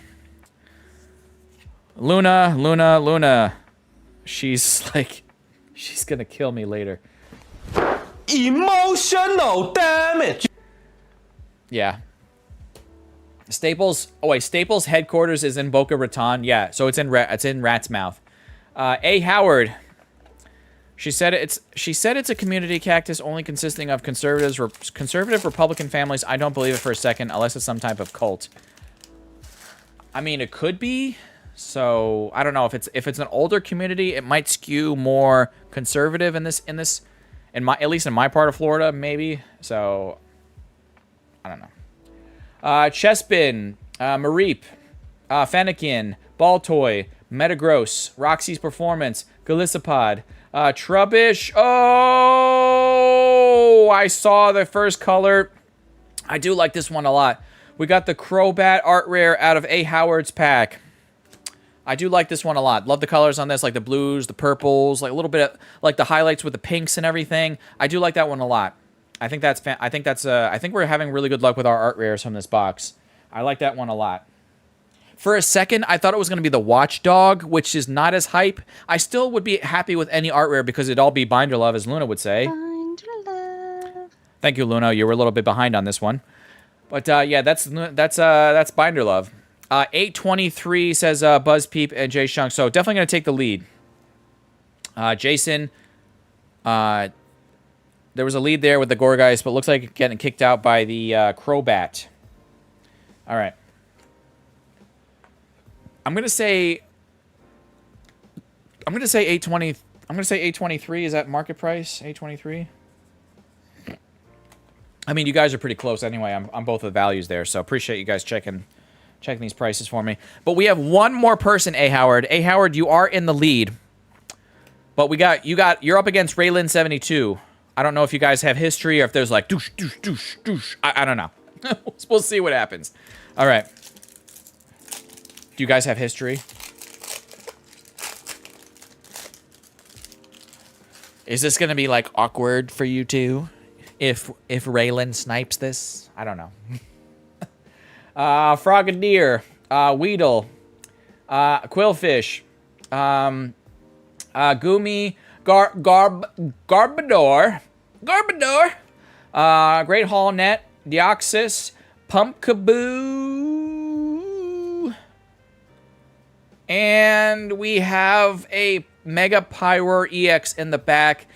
She's like, she's gonna kill me later. Emotional damage. Yeah. Staples. Oh wait, Staples headquarters is in Boca Raton. Yeah, so it's in Rat's Mouth. A. Howard. She said it's a community cactus only consisting of conservative Republican families. I don't believe it for a second, unless it's some type of cult. I mean, it could be. So I don't know if it's an older community, it might skew more conservative at least in my part of Florida, maybe. So I don't know. Chespin, Mareep, Fennekin, Baltoy, Metagross, Roxy's Performance, Galissapod, Trubbish. Oh, I saw the first color. I do like this one a lot. We got the Crobat art rare out of A. Howard's pack. I do like this one a lot. Love the colors on this, like the blues, the purples, like a little bit of, like the highlights with the pinks and everything. I do like that one a lot. I think we're having really good luck with our art rares from this box. I like that one a lot. For a second, I thought it was going to be the Watchdog, which is not as hype. I still would be happy with any art rare because it'd all be Binder Love, as Luna would say. Binder love. Thank you, Luna. You were a little bit behind on this one. But yeah, that's Binder Love. 823 says Buzz Peep and Jay Shunk. So definitely going to take the lead. Jason, there was a lead there with the Gorgeist, but looks like getting kicked out by the Crobat. All right. I'm going to say 820. I'm going to say 823. Is that market price? 823. I mean, you guys are pretty close anyway on both of the values there, so appreciate you guys checking these prices for me. But we have one more person, A. Howard. A. Howard, you are in the lead. But you're up against Raylan72. I don't know if you guys have history or if there's like douche, douche, douche, douche. I don't know. We'll see what happens. All right. Do you guys have history? Is this going to be like awkward for you two? If Raylan snipes this? I don't know. Frogadier, Weedle, Quillfish, Gumi, Garbodor, Great Hall Net, Deoxys, Pumpkaboo, and we have a Mega Pyroar EX in the back.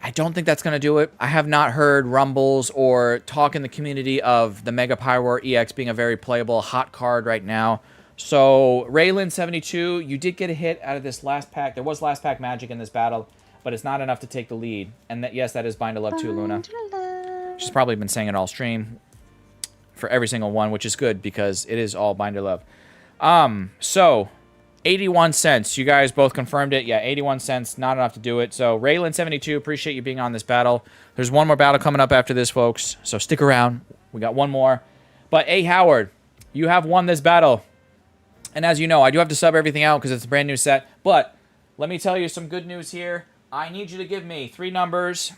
I don't think that's going to do it. I have not heard rumbles or talk in the community of the Mega Pyroar EX being a very playable hot card right now. So, Raylan72, you did get a hit out of this last pack. There was last pack magic in this battle, but it's not enough to take the lead. And yes, that is Bind to Love too, Luna. She's probably been saying it all stream for every single one, which is good because it is all Bind to Love. So 81 cents. You guys both confirmed it. Yeah, 81 cents. Not enough to do it. So, Raylan72, appreciate you being on this battle. There's one more battle coming up after this, folks. So, stick around. We got one more. But, A. Howard, you have won this battle. And as you know, I do have to sub everything out because it's a brand new set. But, let me tell you some good news here. I need you to give me three numbers.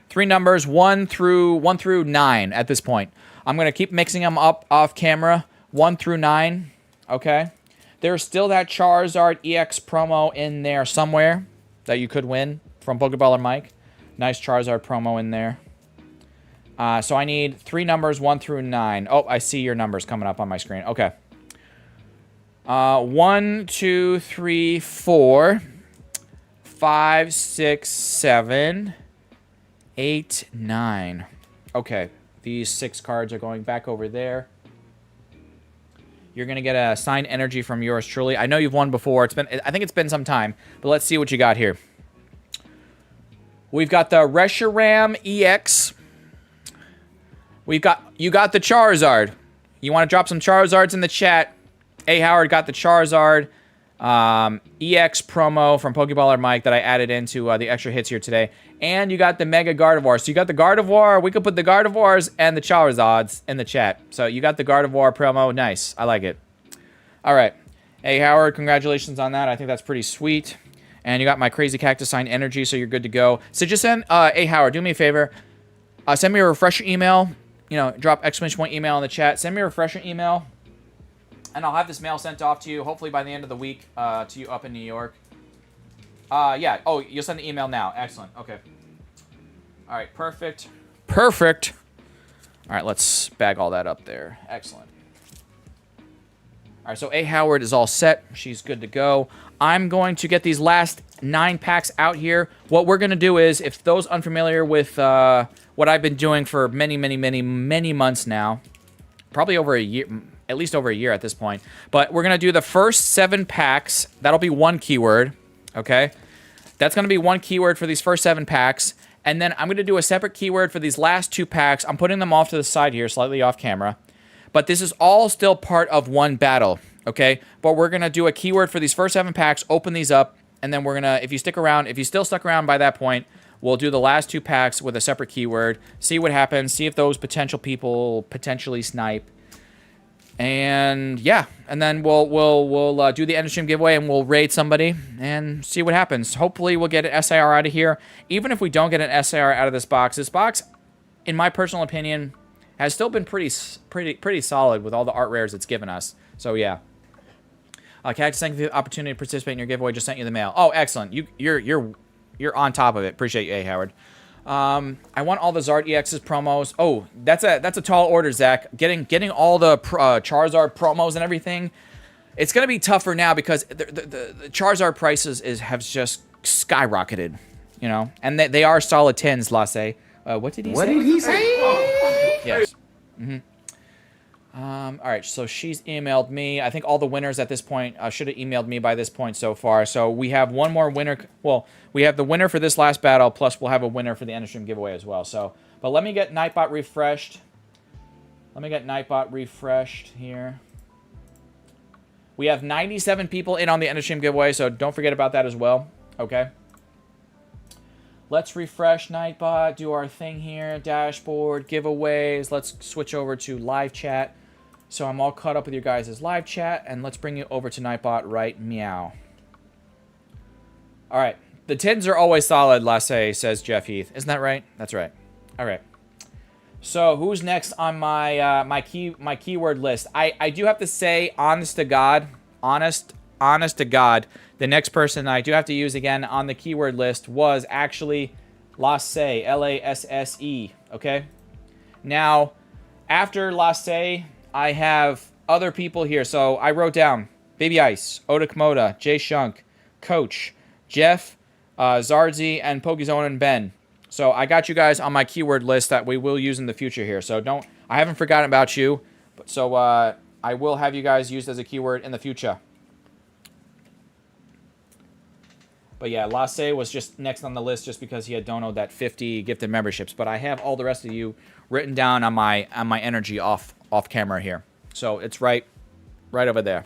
Three numbers, 1 through 9 at this point. I'm going to keep mixing them up off camera. 1 through 9. Okay? There's still that Charizard EX promo in there somewhere that you could win from Pokeballer Mike. Nice Charizard promo in there. So I need three numbers, 1 through 9. Oh, I see your numbers coming up on my screen. Okay. 1, 2, 3, 4, 5, 6, 7, 8, 9. Okay. These 6 cards are going back over there. You're going to get a signed energy from yours truly. I know you've won before. I think it's been some time. But let's see what you got here. We've got the Reshiram EX. You got the Charizard. You want to drop some Charizards in the chat? A. Howard got the Charizard EX promo from Pokeballer Mike that I added into the extra hits here today. And you got the Mega Gardevoir. So you got the Gardevoir. We could put the Gardevoirs and the Charizards in the chat. So you got the Gardevoir promo. Nice. I like it. All right. Hey, Howard, congratulations on that. I think that's pretty sweet. And you got my crazy cactus sign energy, so you're good to go. So just send, hey, Howard, do me a favor. Send me a refresher email. You know, drop exclamation point email in the chat. Send me a refresher email. And I'll have this mail sent off to you, hopefully by the end of the week, to you up in New York. Yeah. Oh, you'll send the email now. Excellent. Okay. All right. Perfect. Perfect. All right. Let's bag all that up there. Excellent. All right. So A. Howard is all set. She's good to go. I'm going to get these last 9 packs out here. What we're going to do is, if those unfamiliar with what I've been doing for many months now, probably over a year, at least over a year at this point. But we're going to do the first 7 packs. That'll be 1 keyword. Okay? That's going to be 1 keyword for these first 7 packs. And then I'm going to do a separate keyword for these last 2 packs. I'm putting them off to the side here, slightly off camera. But this is all still part of one battle. Okay? But we're going to do a keyword for these first 7 packs, open these up, and then we're going to, if you stick around, if you still stuck around by that point, we'll do the last 2 packs with a separate keyword, see what happens, see if those potential people potentially snipe. And yeah, and then we'll do the end of stream giveaway and we'll raid somebody and see what happens. Hopefully we'll get an SIR out of here. Even if we don't get an SIR out of this box, in my personal opinion, has still been pretty solid with all the art rares it's given us. So yeah. Cactus, thank you for the opportunity to participate in your giveaway. Just sent you the mail. Oh, excellent. You're on top of it. Appreciate you, Howard. I want all the Zard EX's promos. Oh, that's a tall order, Zach. Getting all the Charizard promos and everything. It's gonna be tougher now because the Charizard prices have just skyrocketed, you know, and they are solid 10s, Lasse. What did he say? What did he say? Yes. All right, so she's emailed me. I think all the winners at this point should have emailed me by this point so far. So we have one more winner. Well, we have the winner for this last battle, plus we'll have a winner for the end of stream giveaway as well. So, but let me get Nightbot refreshed. Let me get Nightbot refreshed here. We have 97 people in on the end of stream giveaway, so don't forget about that as well. Okay. Let's refresh Nightbot, do our thing here, dashboard, giveaways. Let's switch over to live chat. So I'm all caught up with your guys' live chat, and let's bring you over to Nightbot right meow. All right. The 10s are always solid, Lasse, says Jeff Heath. Isn't that right? That's right. All right. So who's next on my my keyword list? I do have to say, honest to God, the next person I do have to use again on the keyword list was actually Lasse, Lasse, okay? Now, after Lasse, I have other people here. So I wrote down Baby Ice, Oda Komoda, Jay Shunk, Coach, Jeff, Zardzi, and Pokizone and Ben. So I got you guys on my keyword list that we will use in the future here. So I haven't forgotten about you. So I will have you guys used as a keyword in the future. But yeah, Lasse was just next on the list just because he had donoed that 50 gifted memberships. But I have all the rest of you written down on my energy off camera here. So it's right over there.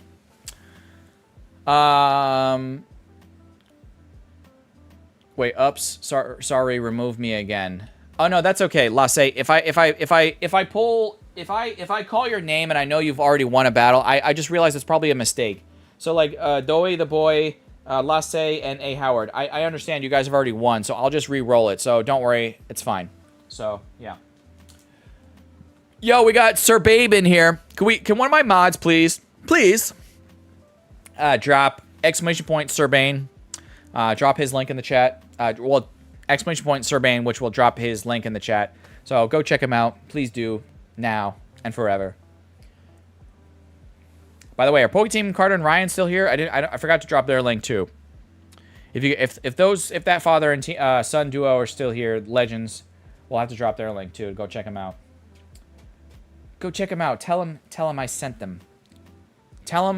Wait, ups. Sorry, remove me again. Oh no, that's okay, Lasse. If I call your name and I know you've already won a battle, I just realized it's probably a mistake. So like Doe the boy, Lasse, and A Howard. I understand you guys have already won, so I'll just re-roll it. So don't worry, it's fine. So yeah. Yo, we got Sir Babe in here. Can one of my mods please drop exclamation point Sir Bane. Drop his link in the chat. Well, exclamation point Sir Bane, which will drop his link in the chat. So go check him out. Please do now and forever. By the way, are Poketeam Carter and Ryan still here? I forgot to drop their link too. If that father and son duo are still here, legends, we'll have to drop their link too. Go check them out. Go check them out. Tell them I sent them. Tell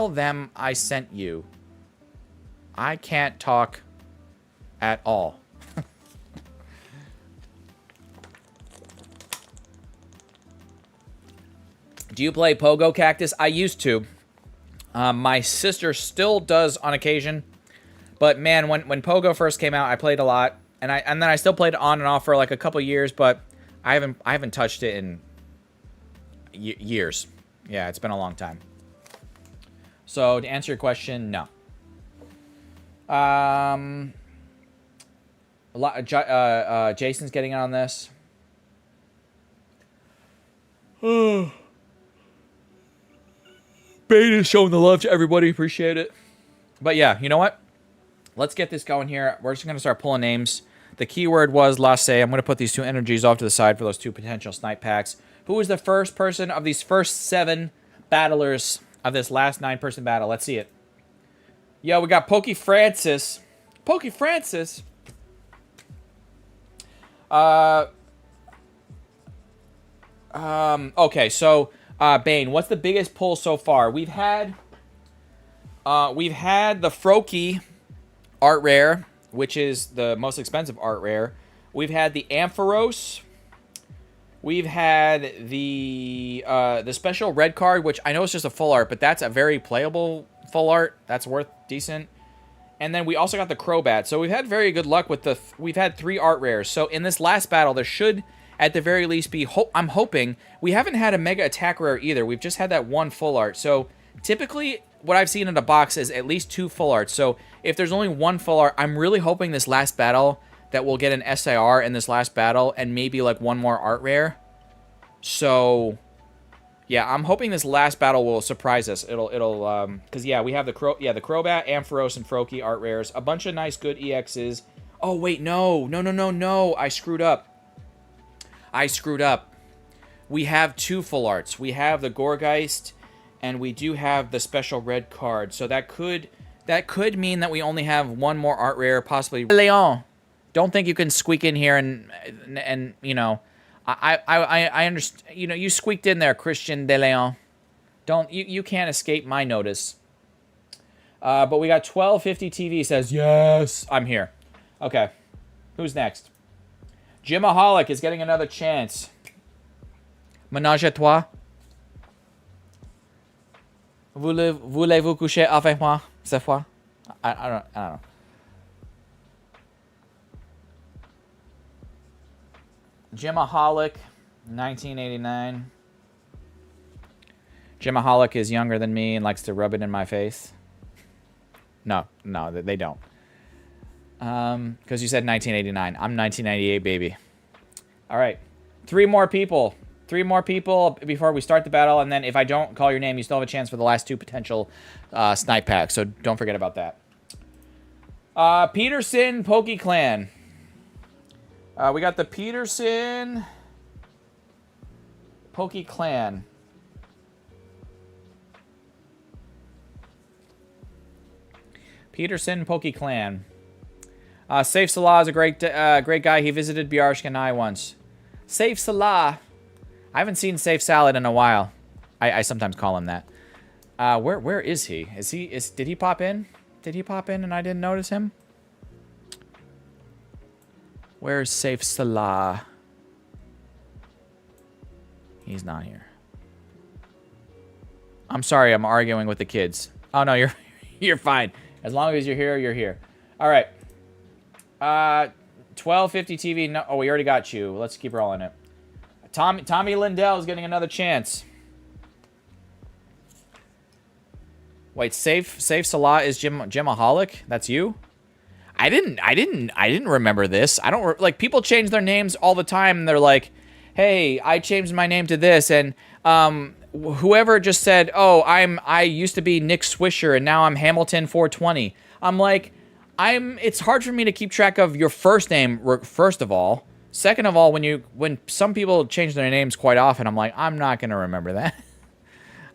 them I sent you. I can't talk at all. Do you play Pogo Cactus? I used to. My sister still does on occasion. But man, when Pogo first came out, I played a lot, and then I still played on and off for like a couple years, but I haven't touched it in years. Yeah, it's been a long time. So to answer your question, no. Jason's getting on this. Bane is showing the love to everybody. Appreciate it. But yeah, you know what? Let's get this going here. We're just going to start pulling names. The keyword was Lasse. I'm going to put these 2 energies off to the side for those 2 potential snipe packs. Who is the first person of these first 7 battlers of this last 9-person battle? Let's see it. Yo, we got Pokey Francis. Pokey Francis. Okay, so Bane, what's the biggest pull so far? We've had the Froakie art rare, which is the most expensive art rare. We've had the Ampharos. We've had the special red card, which I know is just a full art, but that's a very playable full art. That's worth decent. And then we also got the Crobat. So we've had very good luck with we've had 3 art rares. So in this last battle, there should, at the very least, be, I'm hoping, we haven't had a mega attack rare either. We've just had that 1 full art. So typically, what I've seen in a box is at least 2 full arts. So if there's only 1 full art, I'm really hoping this last battle that we'll get an SIR in this last battle and maybe like 1 more art rare. So yeah, I'm hoping this last battle will surprise us. It'll cuz yeah, we have the Crobat, Ampharos, and Froakie art rares, a bunch of nice good EXs. Oh wait, no. I screwed up. We have 2 full arts. We have the Gorgeist and we do have the special red card. So that could mean that we only have 1 more art rare, possibly. Leon, don't think you can squeak in here and you know, I understand. You know, you squeaked in there, Christian De Leon. You can't escape my notice. But we got 1250 TV says yes. I'm here. Okay, who's next? Jimaholic is getting another chance. Ménage à trois. Voulez-vous coucher avec moi cette fois? I don't know. Jimaholic, 1989. Jimaholic is younger than me and likes to rub it in my face. No, they don't. Because you said 1989. I'm 1998, baby. All right. 3 more people. 3 more people before we start the battle. And then if I don't call your name, you still have a chance for the last 2 potential snipe packs. So don't forget about that. Peterson Poke Clan. We got the Peterson Poke Clan. Peterson Poke Clan. Safe Salah is a great guy. He visited Biarshk and I once. Safe Salah. I haven't seen Safe Salad in a while. I sometimes call him that. Where is he? Did he pop in? Did he pop in and I didn't notice him? Where's Safe Salah? He's not here. I'm sorry, I'm arguing with the kids. Oh no, you're fine. As long as you're here, you're here. All right. 1250 TV. No, oh, we already got you. Let's keep rolling it. Tommy Lindell is getting another chance. Wait, Safe Salah is Jimaholic? That's you? I didn't remember this. I don't like people change their names all the time. And they're like, "Hey, I changed my name to this," and whoever just said, "Oh, I used to be Nick Swisher and now I'm Hamilton 420." I'm like, it's hard for me to keep track of your first name. First of all, second of all, when some people change their names quite often, I'm like, I'm not gonna remember that.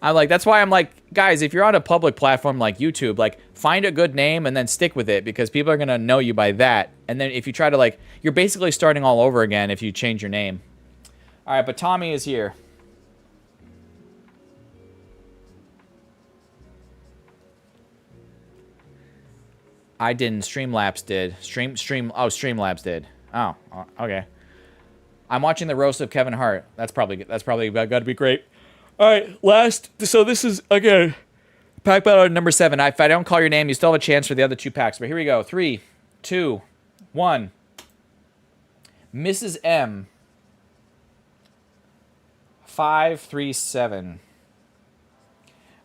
I'm like, that's why I'm like, guys, if you're on a public platform like YouTube, like, find a good name and then stick with it because people are going to know you by that. And then if you try to, like, you're basically starting all over again if you change your name. All right, but Tommy is here. I didn't. Streamlabs did. Streamlabs did. Oh, okay. I'm watching the roast of Kevin Hart. That's probably got to be great. All right, last. So this is, again, pack battle number 7. If I don't call your name, you still have a chance for the other 2 packs. But here we go. 3, 2, 1. Mrs. M. 537.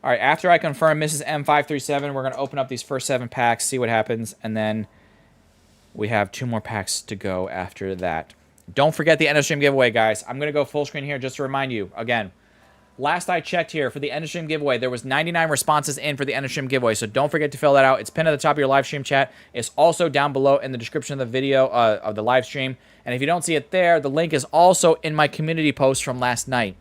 All right, after I confirm Mrs. M537, we're going to open up these first 7 packs, see what happens, and then we have 2 more packs to go after that. Don't forget the end of stream giveaway, guys. I'm going to go full screen here just to remind you. Again, last I checked here for the end of stream giveaway, there was 99 responses in for the end of stream giveaway, so don't forget to fill that out. It's pinned at the top of your live stream chat. It's also down below in the description of the video, of the live stream. And if you don't see it there, the link is also in my community post from last night.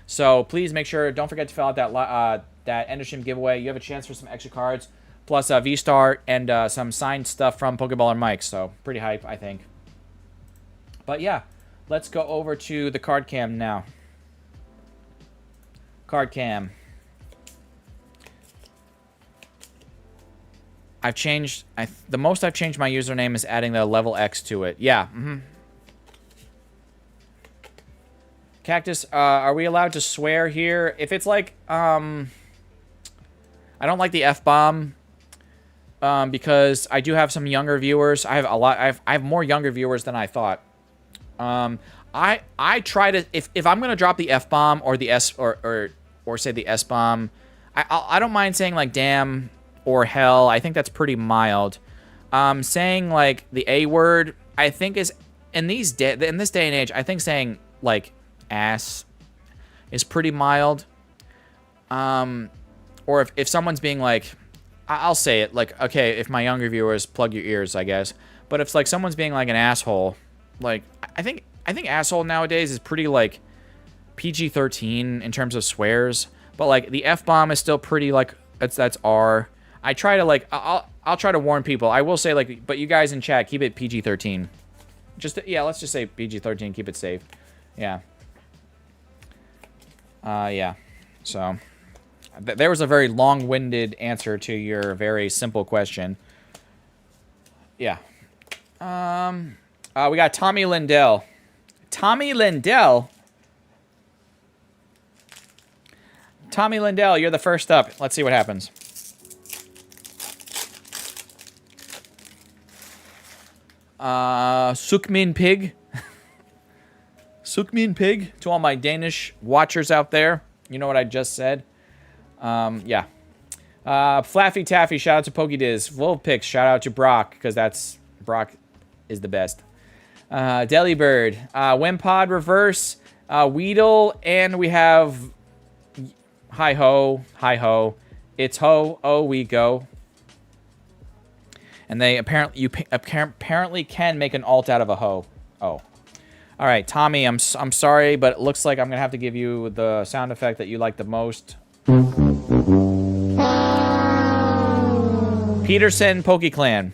So please make sure, don't forget to fill out that end of stream giveaway. You have a chance for some extra cards, plus a V-Star and some signed stuff from Pokeballer Mike. So pretty hype, I think. But yeah, let's go over to the card cam now. Card cam. I've changed, the most I've changed my username is adding the level X to it. Yeah, Cactus, are we allowed to swear here? If it's like, I don't like the F-bomb, because I do have some younger viewers. I have more younger viewers than I thought. I try to, if I'm gonna drop the F-bomb or the or say the S-bomb, I don't mind saying like damn or hell. I think that's pretty mild. Saying like the A word, I think is in this day and age, I think saying like ass is pretty mild. Or if someone's being like, I'll say it like, okay, if my younger viewers, plug your ears, I guess. But if like someone's being like an asshole, like I think asshole nowadays is pretty like PG-13 in terms of swears. But like the F-bomb is still pretty like that's R. I try to like I'll try to warn people. I will say like, but you guys in chat, keep it PG-13. Just yeah, let's just say PG-13, keep it safe. Yeah. Yeah. So there was a very long-winded answer to your very simple question. Yeah. We got Tommy Lindell. Tommy Lindell? Tommy Lindell, you're the first up. Let's see what happens. Sukmin Pig. Sukmin Pig. To all my Danish watchers out there. You know what I just said. Yeah. Flaffy Taffy, shout out to PokeDiz. Wolfpix, shout out to Brock, because Brock is the best. Delibird. Wimpod Reverse. Weedle, and we have Hi Ho. Hi Ho. It's Ho. Oh, we go. And they apparently can make an alt out of a Ho. Oh. All right, Tommy, I'm sorry, but it looks like I'm going to have to give you the sound effect that you like the most. Peterson PokeClan.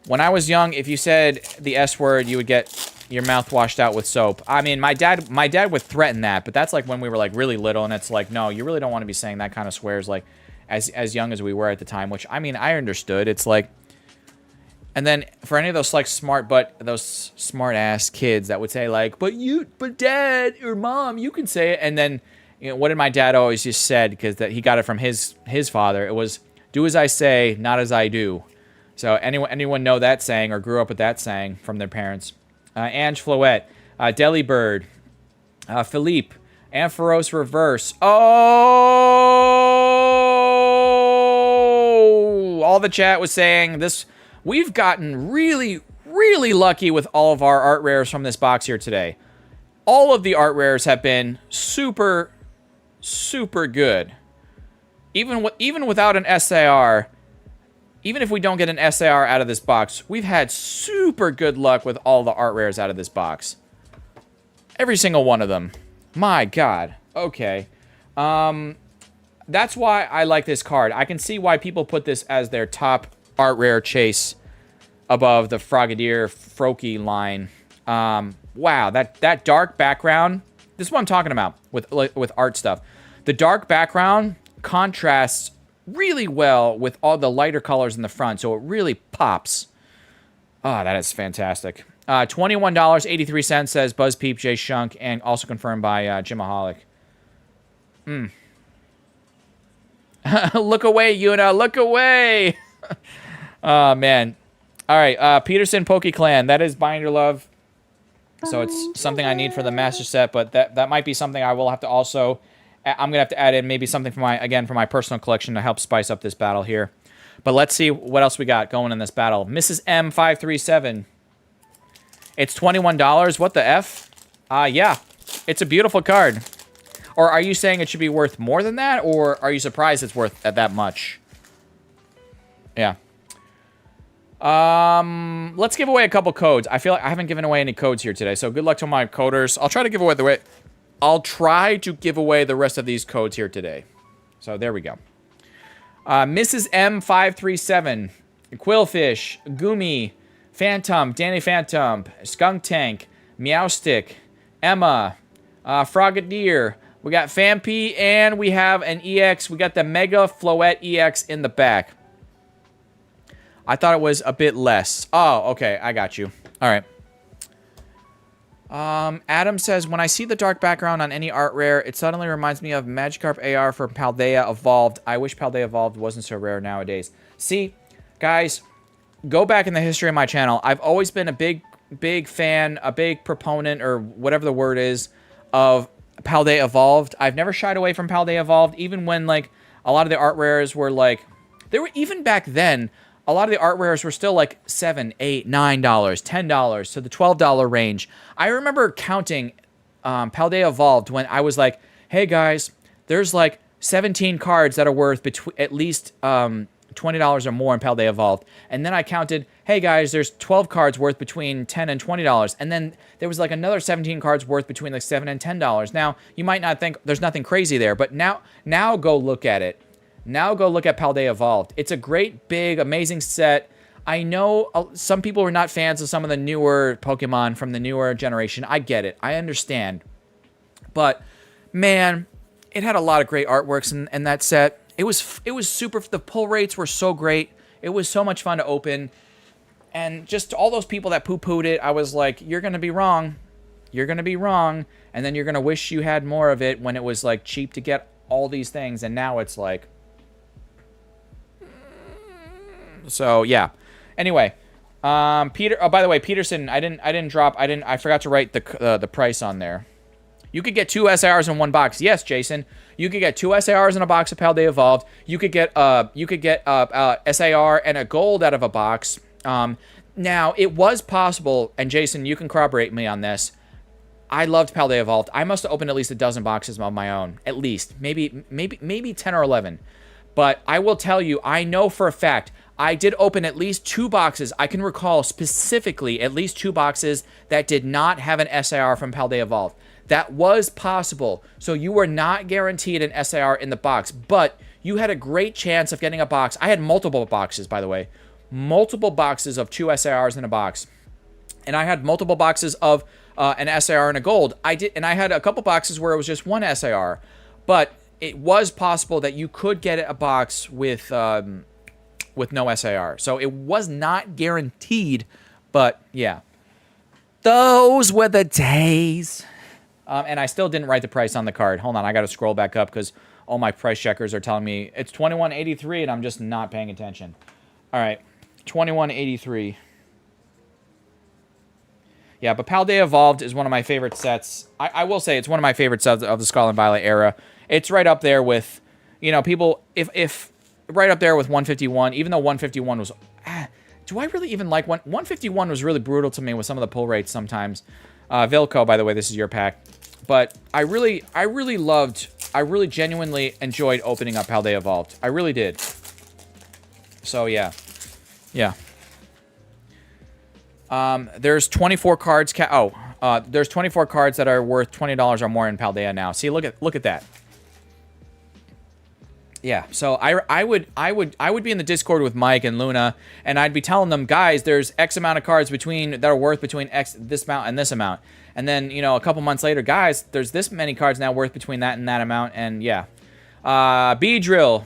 When I was young, if you said the S word, you would get your mouth washed out with soap. I mean, my dad would threaten that, but that's like when we were like really little, and it's like, no, you really don't want to be saying that kind of swears like as young as we were at the time, which I mean, I understood. It's like, and then for any of those like those smart ass kids that would say like, but dad or mom, you can say it. And then, you know, what did my dad always just said, because that he got it from his father. It was, do as I say, not as I do. So anyone know that saying or grew up with that saying from their parents? Ange Floette, Delibird, Philippe, Ampharos Reverse. Oh! All the chat was saying this. We've gotten really, really lucky with all of our art rares from this box here today. All of the art rares have been super, super good. Even without an SAR, even if we don't get an SAR out of this box, we've had super good luck with all the art rares out of this box. Every single one of them. My God. Okay. That's why I like this card. I can see why people put this as their top art rare chase above the Frogadier Froakie line. Wow, that dark background. This is what I'm talking about with art stuff. The dark background contrasts really well with all the lighter colors in the front, so it really pops. Oh, that is fantastic. $21.83 says BuzzPeep J Shunk, and also confirmed by Jimaholic. Look away, Yuna. Look away. Oh, man. All right, Peterson PokeClan. That is Binder Love. So it's something I need for the Master Set, but that might be something I will have to also I'm gonna have to add in maybe something for my personal collection to help spice up this battle here. But let's see what else we got going in this battle. Mrs. M537. It's $21. What the F? Yeah, it's a beautiful card. Or are you saying it should be worth more than that, or are you surprised it's worth that much? Yeah. Let's give away a couple codes. I feel like I haven't given away any codes here today, so good luck to my coders. I'll try to give away the rest of these codes here today. So there we go. Mrs. M537, Quillfish, Gumi, Phantom, Danny Phantom, Skunk Tank, Meowstick, Emma, Frogadier. We got Fampy, and we have an EX. We got the Mega Floette EX in the back. I thought it was a bit less. Oh, okay. I got you. All right. Adam says, when I see the dark background on any art rare, it suddenly reminds me of Magikarp AR from Paldea Evolved. I wish Paldea Evolved wasn't so rare nowadays. See, guys, go back in the history of my channel. I've always been a big fan, a big proponent, or whatever the word is, of Paldea Evolved. I've never shied away from Paldea Evolved, even when, like, a lot of the art rares were, like... They were, even back then... A lot of the art rares were still like $7, $8, $9, $10 to the $12 range. I remember counting Paldea Evolved when I was like, hey guys, there's like 17 cards that are worth at least $20 or more in Paldea Evolved. And then I counted, hey guys, there's 12 cards worth between $10 and $20. And then there was like another 17 cards worth between like $7 and $10. Now, you might not think there's nothing crazy there, but now go look at it. Now go look at Paldea Evolved. It's a great, big, amazing set. I know some people are not fans of some of the newer Pokemon from the newer generation. I get it. I understand. But, man, it had a lot of great artworks in that set. It was super. The pull rates were so great. It was so much fun to open. And just all those people that poo-pooed it, I was like, you're going to be wrong. You're going to be wrong. And then you're going to wish you had more of it when it was, like, cheap to get all these things. And now it's like... So yeah. Anyway, Peter. Oh, by the way, Peterson. I forgot to write the price on there. You could get 2 SARs in one box. Yes, Jason. You could get 2 SARs in a box of Paldea Evolved. You could get SAR and a gold out of a box. Now it was possible, and Jason, you can corroborate me on this. I loved Paldea Evolved. I must have opened at least a dozen boxes of my own, at least, maybe 10 or 11. But I will tell you, I know for a fact. I did open at least 2 boxes. I can recall specifically at least 2 boxes that did not have an SAR from Paldea Evolved. That was possible. So you were not guaranteed an SAR in the box, but you had a great chance of getting a box. I had multiple boxes, by the way. Multiple boxes of 2 SARs in a box. And I had multiple boxes of an SAR and a gold. And I had a couple boxes where it was just 1 SAR. But it was possible that you could get a box with no SAR. So it was not guaranteed, but yeah. Those were the days. And I still didn't write the price on the card. Hold on, I got to scroll back up because all my price checkers are telling me it's $21.83 and I'm just not paying attention. All right, $21.83. Yeah, but Paldea Evolved is one of my favorite sets. I will say it's one of my favorite sets of the Scarlet and Violet era. It's right up there with, you know, people, if right up there with 151, even though 151 was... do I really even like 151 was really brutal to me with some of the pull rates sometimes. Vilco, by the way, this is your pack. But I really genuinely enjoyed opening up Paldea Evolved. I really did. So, yeah. Yeah. There's 24 cards... there's 24 cards that are worth $20 or more in Paldea now. See, look at that. Yeah, so I would be in the Discord with Mike and Luna, and I'd be telling them, guys, there's X amount of cards that are worth between this amount and this amount. And then, you know, a couple months later, guys, there's this many cards now worth between that and that amount, and yeah. Beedrill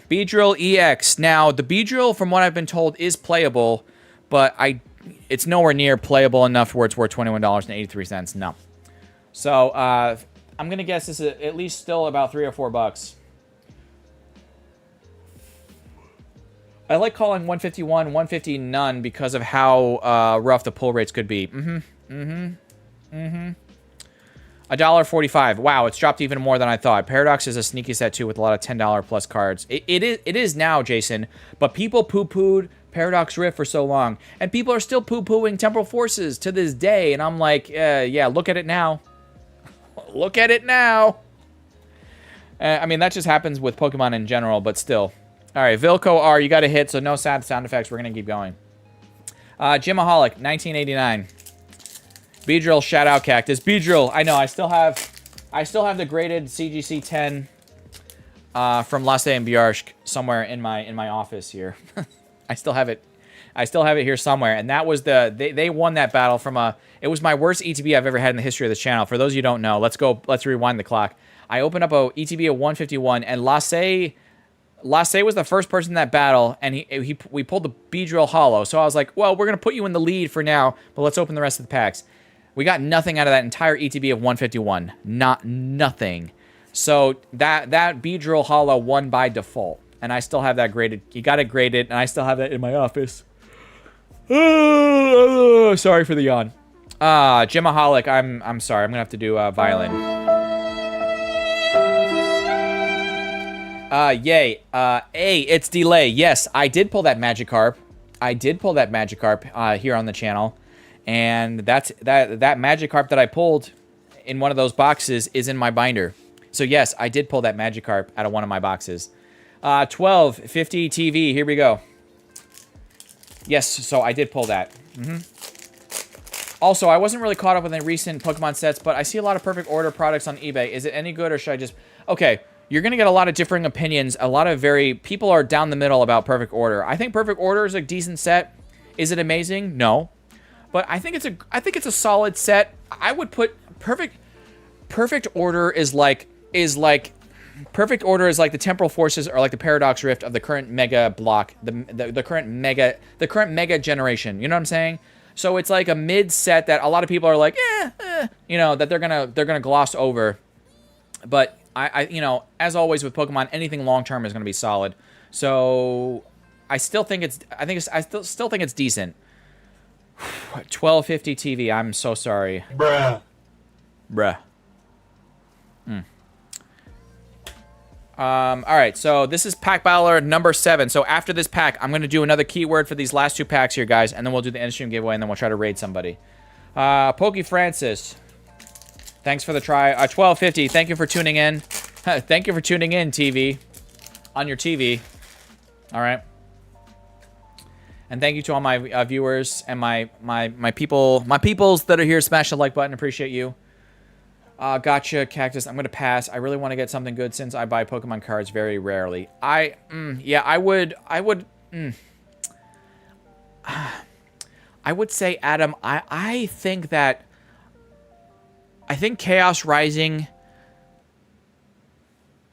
EX. Now, the Beedrill, from what I've been told, is playable, but it's nowhere near playable enough where it's worth $21.83. No. So, I'm going to guess this is at least still about $3 or $4. I like calling 151 150 none because of how rough the pull rates could be. $1.45. Wow, it's dropped even more than I thought. Paradox is a sneaky set too with a lot of $10 plus cards. It is now, Jason, but people poo-pooed Paradox Rift for so long, and people are still poo-pooing Temporal Forces to this day, and I'm like, yeah, look at it now. Look at it now. I mean, that just happens with Pokemon in general, but still. All right, Vilco R, you got a hit, so no sad sound effects. We're going to keep going. Jimaholic, 1989. Beedrill, shout out Cactus. Beedrill, I know, I still have the graded CGC 10 from Lasse and Bjarsk somewhere in my office here. I still have it. I still have it here somewhere, and that was they won that battle from it was my worst ETB I've ever had in the history of this channel. For those of you who don't know, let's rewind the clock. I opened up a ETB of 151, and Lasse was the first person in that battle, and we pulled the Beedrill Hollow. So I was like, well, we're gonna put you in the lead for now, but let's open the rest of the packs. We got nothing out of that entire ETB of 151. Nothing. So that Beedrill Hollow won by default, and I still have that graded. You got it graded, and I still have that in my office. Sorry for the yawn. Jimaholic, I'm sorry. I'm gonna have to do violin. Yay. It's delay. Yes, I did pull that Magikarp. Here on the channel. And that Magikarp that I pulled in one of those boxes is in my binder. So yes, I did pull that Magikarp out of one of my boxes. 1250 TV, here we go. Yes, so I did pull that. Also, I wasn't really caught up with any recent Pokemon sets, but I see a lot of Perfect Order products on eBay. Is it any good, or should I just... Okay, you're going to get a lot of differing opinions. People are down the middle about Perfect Order. I think Perfect Order is a decent set. Is it amazing? No. But I think it's a solid set. I would put Perfect Order is like Perfect Order is like the Temporal Forces or like the Paradox Rift of the current Mega block, the current Mega generation. You know what I'm saying? So it's like a mid set that a lot of people are like, you know, that they're gonna gloss over. But I you know, as always with Pokemon, anything long term is gonna be solid. So I still think it's still think it's decent. 1250 TV. I'm so sorry. Bruh. All right, so this is pack battler number 7. So after this pack, I'm going to do another keyword for these last 2 packs here, guys, and then we'll do the in-stream giveaway, and then we'll try to raid somebody. Pokey Francis, thanks for the try. 1250, thank you for tuning in. Thank you for tuning in, TV. On your TV. All right. And thank you to all my viewers and my peoples that are here. Smash the like button. Appreciate you. Gotcha, Cactus. I'm going to pass. I really want to get something good since I buy Pokemon cards very rarely. Yeah, I would say, Adam, I think Chaos Rising...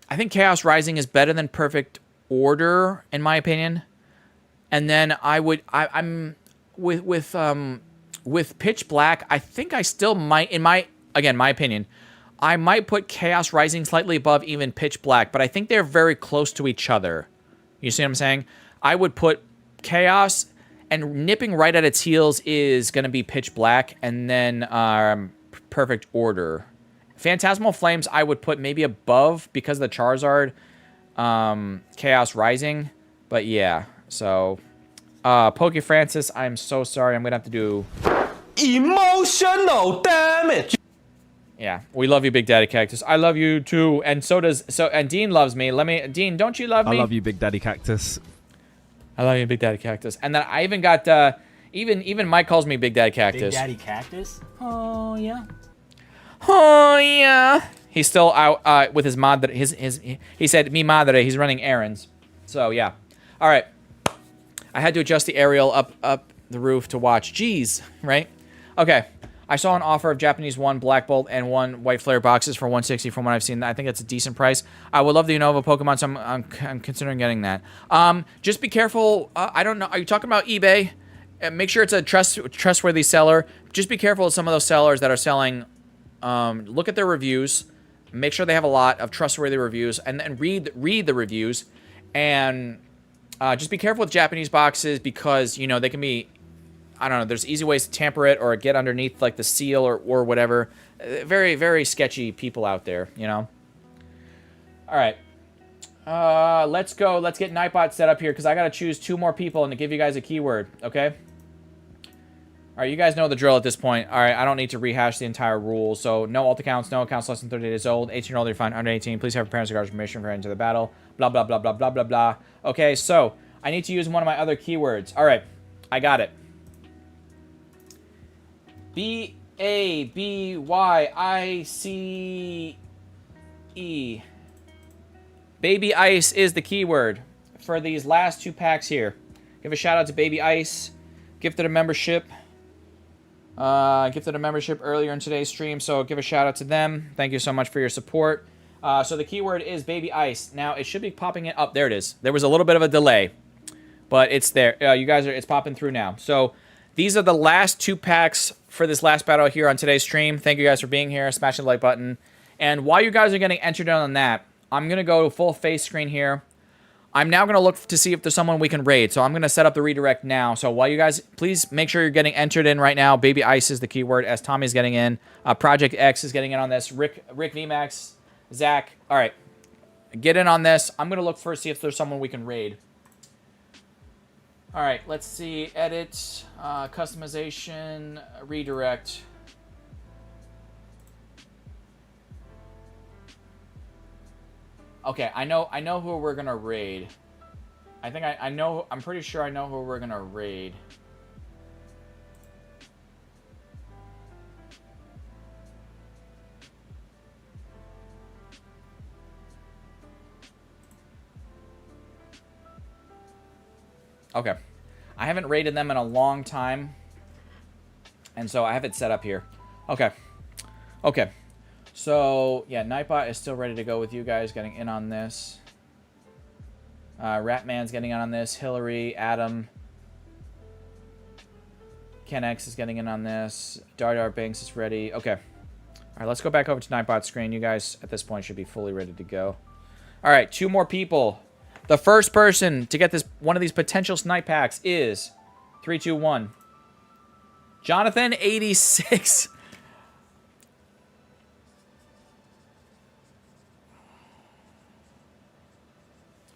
I think Chaos Rising is better than Perfect Order, in my opinion. And then I'm with Pitch Black, I think I still might, my opinion, I might put Chaos Rising slightly above even Pitch Black, but I think they're very close to each other. You see what I'm saying? I would put Chaos, and nipping right at its heels is going to be Pitch Black, and then Perfect Order. Phantasmal Flames I would put maybe above because of the Charizard Chaos Rising, but yeah. So, Poke Francis, I'm so sorry. I'm going to have to do... Emotional damage! Yeah, we love you, Big Daddy Cactus. I love you, too. And and Dean loves me. Dean, don't you love me? I love you, Big Daddy Cactus. I love you, Big Daddy Cactus. And then I even got, even Mike calls me Big Daddy Cactus. Big Daddy Cactus? Oh, yeah. Oh, yeah. He's still out with his mod. He said, mi madre, he's running errands. So, yeah. All right. I had to adjust the aerial up the roof to watch. Jeez, right? Okay. I saw an offer of Japanese 1 Black Bolt and 1 White Flare boxes for $160 from what I've seen. I think that's a decent price. I would love the Unova Pokemon, so I'm considering getting that. Just be careful. I don't know. Are you talking about eBay? Make sure it's a trustworthy seller. Just be careful of some of those sellers that are selling. Look at their reviews. Make sure they have a lot of trustworthy reviews, and then read the reviews. And just be careful with Japanese boxes because, you know, they can be I don't know. There's easy ways to tamper it or get underneath like the seal or whatever. Very, very sketchy people out there, you know. All right. Let's go. Let's get Nightbot set up here because I got to choose 2 more people and to give you guys a keyword, okay? All right, you guys know the drill at this point. All right, I don't need to rehash the entire rule. So no alt accounts, no accounts less than 30 days old. 18 or older, you're fine. Under 18, please have your parents' or guardians' permission for entering the battle. Blah, blah, blah, blah, blah, blah, blah. Okay, so I need to use one of my other keywords. All right, I got it. B-A-B-Y-I-C-E. Baby Ice is the keyword for these last 2 packs here. Give a shout out to Baby Ice. Gifted a membership. Gifted a membership earlier in today's stream, so give a shout out to them. Thank you so much for your support. So the keyword is Baby Ice. Now it should be popping it up. There it is. There was a little bit of a delay, but it's there. You guys are. It's popping through now. So these are the last 2 packs for this last battle here on today's stream. Thank you guys for being here. Smash the like button. And while you guys are getting entered on that, I'm gonna go to full face screen here. I'm now going to look to see if there's someone we can raid. So I'm going to set up the redirect now. So while you guys, please make sure you're getting entered in right now. Baby Ice is the keyword as Tommy's getting in. Project X is getting in on this. Rick VMAX, Zach. All right. Get in on this. I'm going to look first, see if there's someone we can raid. All right. Let's see. Edit, customization, redirect. Okay, I know who we're gonna raid. I think I know. I'm pretty sure I know who we're gonna raid. Okay, I haven't raided them in a long time, and so I have it set up here. Okay, okay. So, yeah, Nightbot is still ready to go with you guys getting in on this. Ratman's getting in on this. Hillary, Adam. Ken X is getting in on this. Dardar Banks is ready. Okay. All right, let's go back over to Nightbot's screen. You guys, at this point, should be fully ready to go. All right, 2 more people. The first person to get this one of these potential snipe packs is 3, 2, 1. Jonathan 86.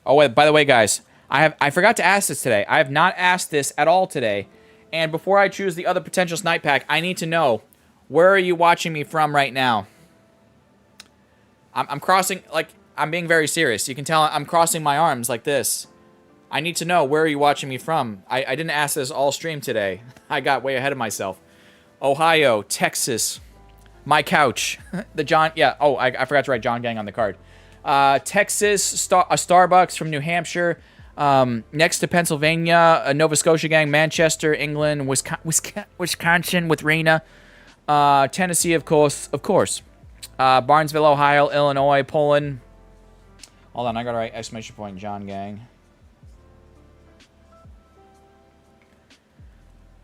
Oh, wait, by the way, guys, I forgot to ask this today. I have not asked this at all today. And before I choose the other potential snipe pack, I need to know, where are you watching me from right now? I'm crossing, like, I'm being very serious. You can tell I'm crossing my arms like this. I need to know, where are you watching me from? I didn't ask this all stream today. I got way ahead of myself. Ohio, Texas, my couch, the John, yeah, oh, I forgot to write John Gang on the card. Texas, a Starbucks from New Hampshire, next to Pennsylvania, a Nova Scotia gang, Manchester, England, Wisconsin with Rena, Tennessee, of course, Barnesville, Ohio, Illinois, Poland. Hold on, I gotta write exclamation point, John Gang.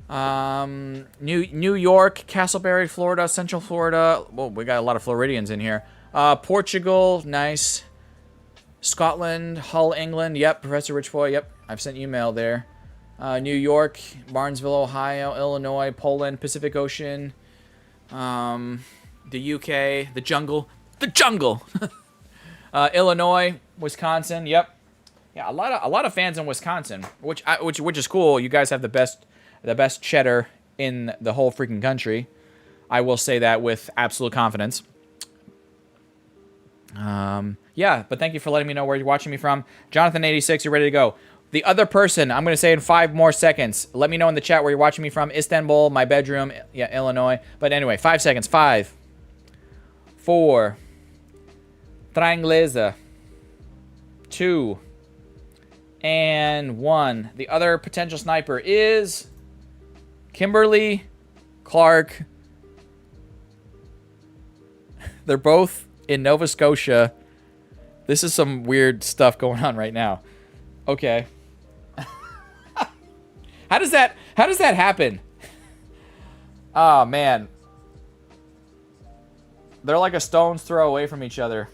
New York, Castleberry, Florida, Central Florida. Well, we got a lot of Floridians in here. Portugal, nice. Scotland, Hull, England. Yep, Professor Richboy. Yep, I've sent email there. New York, Barnesville, Ohio, Illinois, Poland, Pacific Ocean. The UK, the jungle. Illinois, Wisconsin. Yep. Yeah, a lot of fans in Wisconsin, which is cool. You guys have the best cheddar in the whole freaking country. I will say that with absolute confidence. Yeah, but thank you for letting me know where you're watching me from. Jonathan86, you're ready to go. The other person, I'm going to say in 5 more seconds. Let me know in the chat where you're watching me from. Istanbul, my bedroom, yeah, Illinois. But anyway, 5 seconds. 5, 4, Trangleza, 2, and 1. The other potential sniper is Kimberly Clark. They're both in Nova Scotia. This is some weird stuff going on right now. Okay. How does that happen? Oh, man. They're like a stone's throw away from each other.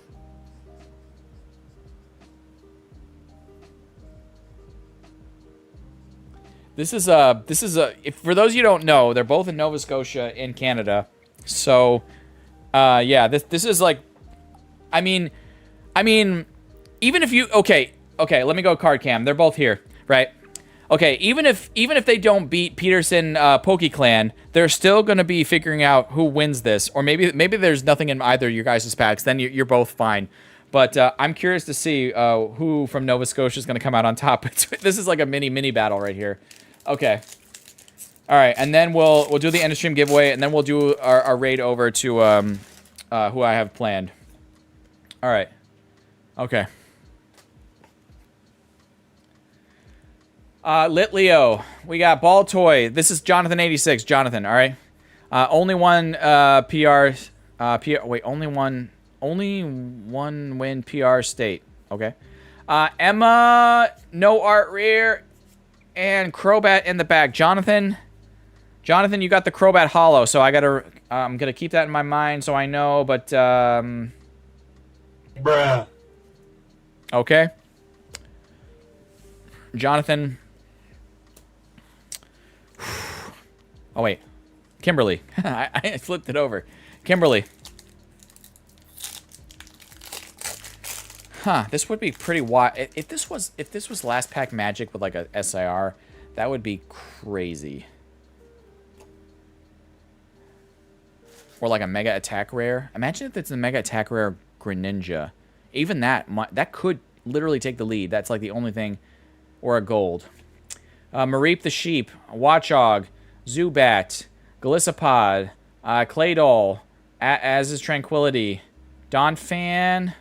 This is a if for those you don't know, they're both in Nova Scotia in Canada. So yeah, this is like I mean even if you okay, let me go card cam. They're both here, right? Okay, even if they don't beat Peterson PokeClan, they're still going to be figuring out who wins this, or maybe there's nothing in either of your guys' packs, then you're both fine. But I'm curious to see who from Nova Scotia is going to come out on top. This is like a mini battle right here. Okay. All right, and then we'll do the end of stream giveaway, and then we'll do our raid over to who I have planned. All right. Okay. Lit Leo. We got Ball Toy. This is Jonathan86. Jonathan, all right? Only one only one win PR state. Okay. Emma, no art rear, and Crobat in the back. Jonathan, you got the Crobat Hollow, so I'm gonna keep that in my mind so I know, but Bruh. Okay. Jonathan. Oh wait. Kimberly. I flipped it over. Kimberly. Huh, this would be pretty wild. If this was last pack magic with like a SIR, that would be crazy. Or like a mega attack rare. Imagine if it's a mega attack rare Greninja. Even that could literally take the lead. That's like the only thing. Or a gold. Mareep the Sheep, Watchog, Zubat, Golisopod, Claydol, As is Tranquility, Donphan.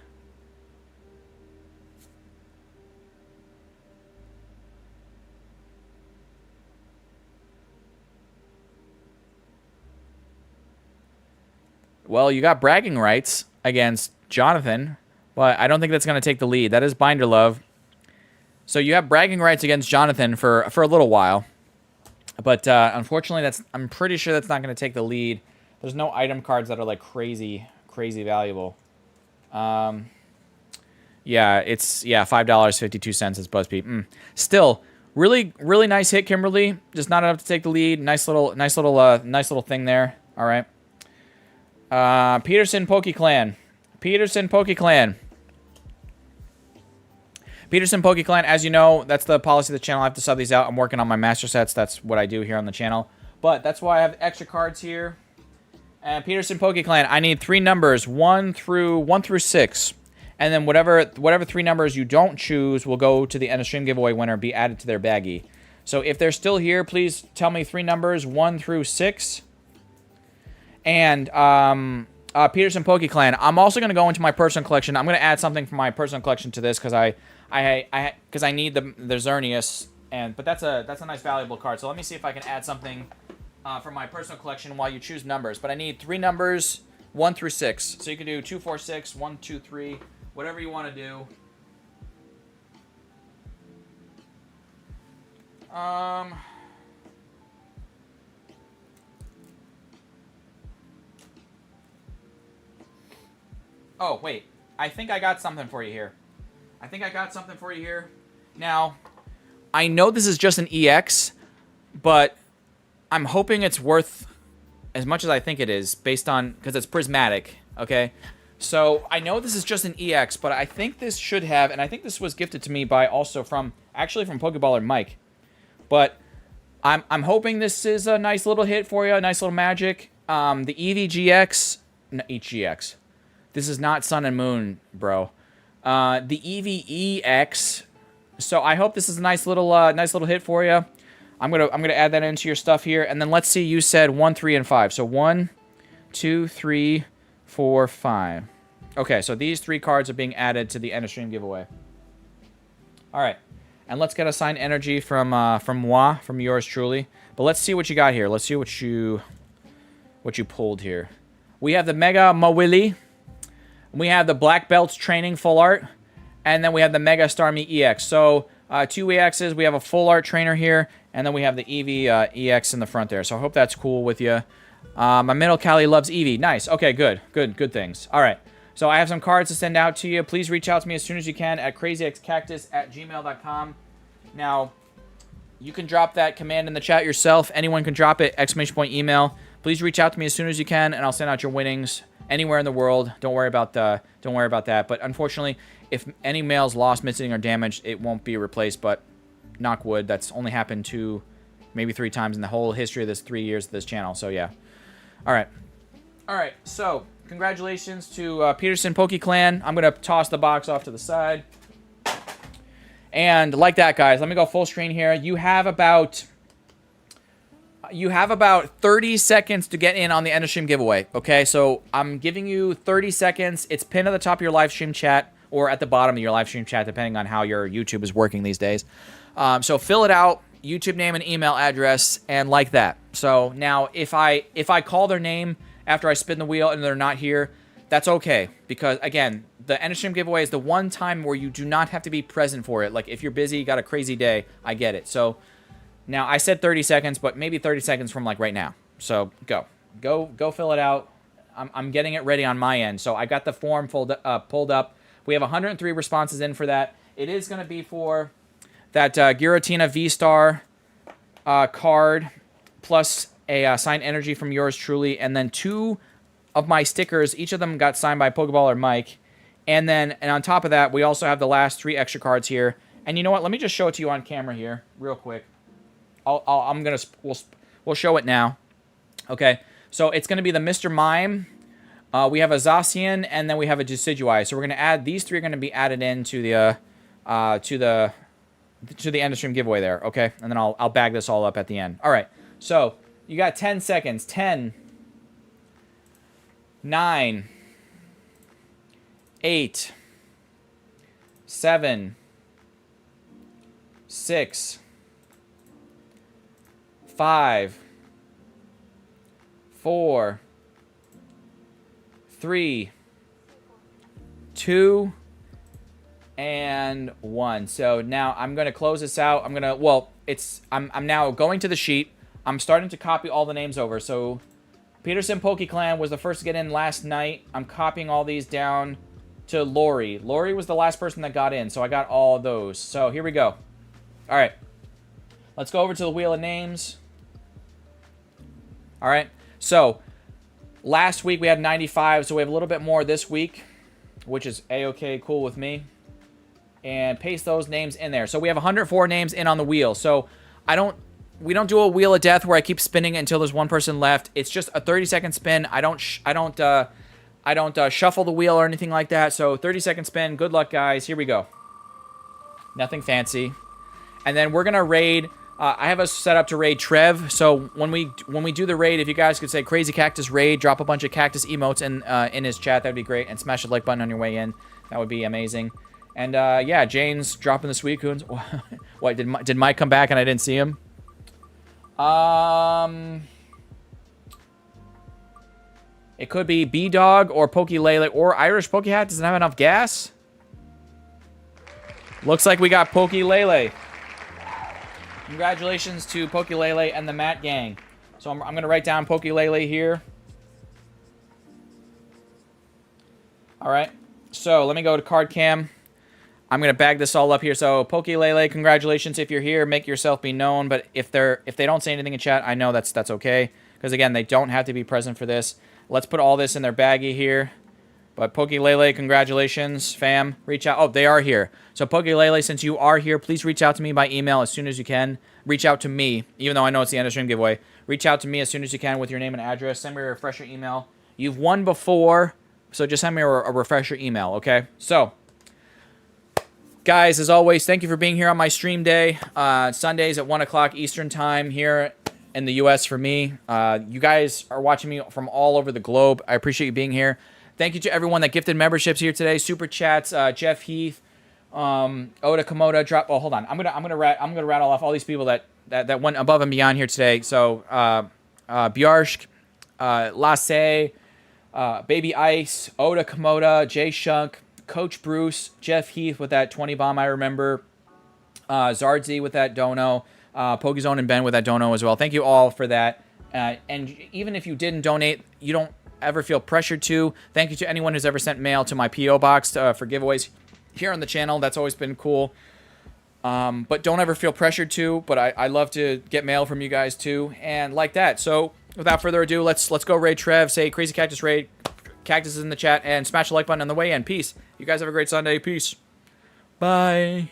Well, you got bragging rights against Jonathan, but I don't think that's going to take the lead. That is Binder Love. So you have bragging rights against Jonathan for a little while. But unfortunately, I'm pretty sure that's not going to take the lead. There's no item cards that are like crazy valuable. Yeah, it's $5.52 is BuzzFeed. Still, really nice hit, Kimberly. Just not enough to take the lead. Nice little thing there. All right. Peterson PokeClan. Peterson PokeClan, as you know, that's the policy of the channel. I have to sub these out. I'm working on my master sets. That's what I do here on the channel. But that's why I have extra cards here. And Peterson PokeClan, I need 3 numbers, 1 through 6. And then whatever 3 numbers you don't choose will go to the end of stream giveaway winner and be added to their baggie. So if they're still here, please tell me 3 numbers, 1 through 6. And Peterson PokeClan, I'm also going to go into my personal collection. I'm going to add something from my personal collection to this because I need the Xerneas, but that's a nice valuable card. So let me see if I can add something from my personal collection while you choose numbers. But I need 3 numbers, 1 through 6. So you can do 2, 4, 6, 1, 2, 3, whatever you want to do. Oh, wait. I think I got something for you here. Now, I know this is just an EX, but I'm hoping it's worth as much as I think it is, based on, because it's prismatic, okay? So, I know this is just an EX, but I think this should have, and I think this was gifted to me by also from Pokeballer Mike. But I'm hoping this is a nice little hit for you, a nice little magic. The EVGX, no, HGX. This is not Sun and Moon, bro. The EVEX. So I hope this is a nice little hit for you. I'm gonna add that into your stuff here, and then let's see. You said 1, 3, and 5. So 1, 2, 3, 4, 5. Okay, so these 3 cards are being added to the end of stream giveaway. All right, and let's get a signed energy from moi, from yours truly. But let's see what you got here. Let's see what you pulled here. We have the Mega Mawili. We have the Black Belts Training Full Art. And then we have the Mega Starmie EX. So, 2 EXs. We have a Full Art Trainer here. And then we have the Eevee EX in the front there. So, I hope that's cool with you. My middle Callie loves Eevee. Nice. Okay, good. Good things. All right. So, I have some cards to send out to you. Please reach out to me as soon as you can at crazyxcactus@gmail.com. Now, You can drop that command in the chat yourself. Anyone can drop it, ! Email. Please reach out to me as soon as you can, and I'll send out your winnings anywhere in the world. Don't worry about that. But unfortunately, if any mail's lost, missing, or damaged, it won't be replaced. But knock wood, that's only happened 2, maybe 3 times in the whole history of this 3 years of this channel. So yeah. All right. So congratulations to Peterson Poke Clan. I'm gonna toss the box off to the side. And like that, guys, let me go full screen here. You have about 30 seconds to get in on the end of stream giveaway. Okay, so I'm giving you 30 seconds. It's pinned at the top of your live stream chat or at the bottom of your live stream chat, depending on how your YouTube is working these days. So fill it out, YouTube name and email address, and like that. So now if I call their name after I spin the wheel and they're not here, that's okay, because again, the end of stream giveaway is the one time where you do not have to be present for it. Like if you're busy, got a crazy day, I get it. So now I said 30 seconds, but maybe 30 seconds from like right now. So go fill it out. I'm getting it ready on my end. So I got the form pulled up. We have 103 responses in for that. It is going to be for that Giratina V-Star card, plus a signed energy from yours truly, and then 2 of my stickers. Each of them got signed by Pokeballer Mike. And on top of that, we also have the last 3 extra cards here. And you know what? Let me just show it to you on camera here real quick. We'll show it now. Okay. So it's going to be the Mr. Mime. We have a Zacian, and then we have a Decidueye. So we're going to add, these 3 are going to be added into the end of stream giveaway there. Okay. And then I'll bag this all up at the end. All right. So you got 10 seconds. 10, 9, 8, 7, 6, 5, 4, 3, 2, and 1. So now I'm going to close this out. I'm now going to the sheet. I'm starting to copy all the names over. So Peterson Poke Clan was the first to get in last night. I'm copying all these down to Lori. Lori was the last person that got in, so I got all of those. So here we go. All right. Let's go over to the wheel of names. All right. So last week we had 95, so we have a little bit more this week, which is a-okay, cool with me. And paste those names in there. So we have 104 names in on the wheel. So we don't do a wheel of death where I keep spinning it until there's one person left. It's just a 30-second spin. I don't shuffle the wheel or anything like that. So 30-second spin. Good luck, guys. Here we go. Nothing fancy. And then we're gonna raid. I have us set up to raid Trev. So when we do the raid, if you guys could say Crazy Cactus raid, drop a bunch of cactus emotes in his chat, that'd be great. And smash the like button on your way in. That would be amazing. And yeah, Jane's dropping the sweet coons. What did Mike come back and I didn't see him? It could be B-Dog or Pokélele or Irish Pokehat. Doesn't have enough gas. Looks like we got Pokélele. Congratulations to Pokélele and the Matt gang. So I'm going to write down Pokélele here. All right. So let me go to card cam. I'm going to bag this all up here. So Pokélele, congratulations. If you're here, make yourself be known. But if they don't say anything in chat, I know that's okay. Because again, they don't have to be present for this. Let's put all this in their baggie here. But Pokélele, congratulations, fam. Reach out. Oh, they are here. So Pokélele, since you are here, please reach out to me by email as soon as you can. Reach out to me, even though I know it's the end of stream giveaway. Reach out to me as soon as you can with your name and address. Send me a refresher email. You've won before, so just send me a refresher email, okay? So, guys, as always, thank you for being here on my stream day. Sundays at 1 o'clock Eastern time here in the U.S. for me. You guys are watching me from all over the globe. I appreciate you being here. Thank you to everyone that gifted memberships here today. Super chats, Jeff Heath, Oda Komoda, drop. Oh, hold on. I'm gonna rattle off all these people that went above and beyond here today. So Bjarsk, Lasse, Baby Ice, Oda Komoda, Jay Shunk, Coach Bruce, Jeff Heath with that 20 bomb. I remember Zardzi with that dono, Pokezone and Ben with that dono as well. Thank you all for that. And even if you didn't donate, you don't ever feel pressured to. Thank you to anyone who's ever sent mail to my P.O. box for giveaways here on the channel. That's always been cool. But don't ever feel pressured to. But I love to get mail from you guys too, and like that. So without further ado, let's go raid Trev. Say Crazy Cactus raid. Cactus is in the chat, and smash the like button on the way in. Peace. You guys have a great Sunday. Peace. Bye.